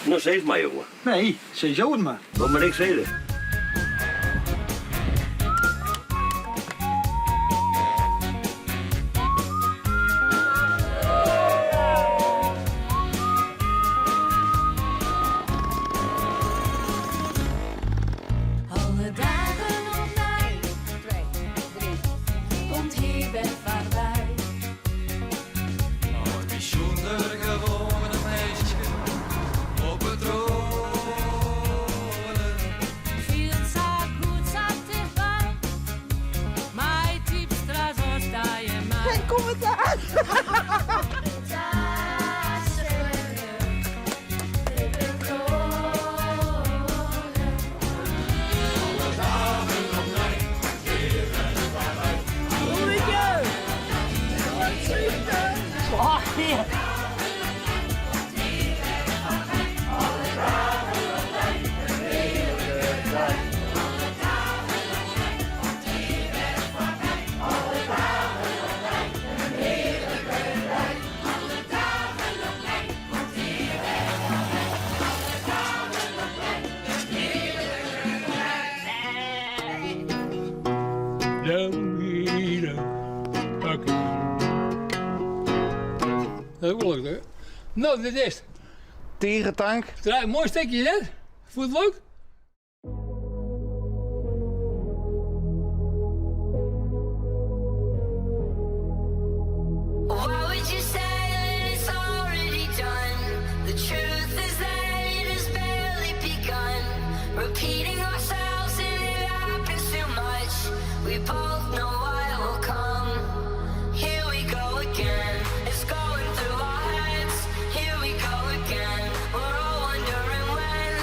Nog steeds maar, jongen. Nee, zeg zo het maar. Wat moet ik zeggen? Alle dagen op mij. 2, 3. Komt hier bent voorbij. Oh, bijzonder gewone meisje op het rolen. Viel zag goed, zat dichtbij. Mijn diepstra zo sta je mij. Geen commentaar. Dat is ook leuk, hè? Nou, dit is het. Tegentank. Mooi stekje, hè? Voelt het leuk? What would you say when it's already done? The truth is that it has barely begun. Repeating ourselves and it happens too much. We both know what will come. Here we go again. It's going through our heads. Here we go again. We're all wondering when.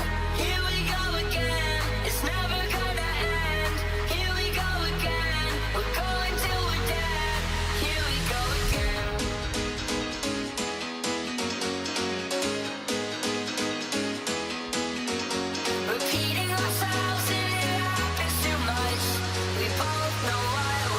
Here we go again. It's never gonna end. Here we go again. We're going till we're dead. Here we go again. Repeating ourselves and it happens too much. We both know what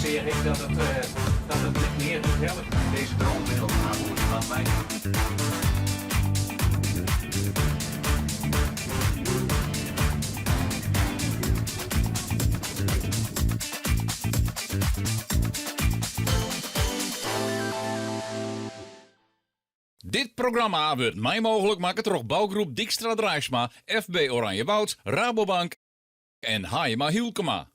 zie ik dat het niet meer doet helpen. Deze droombeelden naar voren van mij. Dit programma wordt mij mogelijk maken door bouwgroep Dijkstra Drijfsma, FB Oranjewoud, Rabobank en Haima Hielkema.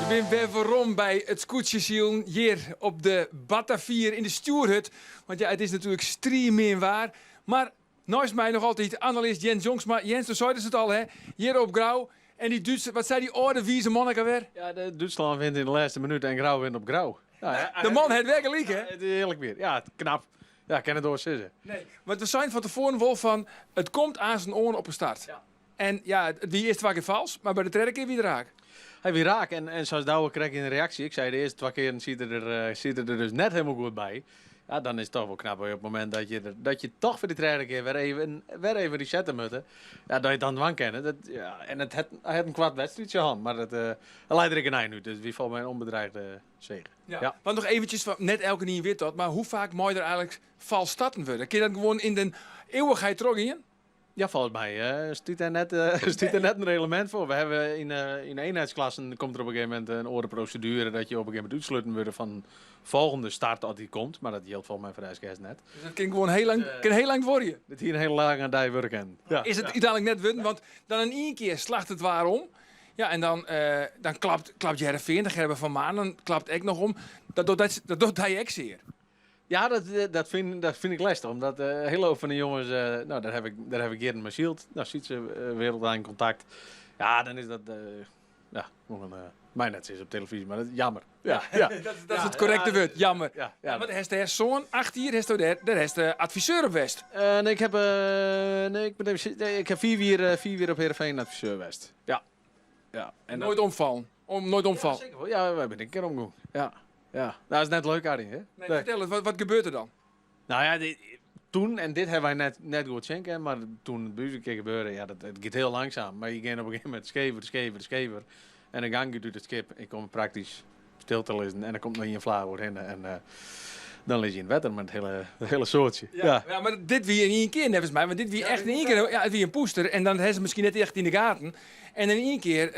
Ik ben weer waarom bij het scootjesiel hier op de Batavier in de Stuurhut. Want ja, het is natuurlijk streaming waar. Maar naast mij nog altijd analist Jens Jongsma. Jens, toen zeiden ze het al, hè? Hier op Grauw. En die Duitse, wat zei die oude wieze monniken weer? Ja, Duitsland wint in de laatste minuut en Grauw wint op Grauw. Ja, de man heeft weer gelijk, hè? Het is heerlijk weer. Ja, knap. Ja, ik kan het doorzitten. Nee, want we zijn van tevoren wel van, het komt aan zijn oren op een start. Ja. En ja, wie is 2 keer vals, maar bij de tweede keer wie raak. Hij weer raak en zoals Douwe kreeg in een reactie. Ik zei de eerste 2 keer ziet er dus net helemaal goed bij. Ja, dan is het toch wel knap op het moment dat je toch voor de tweede keer weer even resetten moet. Ja, dat je het dan van kennen. Dat, ja, en hij had een kwart wedstrijdje aan, maar dat leidt er een nu. Dus wie valt mij een onbedreigde zege. Ja. Want nog eventjes, net elke niet weet dat, maar hoe vaak moet je er eigenlijk vals starten worden? Kun je dat gewoon in de eeuwigheid terug in? Ja, volgens mij stuurt er net een reglement voor. We hebben in eenheidsklassen komt er op een gegeven moment een orenprocedure dat je op een gegeven moment uitsluiten wordt van volgende start als die komt. Maar dat geldt volgens mij voor de SKS net. Dus dat kan gewoon heel lang voor je. Dat hier een hele lange dag werken. Ja. Is het uiteindelijk net worden? Want dan in één keer slacht het waarom. Ja, en dan klapt Heerenveen, dan Gerben van Maan, dan klapt ik nog om. Dat doet hij ook zeer. Ja, dat vind ik lastig. Omdat heel veel van de jongens, daar heb ik eerder mijn shield. Nou, ziet ze wereldwijd contact. Ja, dan is dat, nog een, mijn net is op televisie, maar dat is jammer. Ja. Dat is het correcte woord, jammer. Ja. Want hij heeft zo'n 8 hier, daar heeft de adviseur op West. Nee, ik heb 4 op Heerenveen adviseur West. Ja. En nooit omvallen. Nooit omvallen. Ja, zeker wel. Ja, we hebben een keer omgegaan. Ja, dat is net leuk, Arie. Hè? Nee, vertel eens, wat gebeurt er dan? Nou ja, toen, en dit hebben wij net goed schenken, maar toen het buiten keer gebeurde, ja, dat gaat heel langzaam. Maar je gaat op een gegeven moment schever. En dan gang je door het skip. Ik kom praktisch stil te lezen en dan komt nog een vlaag in. En dan lees je in het wetter met het hele soortje. Ja, maar dit wie in één keer, nevens mij. Want dit wie echt in één keer, ja, het wie een poester. En dan hebben ze misschien net echt in de gaten. En in één keer,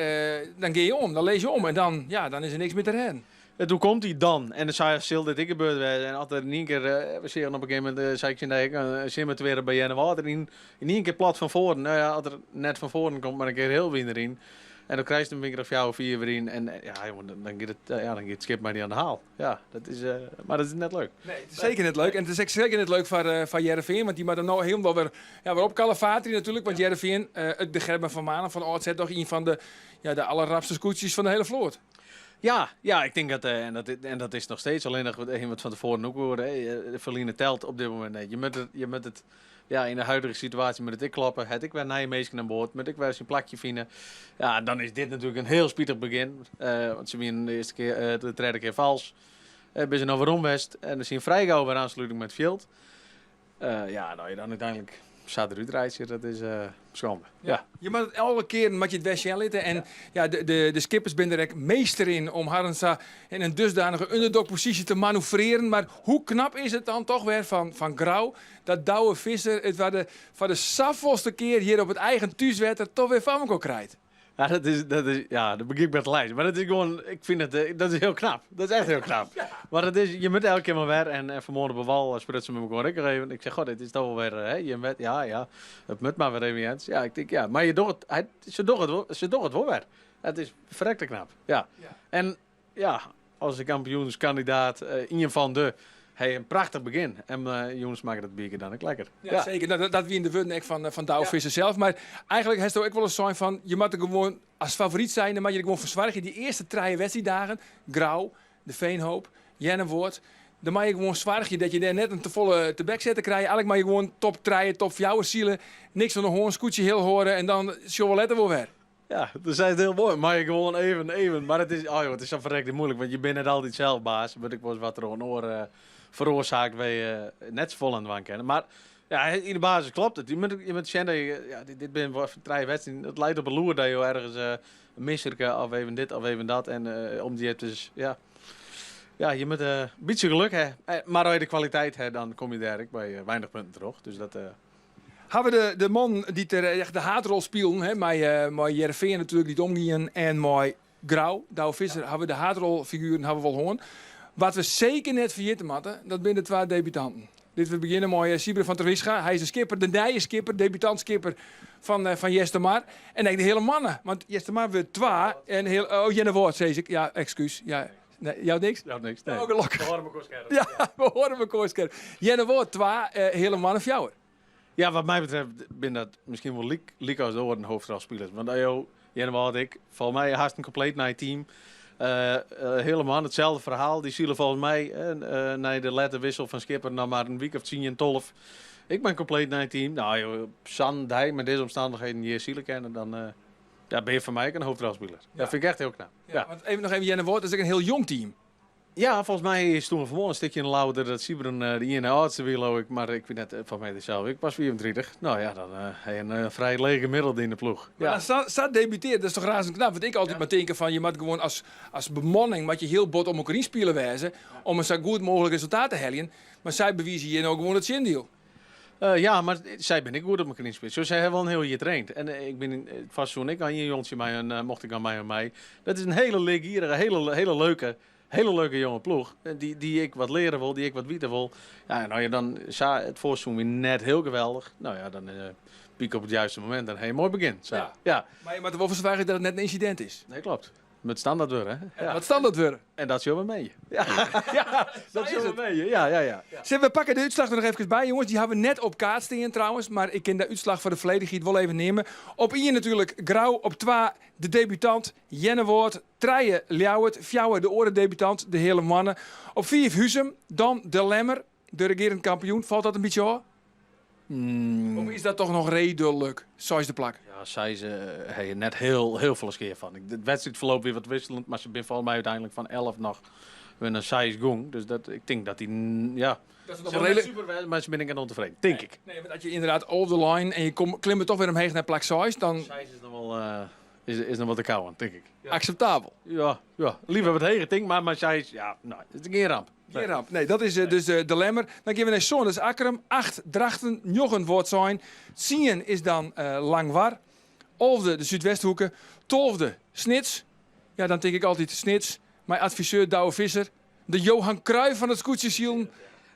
dan ga je om, dan lees je om. En dan is er niks meer te redden. En toen komt hij dan. En dan zei hij dat ik gebeurd was. En altijd in één keer, we zien op een gegeven moment, zei ik zie met weer bij Jenne Water in één keer plat van voren. Nou ja, als er net van voren komt, maar een keer heel weer erin. En dan krijg je een winkel of jou 4 weer in. En dan gaat het schip maar niet aan de haal. Ja, maar dat is net leuk. Nee, het is zeker net leuk. En het is zeker net leuk van Heerenveen. Want die maar dan nou helemaal weer op Calafatri natuurlijk. Want Heerenveen, de Gerben van Manen van OZ, toch een van de allerrapste scootjes van de hele vloot. Ja, ik denk dat, en dat is nog steeds alleen nog wat van tevoren ook hoorde. Verliezen telt op dit moment. Nee. Je moet het in de huidige situatie moet het ik klappen. Het ik weer Nijmeesken aan boord, moet ik weer zijn plakje vinden. Ja, dan is dit natuurlijk een heel spietig begin. Want ze winnen de eerste keer, de tweede keer vals. Ben ze nou weer omwest en dan zien vrijgauw weer aansluiting met Veld. Je dan uiteindelijk staat eruit rijden, dat is schande. Ja. Je moet het elke keer met je het westje litten. En de skippers zijn er meester in om Harrensa in een dusdanige underdog-positie te manoeuvreren. Maar hoe knap is het dan toch weer van Grauw dat Douwe Visser het voor de saffelste keer hier op het eigen thuiswetter toch weer van elkaar krijgt? Ja, dat begin ik met lijst. Maar dat is gewoon, ik vind het, dat is heel knap. Dat is echt heel knap. Ja. Maar je moet elke keer maar weer. En vanmorgen bij Wal sprutsen met elkaar lekker even. Ik zeg, dit is toch wel weer, je met, het moet maar weer even Jens. Ja, ik denk, maar je doet het, ze doet het wel weer. Het is verrekte knap. Ja. En als de kampioenskandidaat, een van de... Hey, een prachtig begin. En jongens maken dat biertje dan ook lekker. Ja, zeker. Dat wie in de wurden van Douwe Visser zelf. Maar eigenlijk heeft het ook wel eens zo van... Je moet er gewoon als favoriet zijn. Dan moet je er gewoon verzwaardigen. Die eerste 3 wedstrijddagen. Grauw, de Veenhoop, Jennewoord. Dan moet je gewoon zwaardigen dat je daar net een te volle te bek zetten krijgt. Eigenlijk moet je gewoon top 3, top 4 zielen. Niks van een hoorn, scootje heel horen. En dan show we letter wel weer. Ja, dat zei het heel mooi. Maar je gewoon even. Maar het is zo verrekte moeilijk, want je bent net altijd zelf baas. Maar ik was wat er een oor veroorzaakt waar je net zo vol aan het kennen. Maar ja, in de basis klopt het. Je moet zien dat dit ben voor 3 wedstrijden. Het leidt op een loer dat je ergens een misserke of even dit of even dat. En om die hebt dus, ja, je moet een beetje geluk hebben. Maar als je de kwaliteit hebt, dan kom je daar bij weinig punten terug. Dus dat... Hebben we de man die echt de haardrol spelen, hè, met Jereveen natuurlijk die het omgingen en met Grauw, Douwe Visser, hebben we de haardrolfiguren hebben we wel gewoon. Wat we zeker net vergeten moeten, dat zijn de 2 debutanten. We beginnen met Sieber van der Wischa. Hij is een skipper, de nieuwe skipper, debutant-skipper van Jestemar. En ik de hele mannen, want Jestemar weer 2 en heel... Oh, Jenne Woord, zei ik. Ja, excuus. Ja. Nee, jou niks? Jou niks, nee. Oh, gelukkig. We horen elkaar scherp. Ja, we horen elkaar scherp. Jenne Woord 2, hele mannen van jou. Ja, wat mij betreft ben dat misschien wel liek als de orde hoofdrolspelers. Want Jenne Woord, ik, volgens mij haast een compleet naar team. Helemaal hetzelfde verhaal. Die zullen volgens mij na de letterwissel van Skipper nog maar een week of 10 en 12. Ik ben compleet naar het team. Nou joh, San, hij met deze omstandigheden hier zielen kennen, dan ben je voor mij een hoofdrolspeler. Ja. Dat vind ik echt heel knap. Ja. Want nog even Jenne Woord, dat is ook een heel jong team. Ja, volgens mij is toen vanmorgen een stukje louter dat Siberen de ene oudste wil ik, maar ik vind het van mij hetzelfde. Ik was 34. Nou ja, dan heb je een vrij lege middelde in de ploeg. Ja. Stad debuteert, dat is toch razend knap. Want ik altijd maar denken van, je moet gewoon als bemanning, moet je heel bot om elkaar in spelen wijzen, om een zo goed mogelijk resultaat te halen. Maar zij bewijzen hier nou gewoon het zindeel. Ja, maar zij ben ik goed op mijn knie spelen. Zo zij hebben wel een heel je getraind. En ik ben vast toen ik aan je jongetje mij en mocht ik aan mij en mij. Dat is een hele leegierige, hele leuke jonge ploeg. Die ik wat leren wil, die ik wat weten wil. Ja, nou ja, dan het voorseizoen weer net heel geweldig. Nou ja, dan piek op het juiste moment en een mooi begin. Zo. Ja. Maar je moet er wel van zwijgen dat het net een incident is. Nee, klopt. Met standaard worden, hè? Ja. Wat standaard worden. En dat is wel mee. Ja, dat is wel mee. Ja. Zeg, we pakken de uitslag er nog even bij, jongens. Die hebben we net op kaart staan trouwens. Maar ik kan de uitslag voor de volledigheid wel even nemen. Op 1 natuurlijk Grauw. Op 2 de debutant Jenne Woord. 3 Ljouwert. 4 de orendebutant, de hele mannen. Op 5 Huzem. Dan de Lemmer, de regerend kampioen. Valt dat een beetje aan? Of is dat toch nog redelijk? Zo is de plak. Ja, zij hebben net heel veel keer van. De wedstrijd verloopt weer wat wisselend, maar ze zijn volgens mij uiteindelijk van 11 nog een size gong. Dus ik denk dat die, ja... Dat is nog wel redelijk super, maar ze ben ik aan ontevreden, denk ik. Nee, maar dat je inderdaad over de line en je klimt toch weer omheen naar plak size, dan... Size is nog wel... is nog wat te kou aan, denk ik. Ja. Acceptabel. Ja. Liever wat hegen ding, maar size, ja, nou, het is geen ramp. Geen ramp. Nee, dat is dus de Lemmer. Dan gaan we naar Zoon, dat is Akkerum. 8 Drachten, 9 wordt zijn. 10 is dan Langwar. 11 de Zuidwesthoeken. 12 Snits. Ja, dan denk ik altijd Snits. Mijn adviseur Douwe Visser. De Johan Cruijff van het Scootjesielen.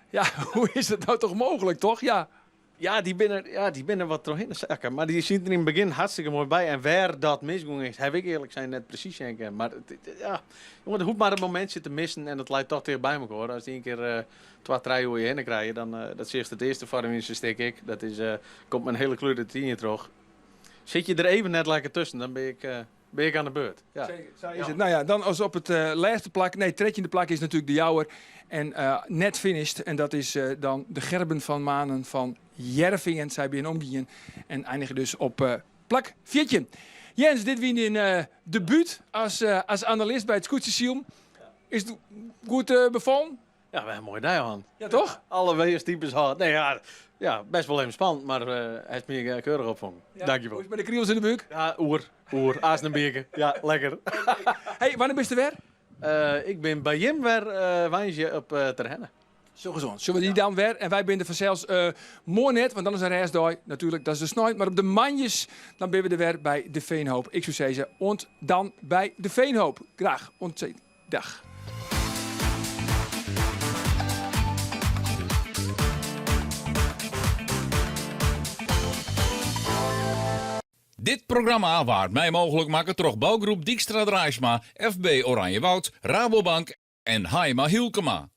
Ja, hoe is het nou toch mogelijk, toch? Ja. Ja, die binnen wat doorheen de zakken. Maar die ziet er in het begin hartstikke mooi bij. En waar dat misging is, heb ik eerlijk zijn net precies herkend. Maar ja, jongen, er hoeft maar een momentje te missen en dat leidt toch tegen bij elkaar. Als die een keer 2-3 uur heen krijgen, dan dat zegt het eerste vorm in zijn stik ik. Dat is, komt mijn hele kleur de 10 terug. Zit je er even net lekker tussen, dan ben ik aan de beurt. Ja. Zeker, zo is het. Nou ja, dan als op het laatste plak, nee, tredje plak is natuurlijk de Jouwer. En net finished, en dat is dan de Gerben van Manen van Jervingen. Zij bij een omgingen en eindigen dus op plak 4. Jens, dit wie in debuut als analist bij het Scootjesielen. Is het goed bevallen? Ja, we hebben een mooie dag aan. Ja, toch? Alle weerstypes hard. Nee, ja, best wel even spannend, maar hij is meer keurig opvangen. Ja, dankjewel. hoe is het met de kriels in de buik? Ja, oer, aas en bierken. Ja, lekker. Hey, wanneer ben je weer? Ik ben bij Jim weer wijntje op terreinen. Zo gezond. Zullen we die dan weer? En wij zijn er vanzelfs mooi net, want dan is een reisdag. Natuurlijk, dat is de snoit. Maar op de manjes, dan ben we er weer bij de Veenhoop. Ik zou zeggen, ont dan bij de Veenhoop. Graag. Ontzettend. Dag. Dit programma waard mij mogelijk maken door bouwgroep Dijkstra Draaisma, FB Oranjewoud, Rabobank en Haima Hielkema.